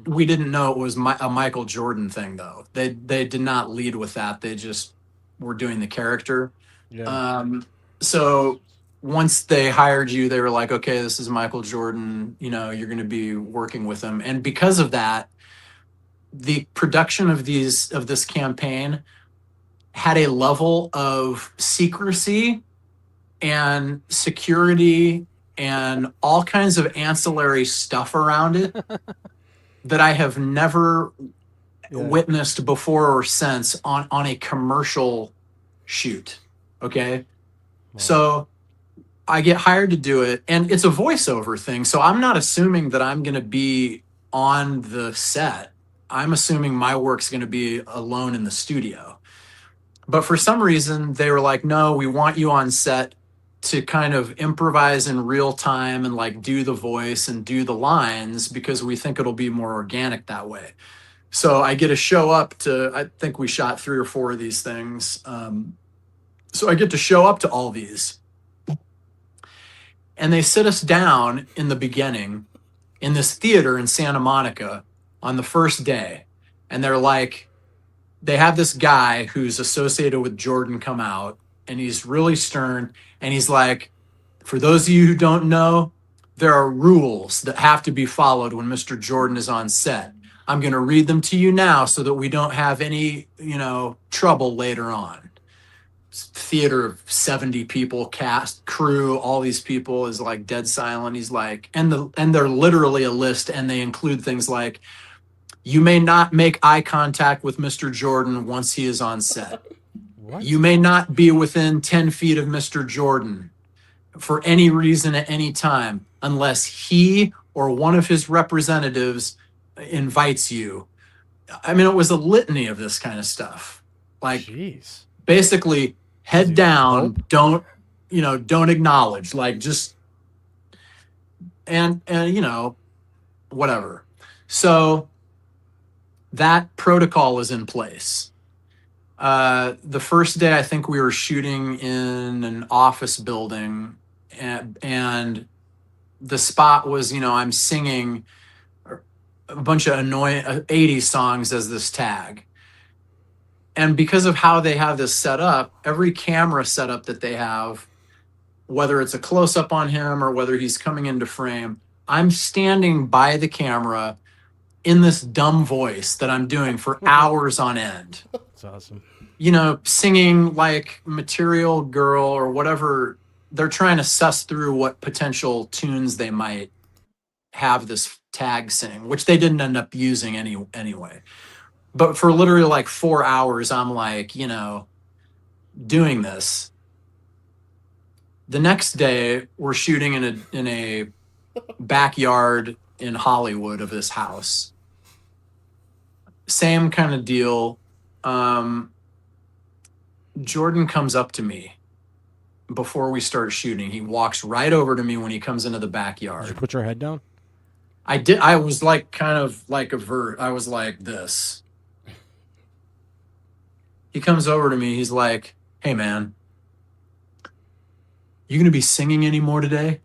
we didn't know it was a Michael Jordan thing, though. They did not lead with that. They just were doing the character. Yeah. So once they hired you, they were like, okay, this is Michael Jordan, you're going to be working with him. And because of that, the production of this campaign had a level of secrecy and security and all kinds of ancillary stuff around it that I have never witnessed before or since on a commercial shoot. Okay. Wow. So I get hired to do it, and it's a voiceover thing. So I'm not assuming that I'm going to be on the set. I'm assuming my work's going to be alone in the studio. But for some reason, they were like, no, we want you on set to kind of improvise in real time and like do the voice and do the lines because we think it'll be more organic that way. So I get to show up I think we shot 3 or 4 of these things. So I get to show up to all these. And they sit us down in the beginning in this theater in Santa Monica on the first day. And they're like, they have this guy who's associated with Jordan come out, and he's really stern. And he's like, for those of you who don't know, there are rules that have to be followed when Mr. Jordan is on set. I'm going to read them to you now so that we don't have any, trouble later on. Theater of 70 people, cast, crew, all these people is like dead silent. He's like, and they're literally a list, and they include things like, you may not make eye contact with Mr. Jordan once he is on set. What? You may not be within 10 feet of Mr. Jordan for any reason at any time unless he or one of his representatives invites you. I mean, it was a litany of this kind of stuff. Like, Jeez. basically, head Dude, down, don't acknowledge, like, just, and whatever. So that protocol is in place. The first day, I think we were shooting in an office building, and the spot was, I'm singing a bunch of annoying 80s songs as this tag. And because of how they have this set up, every camera setup that they have, whether it's a close-up on him or whether he's coming into frame, I'm standing by the camera in this dumb voice that I'm doing for hours on end. That's awesome. Singing like Material Girl or whatever. They're trying to suss through what potential tunes they might have this tag sing, which they didn't end up using anyway. But for literally like 4 hours, I'm like, doing this. The next day, we're shooting in a backyard in Hollywood of this house. Same kind of deal. Jordan comes up to me before we start shooting. He walks right over to me when he comes into the Did you backyard. put your head down? I did. I was like kind of like I was like this. He comes over to me. He's like, hey, man, you going to be singing anymore today?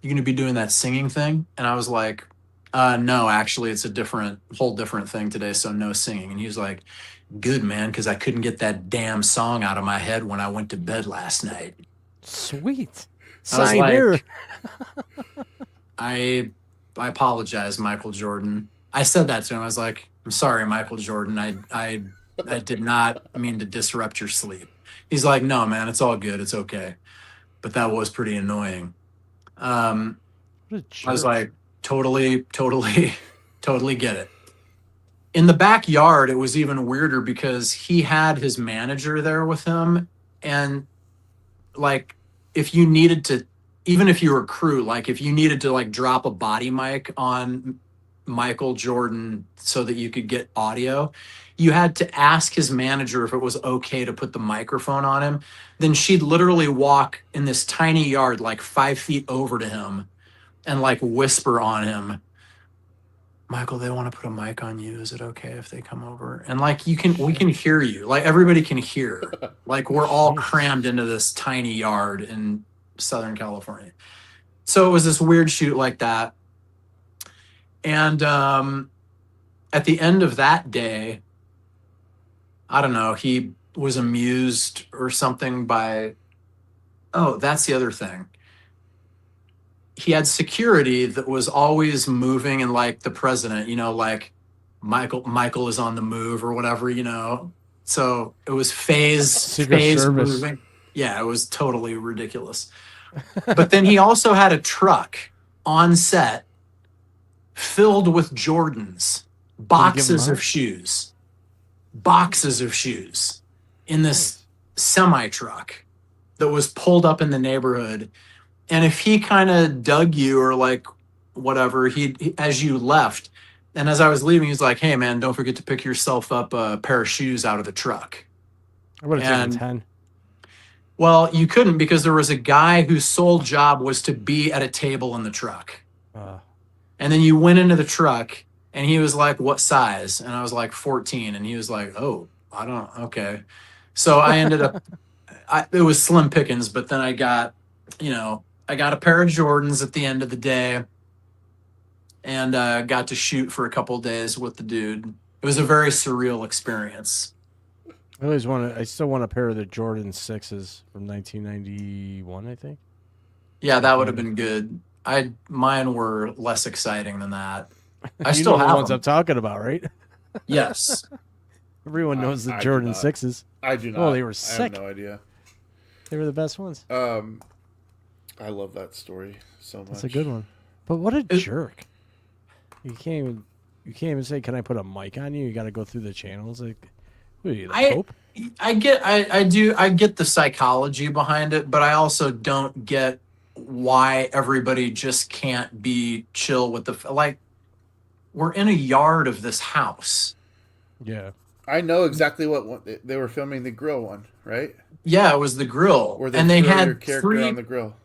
You going to be doing that singing thing? And I was like, no, actually, it's a whole different thing today. So no singing. And he was like, good, man, because I couldn't get that damn song out of my head when I went to bed last night. Sweet. I was Sign like, here. I apologize, Michael Jordan. I said that to him. I was like, I'm sorry, Michael Jordan. I did not mean to disrupt your sleep. He's like, no, man, it's all good. It's okay. But that was pretty annoying. I What a was jerk. like, totally get it. In the backyard, it was even weirder because he had his manager there with him. And like, if you needed to, even if you were crew, like if you needed to like drop a body mic on Michael Jordan so that you could get audio, you had to ask his manager if it was okay to put the microphone on him. Then she'd literally walk in this tiny yard, like 5 feet over to him and like whisper on him, Michael, they want to put a mic on you. Is it okay if they come over? And like, we can hear you. Like everybody can hear. Like we're all crammed into this tiny yard in Southern California. So it was this weird shoot like that. And at the end of that day, I don't know, he was amused or something by, oh, that's the other thing. He had security that was always moving, and like the president, like Michael is on the move or whatever, So it was phase Service. moving. Yeah, it was totally ridiculous. But then he also had a truck on set filled with Jordans, boxes of shoes in this semi truck that was pulled up in the neighborhood. And if he kind of dug you or like whatever, he as you left, and as I was leaving, he's like, hey man, don't forget to pick yourself up a pair of shoes out of the truck. I would have taken And 10. well, you couldn't, because there was a guy whose sole job was to be at a table in the truck. And then you went into the truck and he was like, what size? And I was like, 14. And he was like, oh, okay. So I ended up, it was slim pickings, but then I got, I got a pair of Jordans at the end of the day, and got to shoot for a couple days with the dude. It was a very surreal experience. I still want a pair of the Jordan 6s from 1991, I think. Yeah, that would have been good. Mine were less exciting than that. I You still know the have ones them. I'm talking about, right? Yes. Everyone knows the I do Jordan not. 6s. I do not. Oh, they were I sick. have no idea. They were the best ones. I love that story so much. That's a good one. But what a jerk! You can't even say, "Can I put a mic on you?" You got to go through the channels. Like, what are you, the Pope? I get the psychology behind it, but I also don't get why everybody just can't be chill with like we're in a yard of this house. Yeah. I know exactly what one, they were filming, the grill one, right? Yeah, it was the grill. Where they and they throw had your character three on the grill.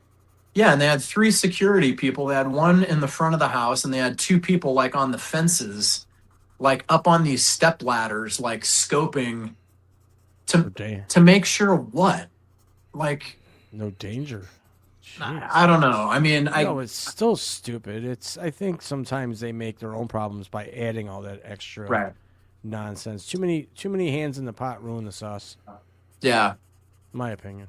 Yeah, and they had 3 security people. They had one in the front of the house, and they had 2 people like on the fences, like up on these step ladders, like scoping to make sure what? Like No danger. Jeez. I don't know. I mean, No, it's still stupid. I think sometimes they make their own problems by adding all that extra right. nonsense. Too many hands in the pot ruin the sauce. Yeah. My opinion.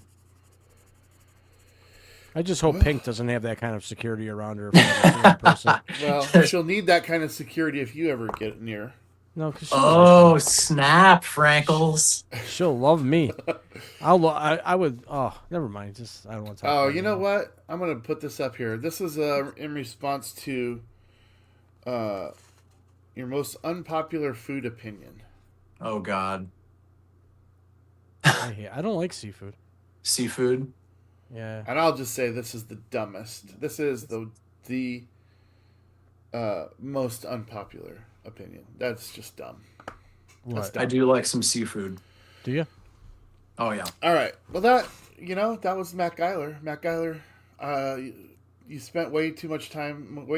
I just hope Pink doesn't have that kind of security around her. If I'm a person. Well, she'll need that kind of security if you ever get near. No, because snap, Frankles. she'll love me. I would. Oh, never mind. Just I don't want to talk. Oh, about you it know anymore. what? I'm gonna put this up here. This is in response to your most unpopular food opinion. Oh God. I don't like seafood. Seafood. Yeah. And I'll just say this is the dumbest. This is the most unpopular opinion. That's just dumb. That's What? dumb. I do like some seafood. Do you? Oh yeah. All right. Well, that was Matt Geiler. Matt Geiler, you spent way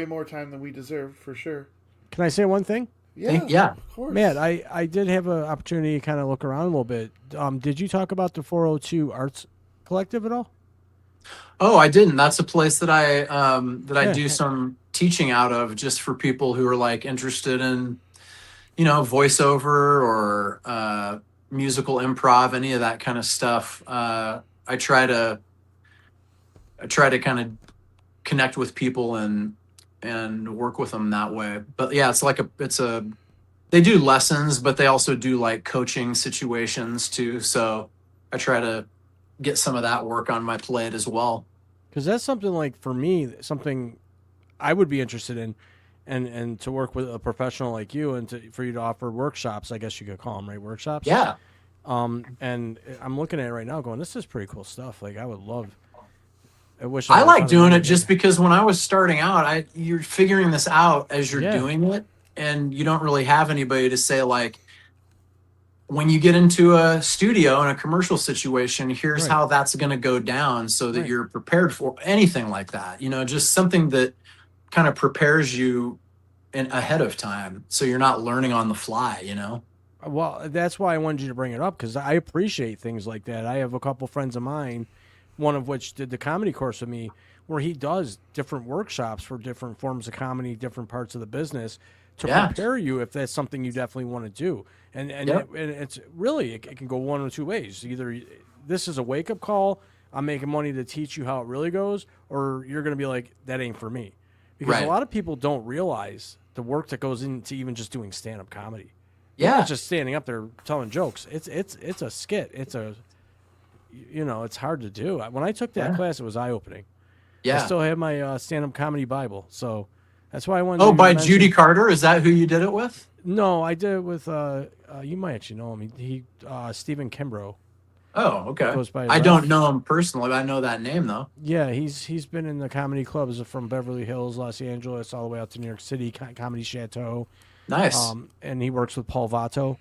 more time than we deserve, for sure. Can I say one thing? Yeah. Of course. Matt, I did have an opportunity to kind of look around a little bit. Did you talk about the 402 Arts Collective at all? Oh, I didn't. That's a place that I Yeah. do some teaching out of, just for people who are like interested in, voiceover or musical improv, any of that kind of stuff. I try to kind of connect with people and work with them that way. But yeah, they do lessons, but they also do like coaching situations too. So I try to get some of that work on my plate as well. Because that's something like, for me, something I would be interested in, and to work with a professional like you, and for you to offer workshops, I guess you could call them, right? Workshops. Yeah. And I'm looking at it right now going, this is pretty cool stuff. Like, I would love. I wish I would've like thought of doing it it just because when I was starting out, you're figuring this out as you're Yeah. doing it, and you don't really have anybody to say, like, when you get into a studio in a commercial situation, here's Right. how that's going to go down, so that Right. you're prepared for anything like that. Just something that kind of prepares you ahead of time, so you're not learning on the fly. Well, that's why I wanted you to bring it up, because I appreciate things like that. I have a couple friends of mine, one of which did the comedy course with me, where he does different workshops for different forms of comedy, different parts of the business, to Yeah. prepare you if that's something you definitely want to do. And Yep. it's really, it can go one or two ways. Either this is a wake up call, I'm making money to teach you how it really goes, or you're going to be like, that ain't for me. Because Right. a lot of people don't realize the work that goes into even just doing stand up comedy. Yeah. Not just standing up there telling jokes. It's a skit. It's hard to do. When I took that Yeah. class, it was eye opening. Yeah. I still have my stand up comedy Bible, so that's why I wanted. Oh, to by mention- Judy Carter? Is that who you did it with? No, I did it with. You might actually know him. He Stephen Kimbrough. Oh, okay. Goes by I Ralph. don't know him personally, but I know that name though. Yeah, he's been in the comedy clubs from Beverly Hills, Los Angeles, all the way out to New York City, Comedy Chateau. Nice. And he works with Paul Vato.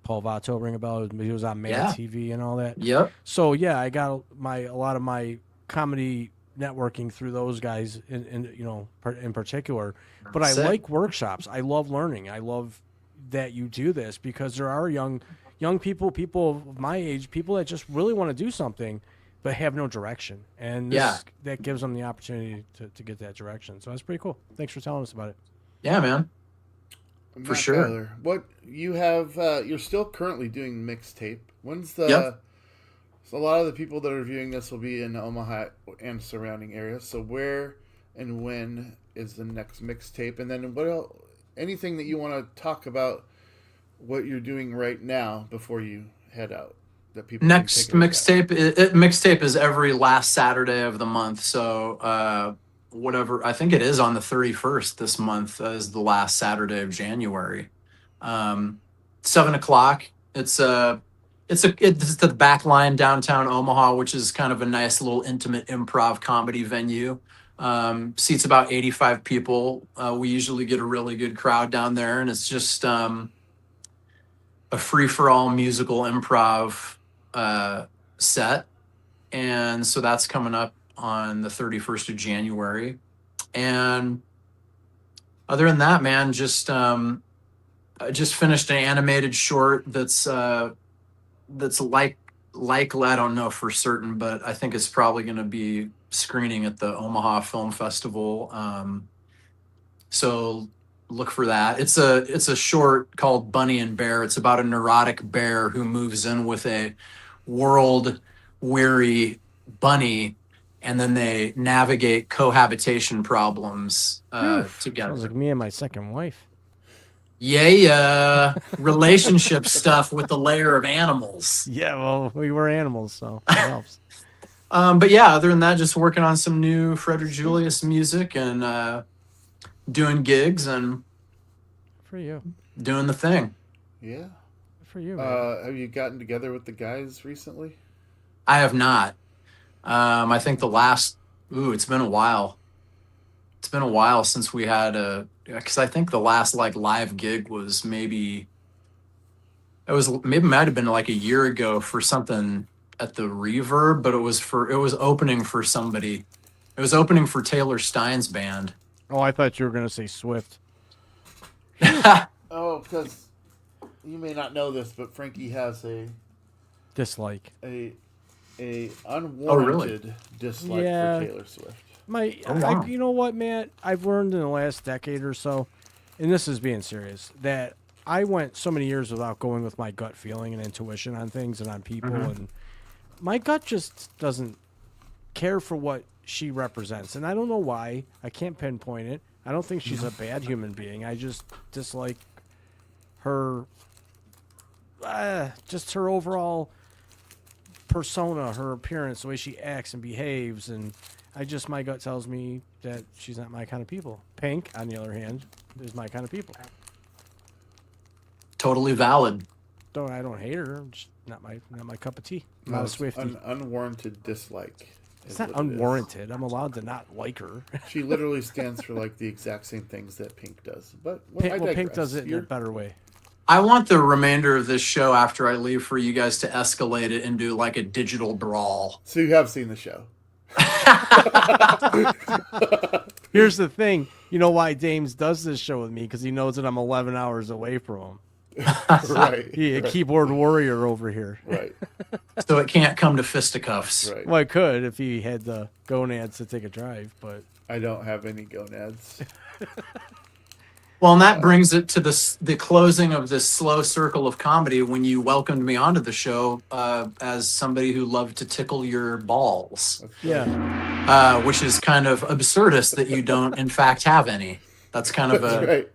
Paul Vato, ring a bell. He was on Mad Yeah. TV and all that. Yep. So yeah, I got a lot of my comedy networking through those guys in particular. But I Sick. like workshops. I love learning. I love that you do this, because there are young people of my age, people that just really want to do something but have no direction. And that gives them the opportunity to get that direction. So that's pretty cool. Thanks for telling us about it. Yeah, man. Matt sure. Geiler, what you have? You're still currently doing mixtape. When's the? Yep. So a lot of the people that are viewing this will be in Omaha and surrounding areas. So where and when is the next mixtape? And then what else? Anything that you want to talk about? What you're doing right now before you head out? That people Next can take a look at. mixtape is every last Saturday of the month. So whatever, I think it is on the 31st this month is the last Saturday of January. 7:00. It's the back line downtown Omaha, which is kind of a nice little intimate improv comedy venue. Seats about 85 people. We usually get a really good crowd down there, and it's just a free-for-all musical improv set. And so that's coming up on the 31st of January. And other than that, man, I just finished an animated short that's like I don't know for certain, but I think it's probably going to be screening at the Omaha Film Festival. So look for that. It's a short called Bunny and Bear. It's about a neurotic bear who moves in with a world weary bunny, and then they navigate cohabitation problems together. Sounds like me and my second wife. Yeah, relationship stuff with the layer of animals. Yeah, well, we were animals, so it helps. But yeah, other than that, just working on some new Frederick Julius music and doing gigs and For you. doing the thing. Yeah. For you, man. Have you gotten together with the guys recently? I have not. I think it's been a while. It's been a while since we had because I think the last like live gig was maybe might have been like a year ago for something at the Reverb, but it was opening for somebody. It was opening for Taylor Stein's band. Oh, I thought you were going to say Swift. Oh, because you may not know this, but Frankie has Dislike. a unwarranted dislike Yeah. for Taylor Swift. Wow. You know what, Matt? I've learned in the last decade or so, and this is being serious, that I went so many years without going with my gut feeling and intuition on things and on people, and my gut just doesn't care for what she represents, and I don't know why. I can't pinpoint it. I don't think she's a bad human being. I just dislike her, just her overall persona, her appearance, the way she acts and behaves, and my gut tells me that she's not my kind of people. Pink, on the other hand, is my kind of people. Totally valid. Though I don't hate her, just not my cup of tea. I'm No, not a it's Swiftie. an unwarranted dislike. It's is not what it is. unwarranted. I'm allowed to not like her. She literally stands for like the exact same things that Pink does. But I Pink digress. does it in a You're- better way. I want the remainder of this show after I leave for you guys to escalate it into like a digital brawl. So you have seen the show. Here's the thing. You know why Dames does this show with me? Because he knows that I'm 11 hours away from him. Right. He a right, keyboard warrior over here. right. So it can't come to fisticuffs. Right. Well, I could if he had the gonads to take a drive, but I don't have any gonads. Well, and that brings it to the closing of this slow circle of comedy when you welcomed me onto the show as somebody who loved to tickle your balls, yeah. which is kind of absurdist that you don't, in fact, have any. That's kind of That's right.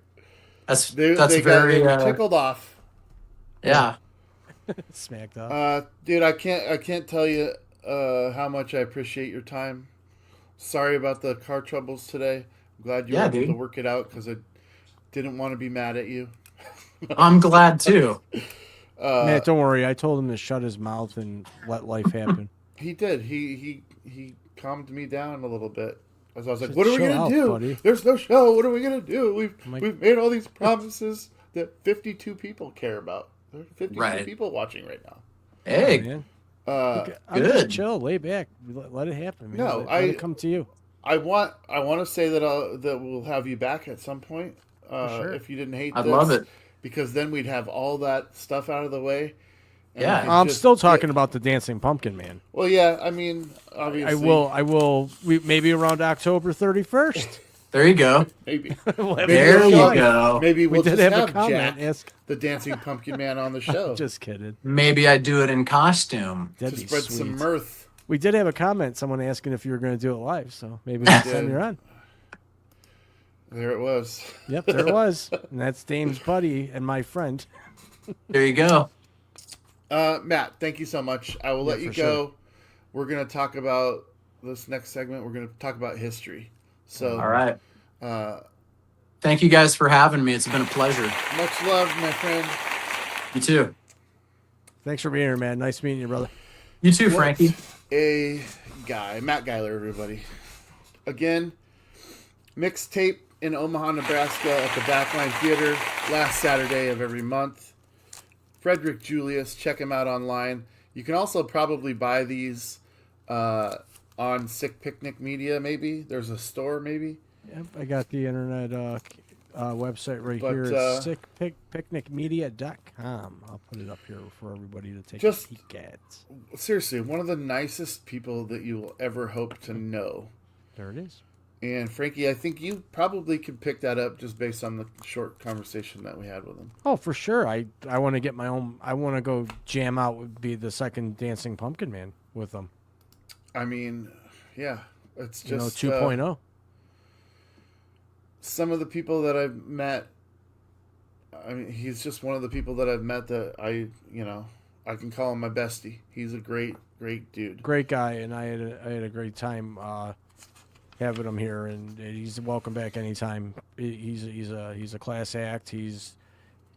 that's They very were tickled off. yeah. Smacked up. Dude, I can't tell you how much I appreciate your time. Sorry about the car troubles today. I'm glad you were able dude. to work it out because I didn't want to be mad at you. I'm glad too. Matt, don't worry. I told him to shut his mouth and let life happen. He did. He calmed me down a little bit. As I was like, Just "What are we chill gonna out, do? buddy." There's no show. What are we gonna do? like- We've made all these promises that 52 people care about. There are 52 Right. people watching right now. Hey, Man. Uh, I'm just good. chill, lay back, let it happen. Man. No, let it come to you. I want to say that we'll have you back at some point. sure. If you didn't hate I'd this, love it. because then we'd have all that stuff out of the way, Yeah. I'm Just still talking about the Dancing Pumpkin Man. Well, yeah, I mean, obviously. I will. Maybe around October 31st. There you go. Maybe. We'll have Maybe There a you we'll- go. Maybe We we'll did just have a comment. Jack, Ask. the Dancing Pumpkin Man, on the show. Just kidding. Maybe I do it in costume. to That'd be spread sweet. some mirth. We did have a comment. Someone asking if you were going to do it live. So maybe next time did. you're on. There it was. Yep, there it was. And that's Dame's buddy and my friend. There you go. Matt, thank you so much. I will let you for go. sure. We're going to talk about this next segment. We're going to talk about history. So, All right. uh, Thank you guys for having me. It's been a pleasure. much love, my friend. You too. Thanks for being here, man. Nice meeting you, brother. You too, Frankie. A guy, Matt Geiler, everybody. Again, mixtape in Omaha, Nebraska at the Backline Theater last Saturday of every month. Frederick Julius, check him out online. You can also probably buy these on Sick Picnic Media, maybe. There's a store, maybe. Yep, I got the internet website right But, here. It's sickpicnicmedia.com. I'll put it up here for everybody to take Just- a peek at. Seriously, one of the nicest people that you will ever hope to know. There it is. And Frankie, I think you probably could pick that up just based on the short conversation that we had with him. Oh, for sure. I want to get my own. I want to go jam out. Would be the second Dancing Pumpkin Man with them. I mean, yeah, it's You know, just 2.0. Some of the people that I've met. I mean, he's just one of the people that I've met that I can call him my bestie. He's a great dude. Great guy, and I had a great time having him here, and he's welcome back anytime. He's a class act. He's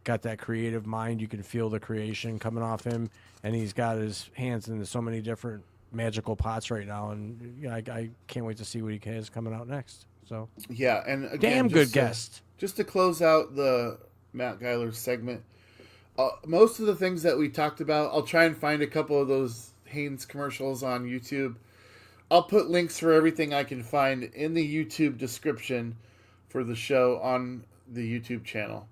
got that creative mind. You can feel the creation coming off him, and he's got his hands into so many different magical pots right now, and I can't wait to see what he has coming out next. So Yeah, and again, damn good just, guest. Just to close out the Matt Geiler segment, most of the things that we talked about, I'll try and find a couple of those Haynes commercials on YouTube. I'll put links for everything I can find in the YouTube description for the show on the YouTube channel.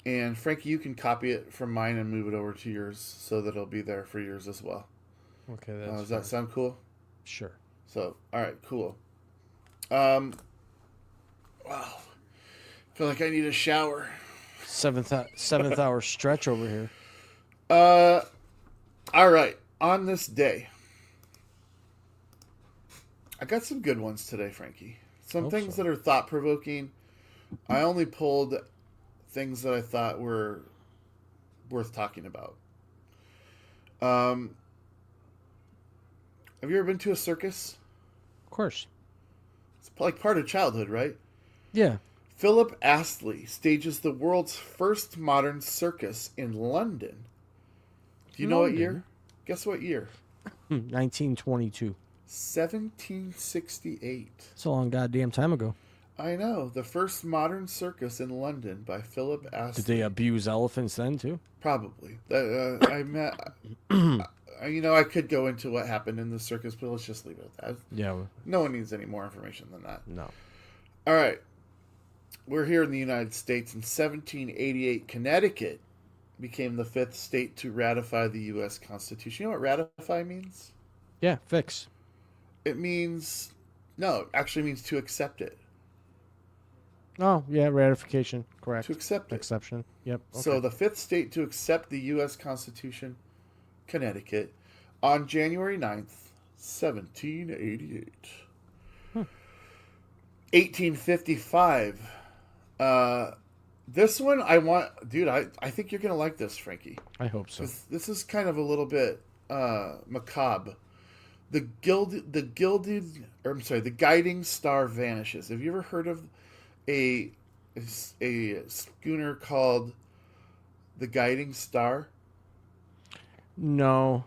And Frankie, you can copy it from mine and move it over to yours so that it'll be there for yours as well. Okay, that's Does that sound cool? sure. So, all right, cool. Wow. Feel like I need a shower. Seventh hour stretch over here. All right. On this day, I got some good ones today, Frankie. Some Hope things so. that are thought provoking. I only pulled things that I thought were worth talking about. Have you ever been to a circus? Of course. It's like part of childhood, right? Yeah. Philip Astley stages the world's first modern circus in London. Do you know what London? year? Guess what year? 1922. 1768. It's a long goddamn time ago. I know. The first modern circus in London by Philip Astley. Did they abuse elephants then too? Probably. I met. I could go into what happened in the circus, but let's just leave it at that. Yeah. No one needs any more information than that. No. All right. We're here in the United States. In 1788, Connecticut became the fifth state to ratify the U.S. Constitution. You know what ratify means? Yeah. Fix. It means... No, it actually means to accept it. Oh yeah. Ratification. Correct. To accept it. Exception. Yep. Okay. So the fifth state to accept the U.S. Constitution, Connecticut, on January 9th, 1788. 1855. This one I want... Dude, I think you're going to like this, Frankie. I hope so. This is kind of a little bit macabre. The guiding star vanishes. Have you ever heard of a schooner called the Guiding Star? No.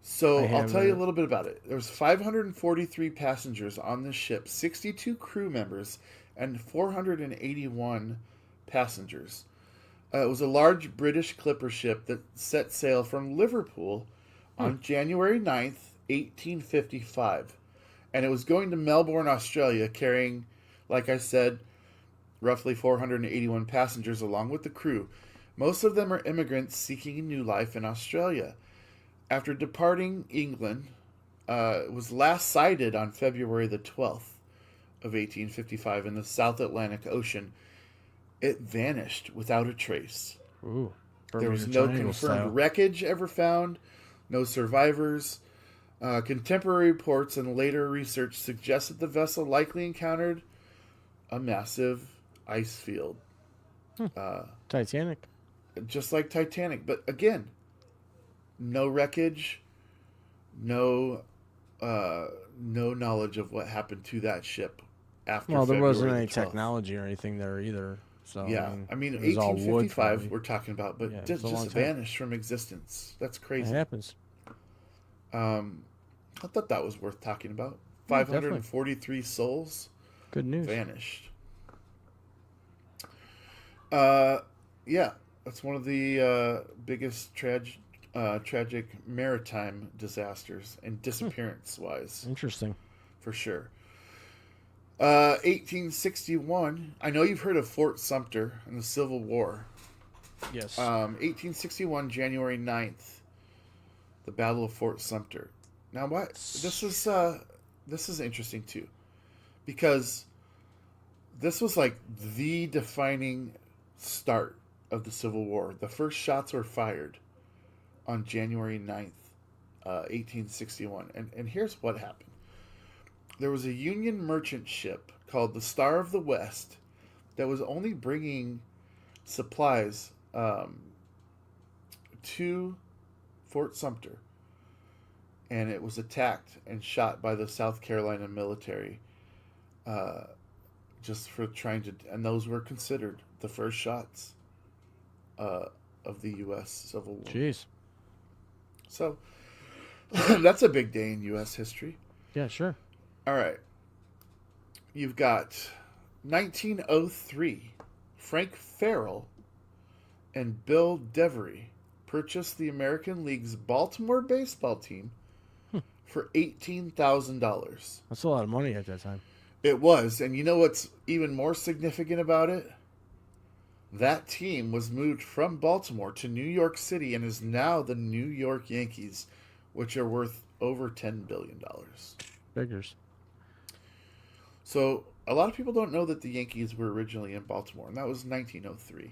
So I I'll tell you a haven't. little bit about it. There was 543 passengers on this ship, 62 crew members, and 481 passengers. It was a large British clipper ship that set sail from Liverpool on January 9th, 1855. And it was going to Melbourne, Australia, carrying, like I said, roughly 481 passengers along with the crew. Most of them are immigrants seeking a new life in Australia. After departing England, it was last sighted on February the 12th of 1855 in the South Atlantic Ocean. It vanished without a trace. Ooh. There was Bermuda no Triangle confirmed style. wreckage ever found, no survivors. Contemporary reports and later research suggest that the vessel likely encountered a massive ice field, Titanic. just like Titanic. But again, no wreckage, no knowledge of what happened to that ship after. Well, there February wasn't the any 12th. technology or anything there either. So Yeah, I mean, it was all wood, 1855 probably. we're talking about, but Yeah, it just was a long time. vanished from existence. That's It crazy. happens. I thought that was worth talking about. Yeah, 543 souls Good news. vanished. Yeah, that's one of the biggest tragic maritime disasters and disappearance-wise, Interesting. for sure. 1861. I know you've heard of Fort Sumter in the Civil War. Yes. 1861, January 9th, the Battle of Fort Sumter. Now, what this is interesting too, because this was like the defining start of the Civil War. The first shots were fired on January 9th, 1861. And here's what happened. There was a Union merchant ship called the Star of the West that was only bringing supplies to Fort Sumter. And it was attacked and shot by the South Carolina military just for trying to... And those were considered the first shots of the U.S. Civil War. Jeez. So, that's a big day in U.S. history. Yeah, sure. All right. You've got 1903. Frank Farrell and Bill Devery purchased the American League's Baltimore baseball team for $18,000. That's a lot of money at that time. It was. And you know what's even more significant about it? That team was moved from Baltimore to New York City and is now the New York Yankees, which are worth over $10 billion. Figures. So a lot of people don't know that the Yankees were originally in Baltimore, and that was 1903.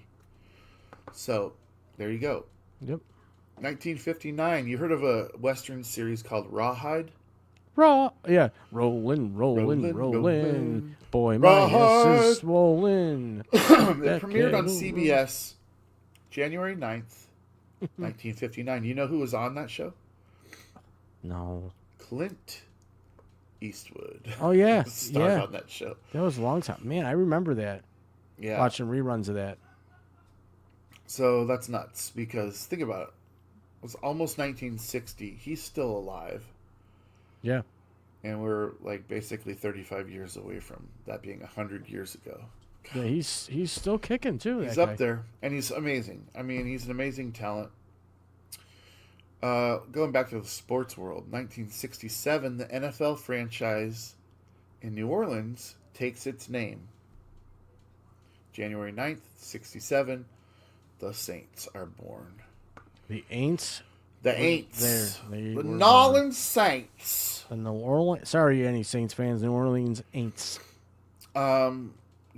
So there you go. Yep. 1959. You heard of a Western series called Rawhide? Raw. Yeah. Rolling. Rollin'. Boy, my ass Rawhide. is swollen. It premiered on kettle. CBS January 9th, 1959. You know who was on that show? No. Clint Eastwood. Oh, yeah. Starred Yeah. on that show. That was a long time. Man, I remember that. Yeah. Watching reruns of that. So that's nuts because think about it. It was almost 1960. He's still alive. Yeah. And we're like basically 35 years away from that being 100 years ago. Yeah, he's still kicking, too. He's that up guy. there, and he's amazing. I mean, he's an amazing talent. Going back to the sports world, 1967, the NFL franchise in New Orleans takes its name. January 9th, 67, the Saints are born. The Aints. The Aints. They The were New born. Orleans Saints. The New Orleans. Sorry, any Saints fans. New Orleans Aints.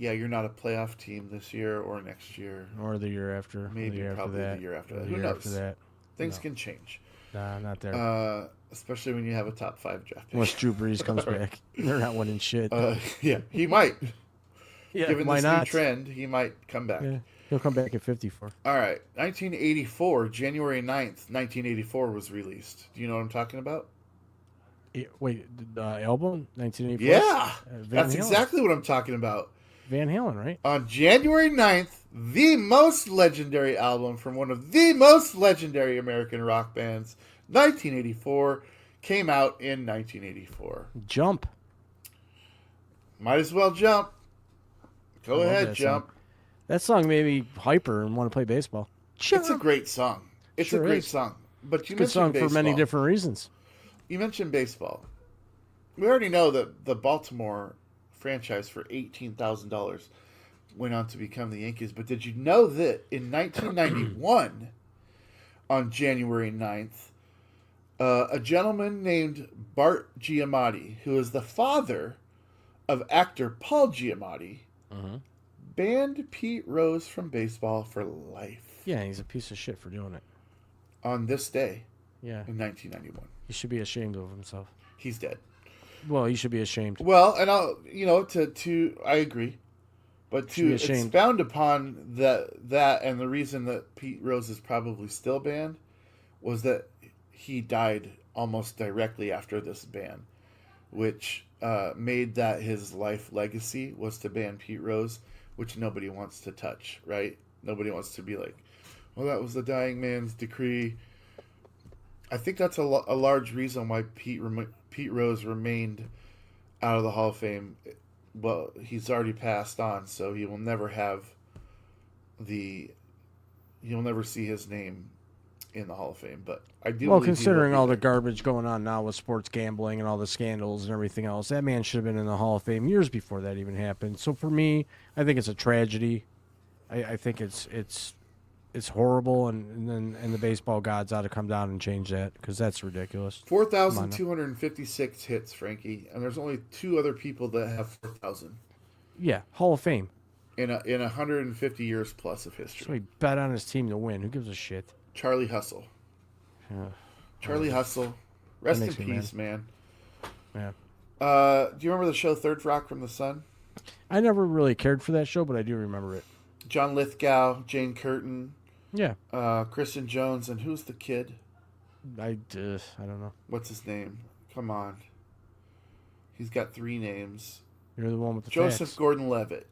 Yeah, you're not a playoff team this year or next year. Or the year after. Maybe the year probably after that. the year after or that. the Who year knows? after that. Things No. can change. Nah, not there. Especially when you have a top 5 draft pick. Unless Drew Brees comes back. They're not winning shit. Yeah, he might. yeah, Given why this not? new trend, he might come back. Yeah, he'll come back at 54. All right, 1984, January 9th, 1984 was released. Do you know what I'm talking about? Wait, the album? 1984? Yeah, Van that's Halen. exactly what I'm talking about. Van Halen, right? On January 9th, the most legendary album from one of the most legendary American rock bands, 1984, came out in 1984. Jump. Might as well jump. I Go love ahead, that jump. song. That song made me hyper and want to play baseball. It's a great song. It's Sure a great is. song. But you Good song mentioned for many baseball. different reasons. You mentioned baseball. We already know that the Baltimore franchise for $18,000 went on to become the Yankees. But did you know that in 1991, on January 9th, a gentleman named Bart Giamatti, who is the father of actor Paul Giamatti, banned Pete Rose from baseball for life Yeah, he's a piece of shit for doing it. on this day Yeah. in 1991. He should be ashamed of himself. He's dead. Well, he should be ashamed. Well, and to I agree, but Should be to ashamed. expound upon that and the reason that Pete Rose is probably still banned was that he died almost directly after this ban, which made that his life legacy was to ban Pete Rose, which nobody wants to touch, right? Nobody wants to be like, well, that was the dying man's decree. I think that's a large reason why Pete Rose remained out of the Hall of Fame. Well, he's already passed on, so he will never have you'll never see his name in the Hall of Fame. But I do. Well, believe he will considering be all the there. garbage going on now with sports gambling and all the scandals and everything else, that man should have been in the Hall of Fame years before that even happened. So for me, I think it's a tragedy. I think it's horrible, and the baseball gods ought to come down and change that because that's ridiculous. 4,256 hits, Frankie, and there's only 2 other people that have 4,000 Yeah, Hall of Fame. in 150 years plus of So history. he bet on his team to win. Who gives a shit? Charlie Hustle. Yeah. Charlie Hustle. Rest in makes me mad. peace, man. Yeah. Do you remember the show Third Rock from the Sun? I never really cared for that show, but I do remember it. John Lithgow, Jane Curtin, Yeah. Kristen Jones, and who's the kid? I don't know. What's his name? Come on. He's got 3 names. You're the one with the Joseph facts. Gordon-Levitt.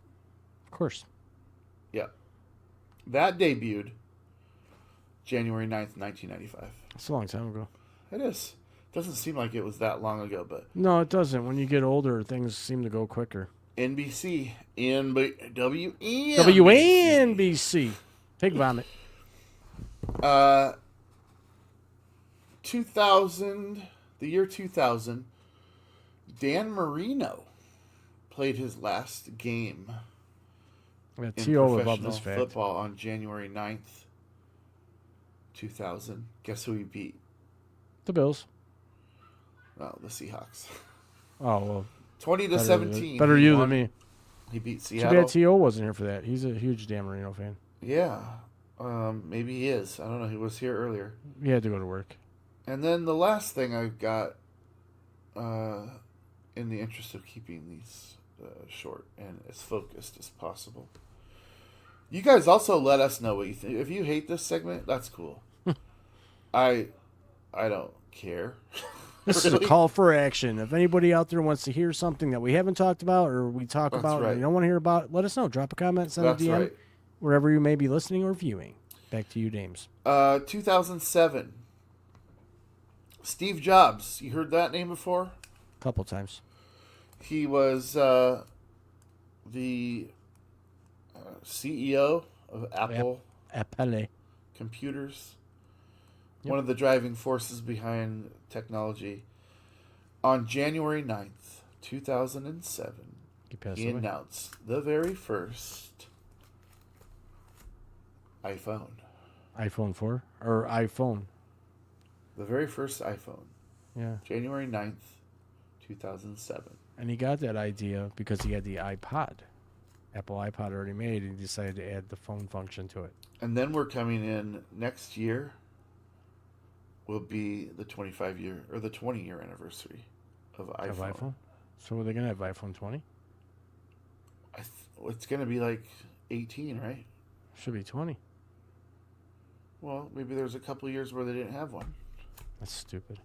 Of course. Yeah. That debuted January 9th, 1995. It's a long time ago. It is. Doesn't seem like it was that long ago, but No, it doesn't. When you get older, things seem to go quicker. NBC, WNBC. WNBC. Take vomit. 2000, the year 2000, Dan Marino played his last game Yeah, in T.O. would love professional this fact. football on January 9th, 2000. Guess who he beat? The Bills. Oh, the Seahawks. Oh, well. 20 to Better, 17. better He you won. than me. He beat Too Seattle. bad T.O. wasn't here for that. He's a huge Dan Marino fan. Yeah. Maybe he is. I don't know. He was here earlier. He had to go to work. And then the last thing I've got, in the interest of keeping these short and as focused as possible, you guys also let us know what you think. If you hate this segment, that's cool. I don't care. This is a call for action. If anybody out there wants to hear something that we haven't talked about or we talk That's about right. and you don't want to hear about, let us know. Drop a comment, send That's a DM, right. wherever you may be listening or viewing. Back to you, Dames. 2007. Steve Jobs. You heard that name before? A couple times. He was the CEO of Apple Apple. Computers. Yep. One of the driving forces behind technology. On January 9th, 2007, He passed he away. announced the very first iPhone. iPhone 4 or iPhone. The very first iPhone. Yeah. January 9th, 2007. And he got that idea because he had the iPod. Apple iPod already made, and he decided to add the phone function to it. And then we're coming in next year will be the 25-year or the 20-year anniversary of iPhone. Of iPhone? So are they going to have iPhone 20? It's going to be like 18, right? Should be 20. Well, maybe there's a couple years where they didn't have one. That's stupid.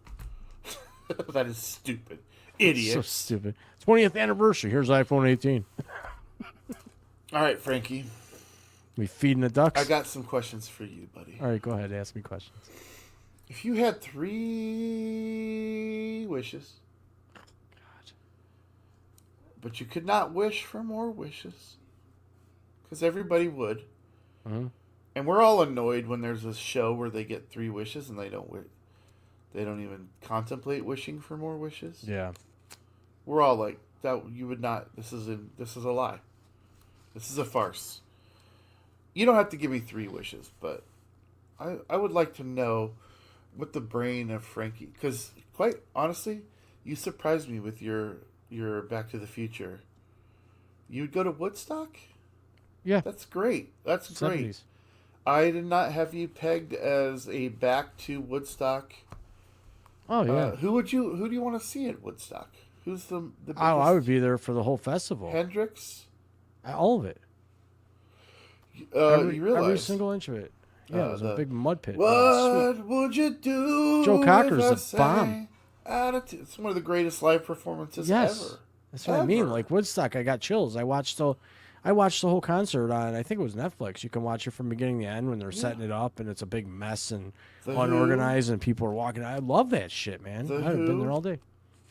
That is stupid. Idiot. So stupid. 20th anniversary. Here's iPhone 18. All right, Frankie. We feeding the ducks? I got some questions for you, buddy. All right, go ahead. Ask me questions. If you had 3 wishes, but you could not wish for more wishes, because everybody would, Mhm. and we're all annoyed when there's a show where they get 3 wishes and they don't even contemplate wishing for more wishes. Yeah. We're all like that. You would not. This is a lie. This is a farce. You don't have to give me 3 wishes, but I would like to know what the brain of Frankie, because quite honestly, you surprised me with your Back to the Future. You would go to Woodstock? Yeah. That's great. That's great. 70s. I did not have you pegged as a back to Woodstock. Oh yeah. Who do you want to see at Woodstock? Who's the biggest? Oh, I would be there for the whole festival. Hendrix? All of it. You realize every single inch of it. Yeah, it was a big mud pit. What would you do? Joe Cocker's if I a bomb. sang Attitude? It's one of the greatest live performances Yes. ever. That's what I mean. Ever. Like Woodstock, I got chills. I watched the whole concert on, I think it was Netflix. You can watch it from beginning to end when they're setting it up and it's a big mess and The unorganized and people are walking. I love that shit, man. The I'd have been Who. there all day.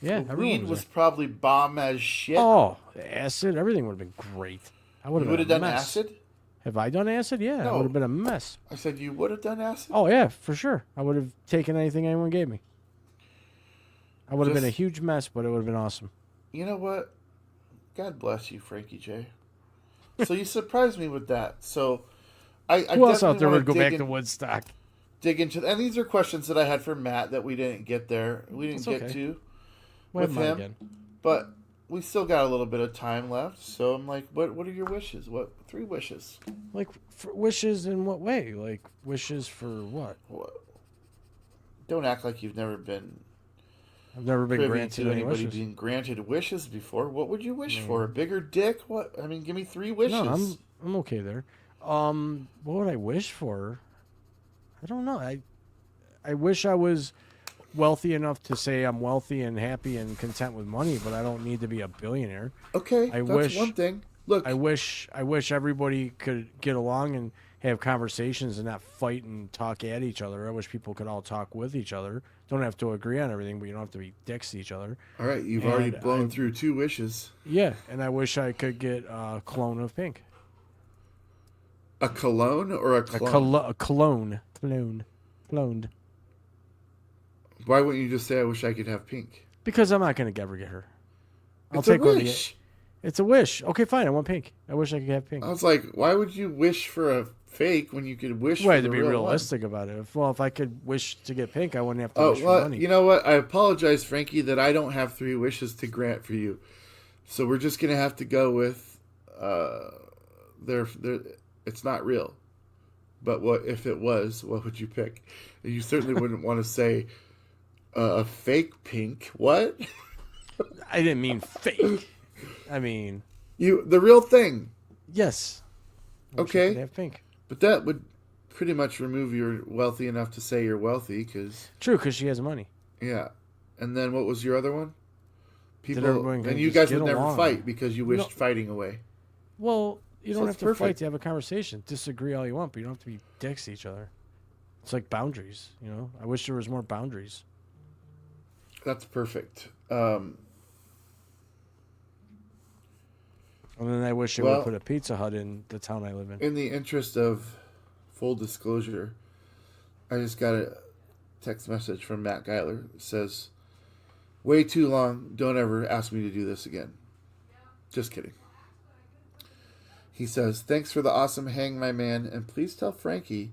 Yeah, The everyone weed was was there. probably bomb as shit. Oh, the acid, everything would have been great. I would you have would been have a done mess. acid? Have I done acid? Yeah, No. I would have been a mess. I said you would have done acid? Oh yeah, for sure. I would have taken anything anyone gave me. I would have been a Just- huge mess, but it would have been awesome. You know what? God bless you, Frankie J. So you surprised me with that. So I Who else out definitely there wanna would go dig back in- to Woodstock? dig into, and these are questions that I had for Matt that we didn't get there. We didn't It's get okay. to We'll have with mine him. again. But we still got a little bit of time left. So I'm like, what are your wishes? What 3 wishes? Like for wishes in what way? Like wishes for what? What? Don't act like you've never been I've never been privy granted to any anybody wishes. being granted wishes before. What would you wish for? A bigger dick? What? I mean, give me 3 wishes. No, I'm okay there. What would I wish for? I don't know. I wish I was wealthy enough to say I'm wealthy and happy and content with money, but I don't need to be a billionaire. Okay, I that's wish- one thing. Look, I wish everybody could get along and have conversations and not fight and talk at each other. I wish people could all talk with each other. Don't have to agree on everything, but you don't have to be dicks to each other. all right, you've already and blown through 2 wishes. Yeah, and I wish I could get a clone of Pink. A cologne or a A, clone? a clone. Cloned. Why wouldn't you just say, I wish I could have pink? Because I'm not going to ever get her. I'll It's a take one of the- wish. It's a wish. Okay, fine. I want pink. I wish I could have pink. I was like, why would you wish for a fake when you could wish Well, for to the be real realistic about it. If I could wish to get pink, I wouldn't have to one? wish Oh, for well, money. you know what? I apologize, Frankie, that I don't have 3 wishes to grant for you. So we're just gonna have to go with, it's not real. But what if it was? What would you pick? You certainly wouldn't want to say a fake pink. What? I didn't mean fake. I mean, The real thing. yes. I wish I Okay. could have pink. But that would pretty much remove you're wealthy enough to say you're wealthy, because True, because she has money. yeah. And then what was your other one? everyone can And you just guys get would never along. fight because you wished No. fighting away. Well, you So don't it's have to fight perfect. to have a conversation. Disagree all you want, but you don't have to be dicks to each other. It's like boundaries, you know? I wish there was more boundaries. That's perfect. And then I wish they Well- would put a Pizza Hut in the town I live in. In the interest of full disclosure, I just got a text message from Matt Geiler. It says, way too long. Don't ever ask me to do this again. Just kidding. He says, thanks for the awesome hang, my man. And please tell Frankie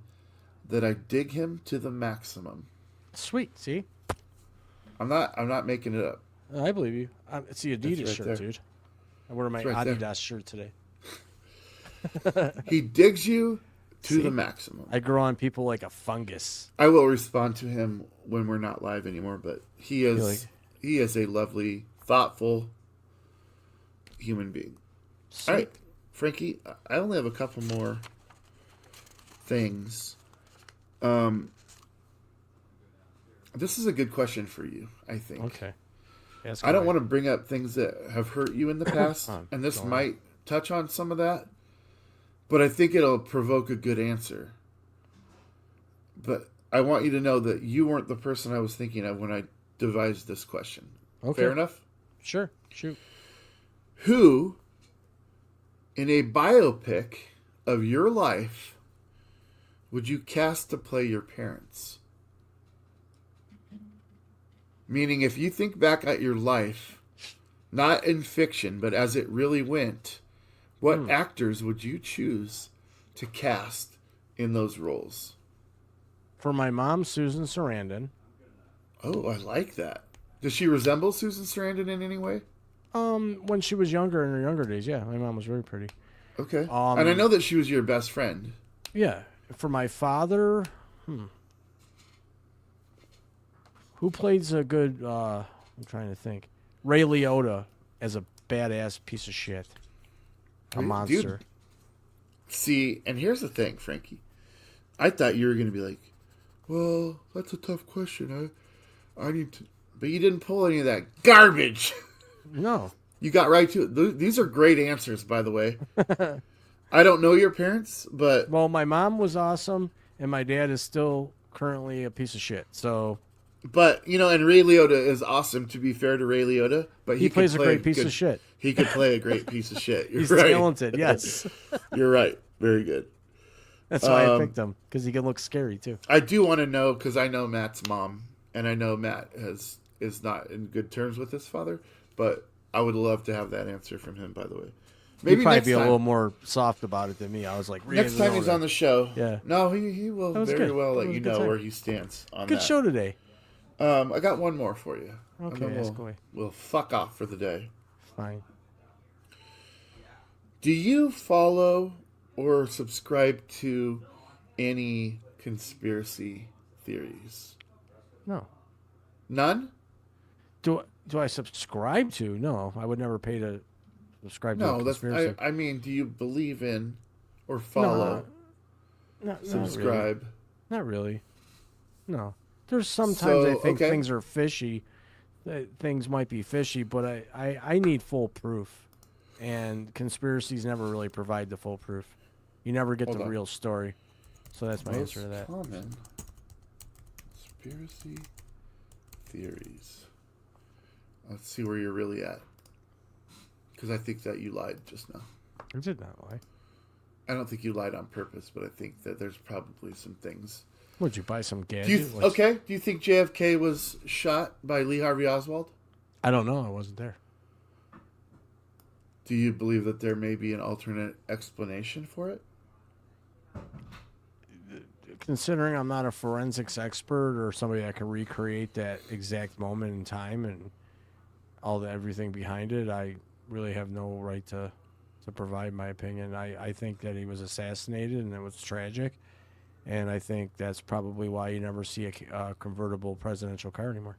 that I dig him to the maximum. Sweet, see? I'm not making it up. I believe you. It's the Adidas right shirt, there. dude. I wear my It's right there. Adidas shirt today. He digs you to See? the maximum. I grow on people like a fungus. I will respond to him when we're not live anymore, but he is Really? he is a lovely, thoughtful human being. Sweet. All right, Frankie, I only have a couple more things. This is a good question for you, I think. Okay. Ask I don't away. want to bring up things that have hurt you in the past, Oh, and this go on. might touch on some of that, but I think it'll provoke a good answer. But I want you to know that you weren't the person I was thinking of when I devised this question. Okay. Fair enough? Sure. Shoot. Who, in a biopic of your life, would you cast to play your parents? Meaning, if you think back at your life, not in fiction, but as it really went, What actors would you choose to cast in those roles? For my mom, Susan Sarandon. Oh, I like that. Does she resemble Susan Sarandon in any way? When she was younger, in her younger days, yeah, my mom was very pretty. Okay. And I know that she was your best friend. Yeah. For my father, who plays a good? I'm trying to think. Ray Liotta as a badass piece of shit, a monster. Dude, see, and here's the thing, Frankie. I thought you were going to be like, well, that's a tough question. I need to... But you didn't pull any of that garbage. No. You got right to it. These are great answers, by the way. I don't know your parents, but... Well, my mom was awesome, and my dad is still currently a piece of shit. So... But, and Ray Liotta is awesome, to be fair to Ray Liotta. But he plays a great piece of shit. He could play a great piece of shit. You're He's right. talented, yes. You're right. Very good. That's why I picked him, because he can look scary, too. I do want to know, because I know Matt's mom, and I know Matt is not in good terms with his father, but I would love to have that answer from him, by the way. Maybe he'd probably be a little more soft about it than me. I was like, next time he's on the show. Yeah. No, he will very well let you know where he stands on that. Good show today. I got one more for you. Okay, ask away. We'll fuck off for the day. Fine. Do you follow or subscribe to any conspiracy theories? No. None? Do I subscribe to? No, I would never pay to subscribe to a conspiracy. I mean, do you believe in or follow? No, subscribe? Not really. No. There's sometimes I think things are fishy. Things might be fishy, but I need full proof. And conspiracies never really provide the full proof. You never get the real story. So that's my answer to that. Common conspiracy theories. Let's see where you're really at. Because I think that you lied just now. I did not lie. I don't think you lied on purpose, but I think that there's probably some things. Would you buy some gadget? Do you think JFK was shot by Lee Harvey Oswald? I don't know. I wasn't there. Do you believe that there may be an alternate explanation for it? Considering I'm not a forensics expert or somebody that can recreate that exact moment in time and everything behind it, I really have no right to provide my opinion. I think that he was assassinated and it was tragic. And I think that's probably why you never see a convertible presidential car anymore.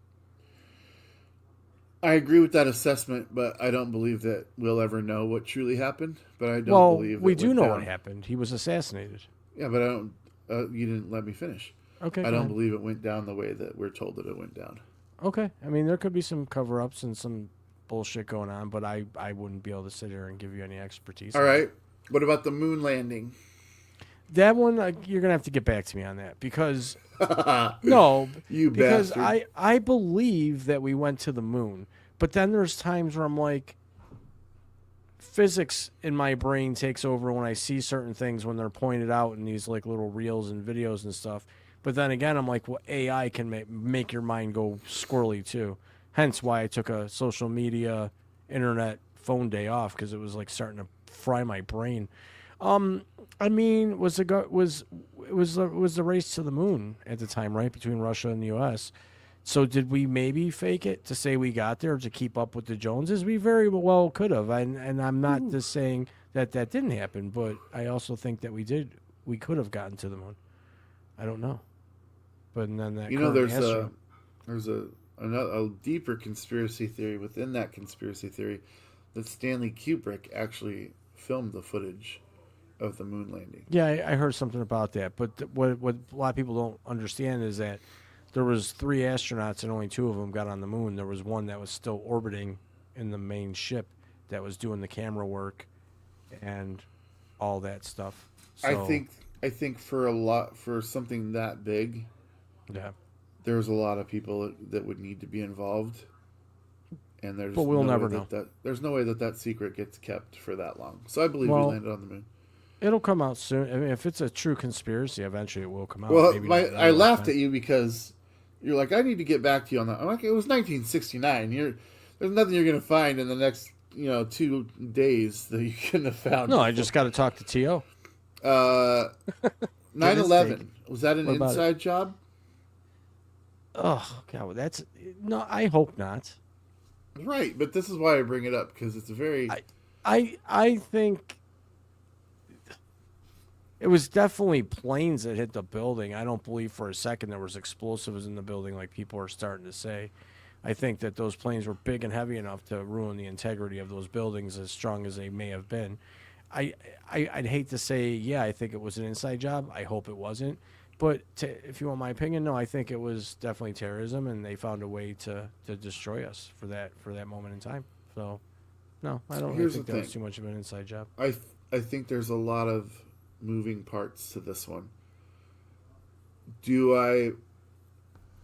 I agree with that assessment, but I don't believe that we'll ever know what truly happened. But I don't believe we do know what happened. He was assassinated. Yeah, but I don't. You didn't let me finish. Okay. I don't believe it went down the way that we're told that it went down. Okay. I mean, there could be some cover-ups and some bullshit going on, but I wouldn't be able to sit here and give you any expertise. All right. What about the moon landing? That one, you're gonna have to get back to me on that because because bastard. I believe that we went to the moon, but then there's times where I'm like, physics in my brain takes over when I see certain things when they're pointed out in these like little reels and videos and stuff. But then again, I'm like, well, AI can make your mind go squirrely too. Hence why I took a social media, internet, phone day off because it was like starting to fry my brain. I mean, was the race to the moon at the time, right, between Russia and the U.S. So did we maybe fake it to say we got there to keep up with the Joneses? We very well could have, and I'm not just saying that didn't happen, but I also think that we could have gotten to the moon. I don't know, but then that there's a deeper conspiracy theory within that conspiracy theory that Stanley Kubrick actually filmed the footage of the moon landing. Yeah, I heard something about that. But what a lot of people don't understand is that there was 3 astronauts and only 2 of them got on the moon. There was one that was still orbiting in the main ship that was doing the camera work and all that stuff. So, I think for something that big, yeah, there's a lot of people that would need to be involved. And but we'll never know. There's no way that secret gets kept for that long. So I believe we landed on the moon. It'll come out soon. I mean, if it's a true conspiracy, eventually it will come out. Well, I laughed at you because you're like, I need to get back to you on that. I'm like, it was 1969. There's nothing you're going to find in the next 2 days that you couldn't have found. No, I just got to talk to To. 9/11, was that an What about inside job? Oh God, that's no. I hope not. Right, but this is why I bring it up, because it's a very I think it was definitely planes that hit the building. I don't believe for a second there was explosives in the building like people are starting to say. I think that those planes were big and heavy enough to ruin the integrity of those buildings as strong as they may have been. I'd hate to say, yeah, I think it was an inside job. I hope it wasn't. But if you want my opinion, no, I think it was definitely terrorism, and they found a way to destroy us for that moment in time. So, no, I don't really think that was too much of an inside job. I think there's a lot of moving parts to this one.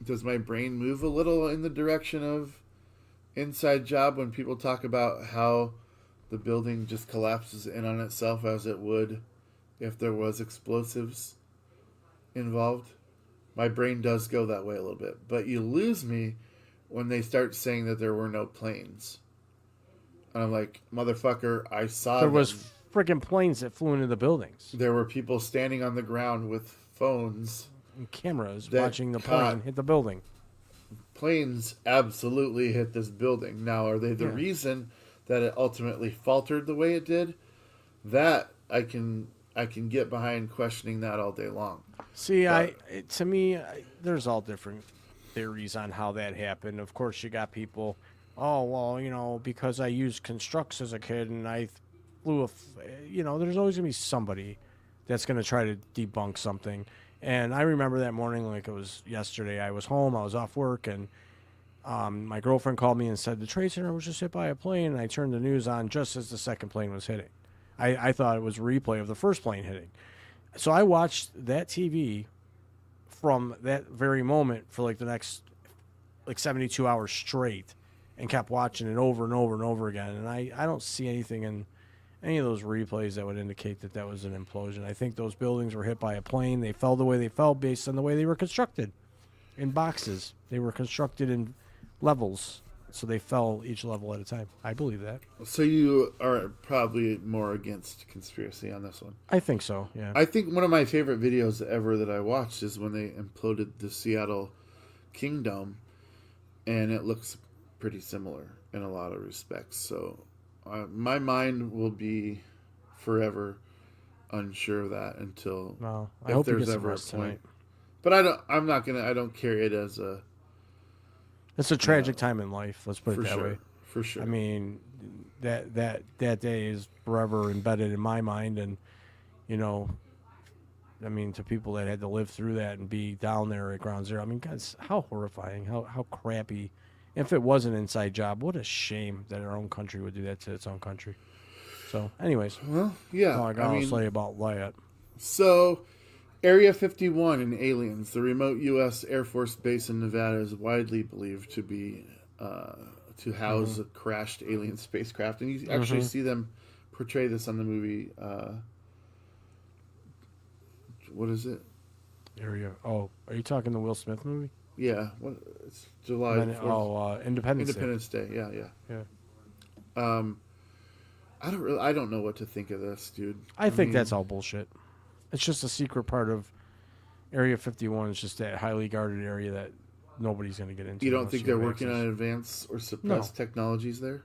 Does my brain move a little in the direction of inside job when people talk about how the building just collapses in on itself as it would if there was explosives involved? My brain does go that way a little bit, but you lose me when they start saying that there were no planes. And I'm like, motherfucker, I saw There them. was freaking planes that flew into the buildings There were people standing on the ground with phones. and cameras That watching the caught- plane hit the building. Planes absolutely hit this building. Now, are they the reason that it ultimately faltered the way it did? That I can get behind questioning that all day long. See, to me, there's all different theories on how that happened. Of course, you got people, oh, well, because I used constructs as a kid and I flew there's always going to be somebody that's going to try to debunk something. And I remember that morning like it was yesterday. I was home, I was off work, and my girlfriend called me and said, the Trade Center was just hit by a plane, and I turned the news on just as the second plane was hitting. I thought it was a replay of the first plane hitting. So I watched that TV from that very moment for like the next 72 hours straight and kept watching it over and over and over again. And I don't see anything in any of those replays that would indicate that that was an implosion. I think those buildings were hit by a plane. They fell the way they fell based on the way they were constructed in boxes. They were constructed in levels. So they fell each level at a time. I believe that. So you are probably more against conspiracy on this one. I think so, yeah. I think one of my favorite videos ever that I watched is when they imploded the Seattle Kingdom, and it looks pretty similar in a lot of respects. So my mind will be forever unsure of that until I hope there's he gets ever a arrested point. tonight. But I don't carry it as a... It's a tragic time in life. Let's put it that way. For sure. I mean, that day is forever embedded in my mind, and to people that had to live through that and be down there at Ground Zero. I mean, guys, how horrifying, how crappy. If it was an inside job, what a shame that our own country would do that to its own country. So, anyways, well, yeah. that's all I got to say about that. So, Area 51 and aliens, the remote U.S. Air Force base in Nevada, is widely believed to be to house a crashed alien spacecraft, and you actually see them portray this on the movie. What is it? Area. Oh, are you talking the Will Smith movie? Yeah, it's July 4th. Independence Day. Yeah. Yeah. I don't know what to think of this, dude. I think that's all bullshit. It's just a secret part of Area 51. It's just that highly guarded area that nobody's going to get into. You don't think they're working on advanced or suppressed technologies there?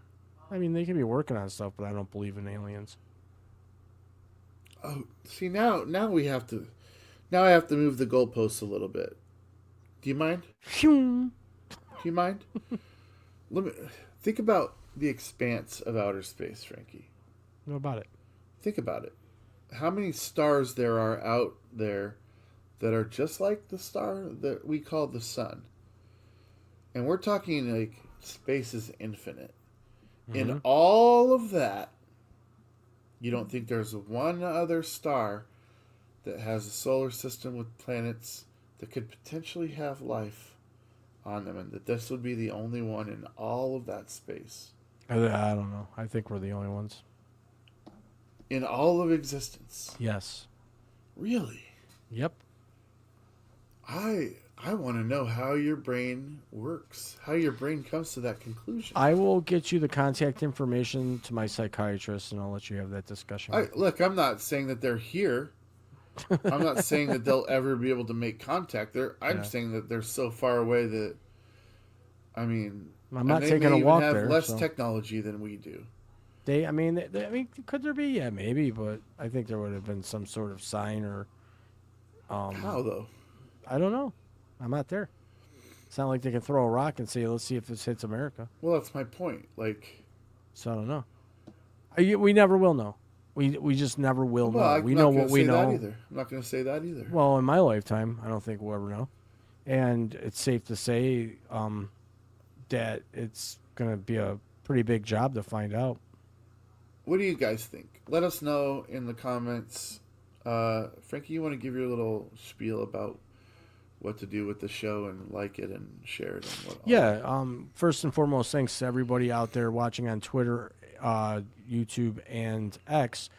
I mean, they could be working on stuff, but I don't believe in aliens. Oh, see, now we have to... Now I have to move the goalposts a little bit. Do you mind? Phew. Do you mind? Let me think about the expanse of outer space, Frankie. What about it? Think about it. How many stars there are out there that are just like the star that we call the sun? And we're talking like space is infinite. In all of that, you don't think there's one other star that has a solar system with planets that could potentially have life on them, and that this would be the only one in all of that space? I don't know. I think we're the only ones. In all of existence? Yes. Really? Yep. I want to know how your brain works, how your brain comes to that conclusion. I will get you the contact information to my psychiatrist, and I'll let you have that discussion. with him. Look, I'm not saying that they're here. I'm not saying that they'll ever be able to make contact. I'm saying that they're so far away that, I mean, I'm not they taking may a even walk have there. less So. technology than we do. I mean, could there be? Yeah, maybe, but I think there would have been some sort of sign or. How though? I don't know. I'm not there. It's not like they can throw a rock and say, "Let's see if this hits America." Well, that's my point. Like, So I don't know. We never will know. We just never will well, know. I'm We not know gonna what we say that know. either. I'm not going to say that either. Well, in my lifetime, I don't think we'll ever know. And it's safe to say that it's going to be a pretty big job to find out. What do you guys think? Let us know in the comments. Frankie, you want to give your little spiel about what to do with the show and like it and share it and what? Yeah. First and foremost, thanks to everybody out there watching on Twitter, YouTube, and X.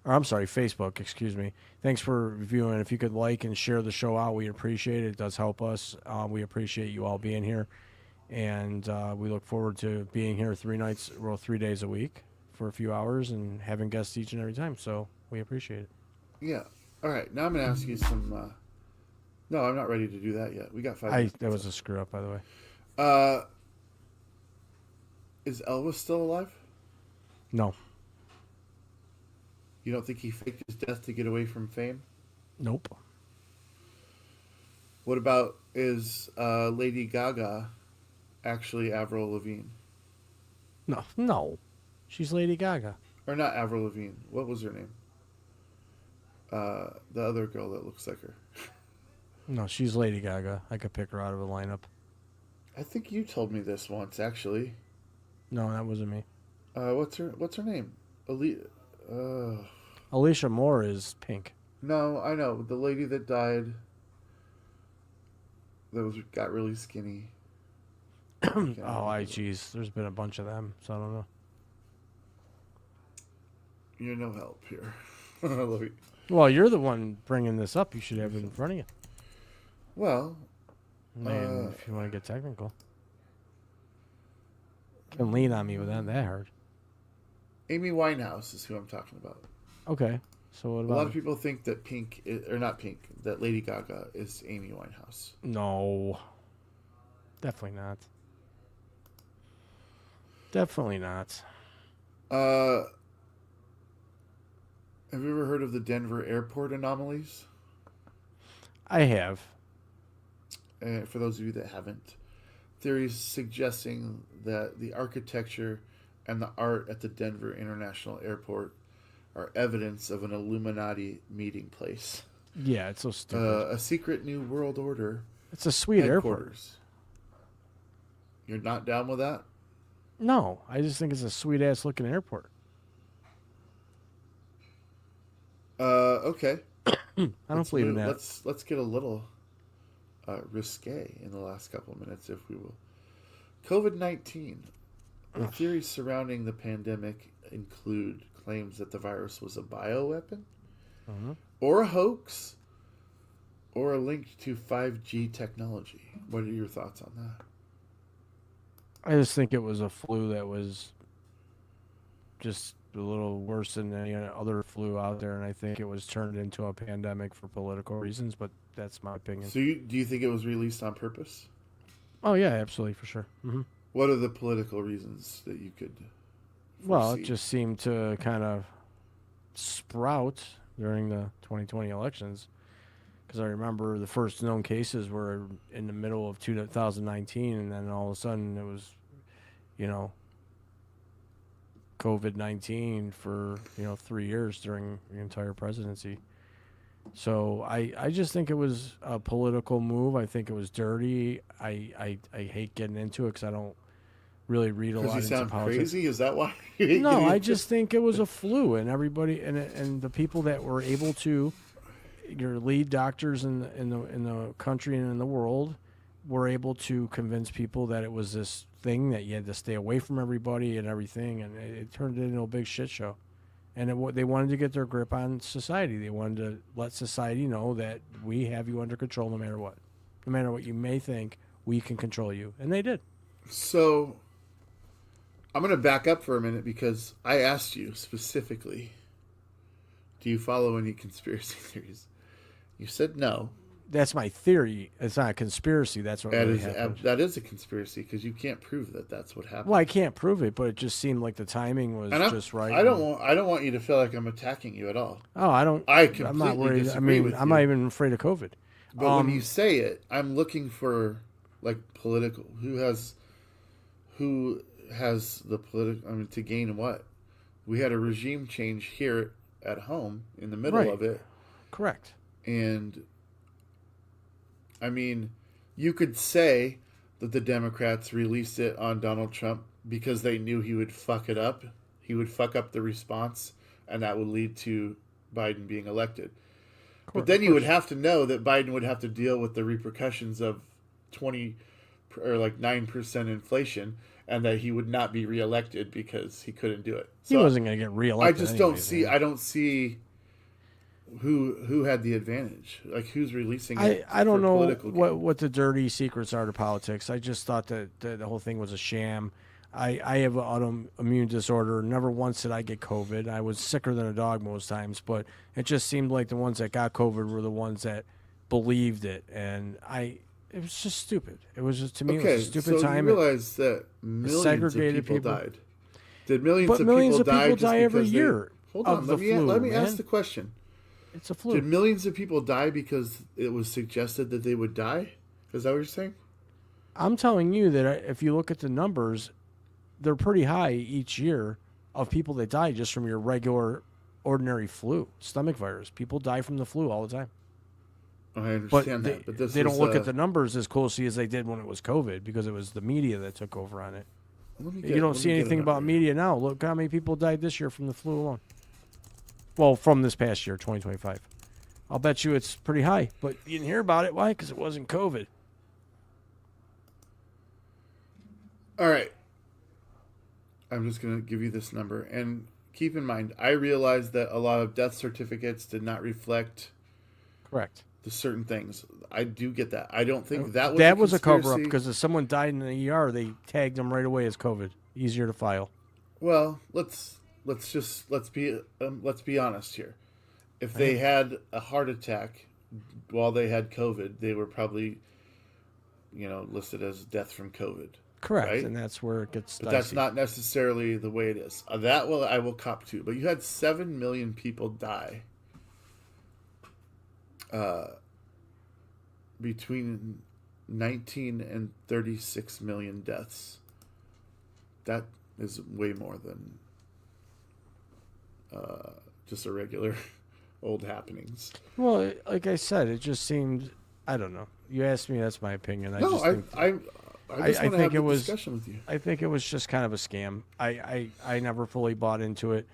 Or I'm sorry, Facebook. Excuse me. Thanks for viewing. If you could like and share the show out, we appreciate it. It does help us. We appreciate you all being here, and we look forward to being here 3 days a week for a few hours and having guests each and every time. So we appreciate it. Yeah. All right. Now I'm going to ask you some. No, I'm not ready to do that yet. We got 5 minutes. That was a screw up, by the way. Is Elvis still alive? No. You don't think he faked his death to get away from fame? Nope. What about, is Lady Gaga actually Avril Lavigne? No. She's Lady Gaga. Or not Avril Lavigne. What was her name? The other girl that looks like her. No, she's Lady Gaga. I could pick her out of a lineup. I think you told me this once, actually. No, that wasn't me. What's her name? Alicia Moore is Pink. No, I know the lady that died. That got really skinny. Geez. There's been a bunch of them, so I don't know. You're no help here. Let me- Well, you're the one bringing this up. You should have it in front of you. Well, Man, if you want to get technical. You can lean on me without that hard. Amy Winehouse is who I'm talking about. Okay. So what A about lot of people think that that Lady Gaga is Amy Winehouse. No. Definitely not. Definitely not. Have you ever heard of the Denver airport anomalies? I have. For those of you that haven't, theories suggesting that the architecture and the art at the Denver International Airport are evidence of an Illuminati meeting place. Yeah, it's so stupid. A secret new world order It's a sweet airport. headquarters. You're not down with that? No, I just think it's a sweet ass looking airport. Okay. I don't believe in that. Let's get a little risque in the last couple of minutes, if we will. COVID-19. The theories surrounding the pandemic include claims that the virus was a bioweapon, or a hoax, or a link to 5G technology. What are your thoughts on that? I just think it was a flu that was just a little worse than any other flu out there, and I think it was turned into a pandemic for political reasons, but that's my opinion. So do you think it was released on purpose? Oh, yeah, absolutely, for sure. What are the political reasons that you could Well, it foresee? just seemed to kind of sprout during the 2020 elections, because I remember the first known cases were in the middle of 2019, and then all of a sudden it was, COVID-19 for 3 years during the entire presidency. So I just think it was a political move. I think it was dirty. I hate getting into it because I don't really read a lot Because you into sound politics. crazy? Is that why? you hate No, getting I into just think it was a flu, and everybody and the people that were able to, your lead doctors in the country and in the world, were able to convince people that it was this thing that you had to stay away from everybody and everything, and it turned into a big shit show. And they wanted to get their grip on society. They wanted to let society know that we have you under control no matter what. No matter what you may think, we can control you. And they did. So I'm going to back up for a minute because I asked you specifically, do you follow any conspiracy theories? You said no. That's my theory. It's not a conspiracy. That's what That really is happened. that is a conspiracy because you can't prove that that's what happened. Well, I can't prove it, but it just seemed like the timing was And just right. I don't want you to feel like I'm attacking you at all. Oh, I don't. I I'm not completely worried. disagree with I'm you. not even afraid of COVID. But when you say it, I'm looking for like political. Who has the political? I mean, to gain what? We had a regime change here at home in the middle Right. of it, Correct. and I mean, you could say that the Democrats released it on Donald Trump because they knew he would fuck it up. He would fuck up the response, and that would lead to Biden being elected. But then you would have to know that Biden would have to deal with the repercussions of 20 or like 9% inflation, and that he would not be reelected because he couldn't do it. He wasn't going to get reelected. I just don't anyways, see. man. I don't see who had the advantage. Like who's releasing it? I don't for know political gain. what the dirty secrets are to politics. I just thought that the whole thing was a sham. I have an autoimmune disorder. Never once did I get COVID. I was sicker than a dog most times, but it just seemed like the ones that got COVID were the ones that believed it, and it was just stupid. It was just, to me, it Okay, was a stupid so time. you realize that millions segregated of people people. died. Did millions But of millions people of die people just die every because year Hold of on, the flu, let me man. ask the question. It's a flu. Did millions of people die because it was suggested that they would die? Is that what you're saying? I'm telling you that if you look at the numbers, they're pretty high each year of people that die just from your regular, ordinary flu, stomach virus. People die from the flu all the time. I But understand that, but this they don't is, look at the numbers as closely as they did when it was COVID because it was the media that took over on it. You don't see anything about media now. Look how many people died this year from the flu alone. Well, from this past year, 2025. I'll bet you it's pretty high, but you didn't hear about it. Why? Because it wasn't COVID. All right. I'm just going to give you this number. And keep in mind, I realize that a lot of death certificates did not reflect Correct. the certain things. I do get that. I don't think that was That was a cover-up conspiracy. because if someone died in the ER, they tagged them right away as COVID. Easier to file. Well, let's be honest here. If they had a heart attack while they had COVID, they were probably, listed as death from COVID. Correct, Right? and that's where it gets But dicey. that's not necessarily the way it is. I will cop to. But you had 7 million people die between 19 and 36 million deaths. That is way more than just a regular old happenings. Well, like I said, it just seemed. I don't know. You asked me. That's my opinion. I just think, I just I want to think have it a was- discussion with you. I think it was just kind of a scam. I never fully bought into it.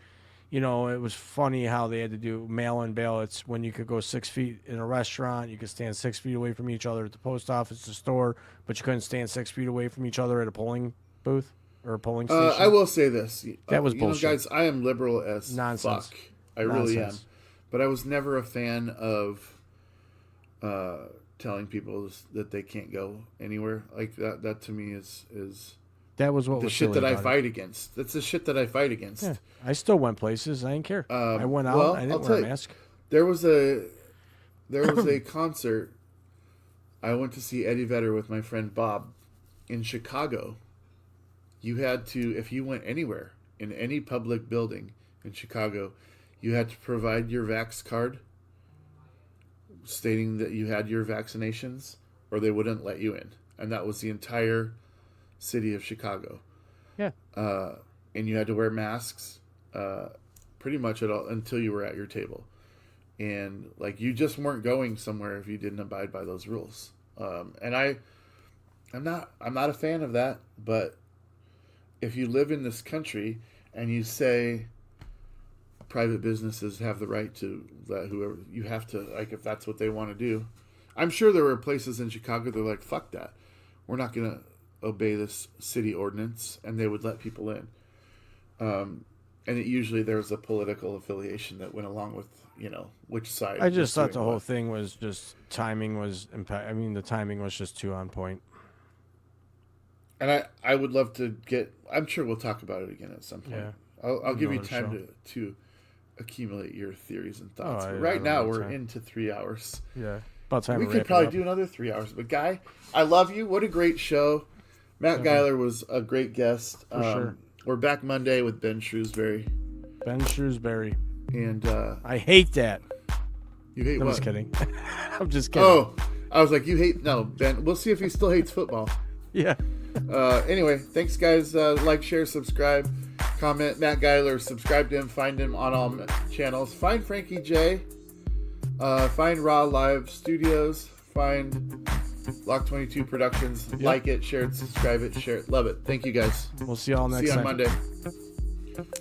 It was funny how they had to do mail-in ballots when you could go 6 feet in a restaurant. You could stand 6 feet away from each other at the post office, the store, but you couldn't stand 6 feet away from each other at a polling booth or a polling station. I will say this. That was bullshit. Guys, I am liberal as Nonsense. fuck. I really am. Nonsense. But I was never a fan of telling people that they can't go anywhere. Like that to me is That was what the was shit silly that I about it. fight against. That's the shit that I fight against. Yeah, I still went places. I didn't care. I went out. well, I I'll didn't tell wear a you. mask. There was a concert. I went to see Eddie Vedder with my friend Bob in Chicago. You had to, if you went anywhere in any public building in Chicago, you had to provide your vax card stating that you had your vaccinations or they wouldn't let you in. And that was the entire city of Chicago. Yeah. And you had to wear masks pretty much at all until you were at your table. And like you just weren't going somewhere if you didn't abide by those rules. And I'm not a fan of that, but if you live in this country and you say private businesses have the right to let whoever, you have to, like, if that's what they want to do. I'm sure there were places in Chicago that were like, fuck that. We're not going to obey this city ordinance, and they would let people in. And And usually there's a political affiliation that went along with, which side. I just was thought the doing whole what. thing was just timing was impact. I mean, the timing was just too on point. And I would love to I'm sure we'll talk about it again at some point. Yeah. I'll give you Another time to accumulate your theories and thoughts. I But right don't now have we're time. into 3 hours. Yeah. About time We to could wrap it probably up. do another 3 hours. But Guy, I love you. What a great show. Matt Geiler was a great guest. sure. We're back Monday with Ben Shrewsbury. Ben Shrewsbury. And I hate that. you hate I'm what? just kidding. I'm just kidding. Oh, I was like, you hate... No, Ben. We'll see if he still hates football. Yeah. Anyway, thanks, guys. Like, share, subscribe, comment. Matt Geiler, subscribe to him. Find him on all channels. Find Frankie J. Find Raw Live Studios. Find Block 22 Productions. Yep. Like it, share it, subscribe it, share it. Love it. Thank you, guys. We'll see y'all next See you on time. Monday.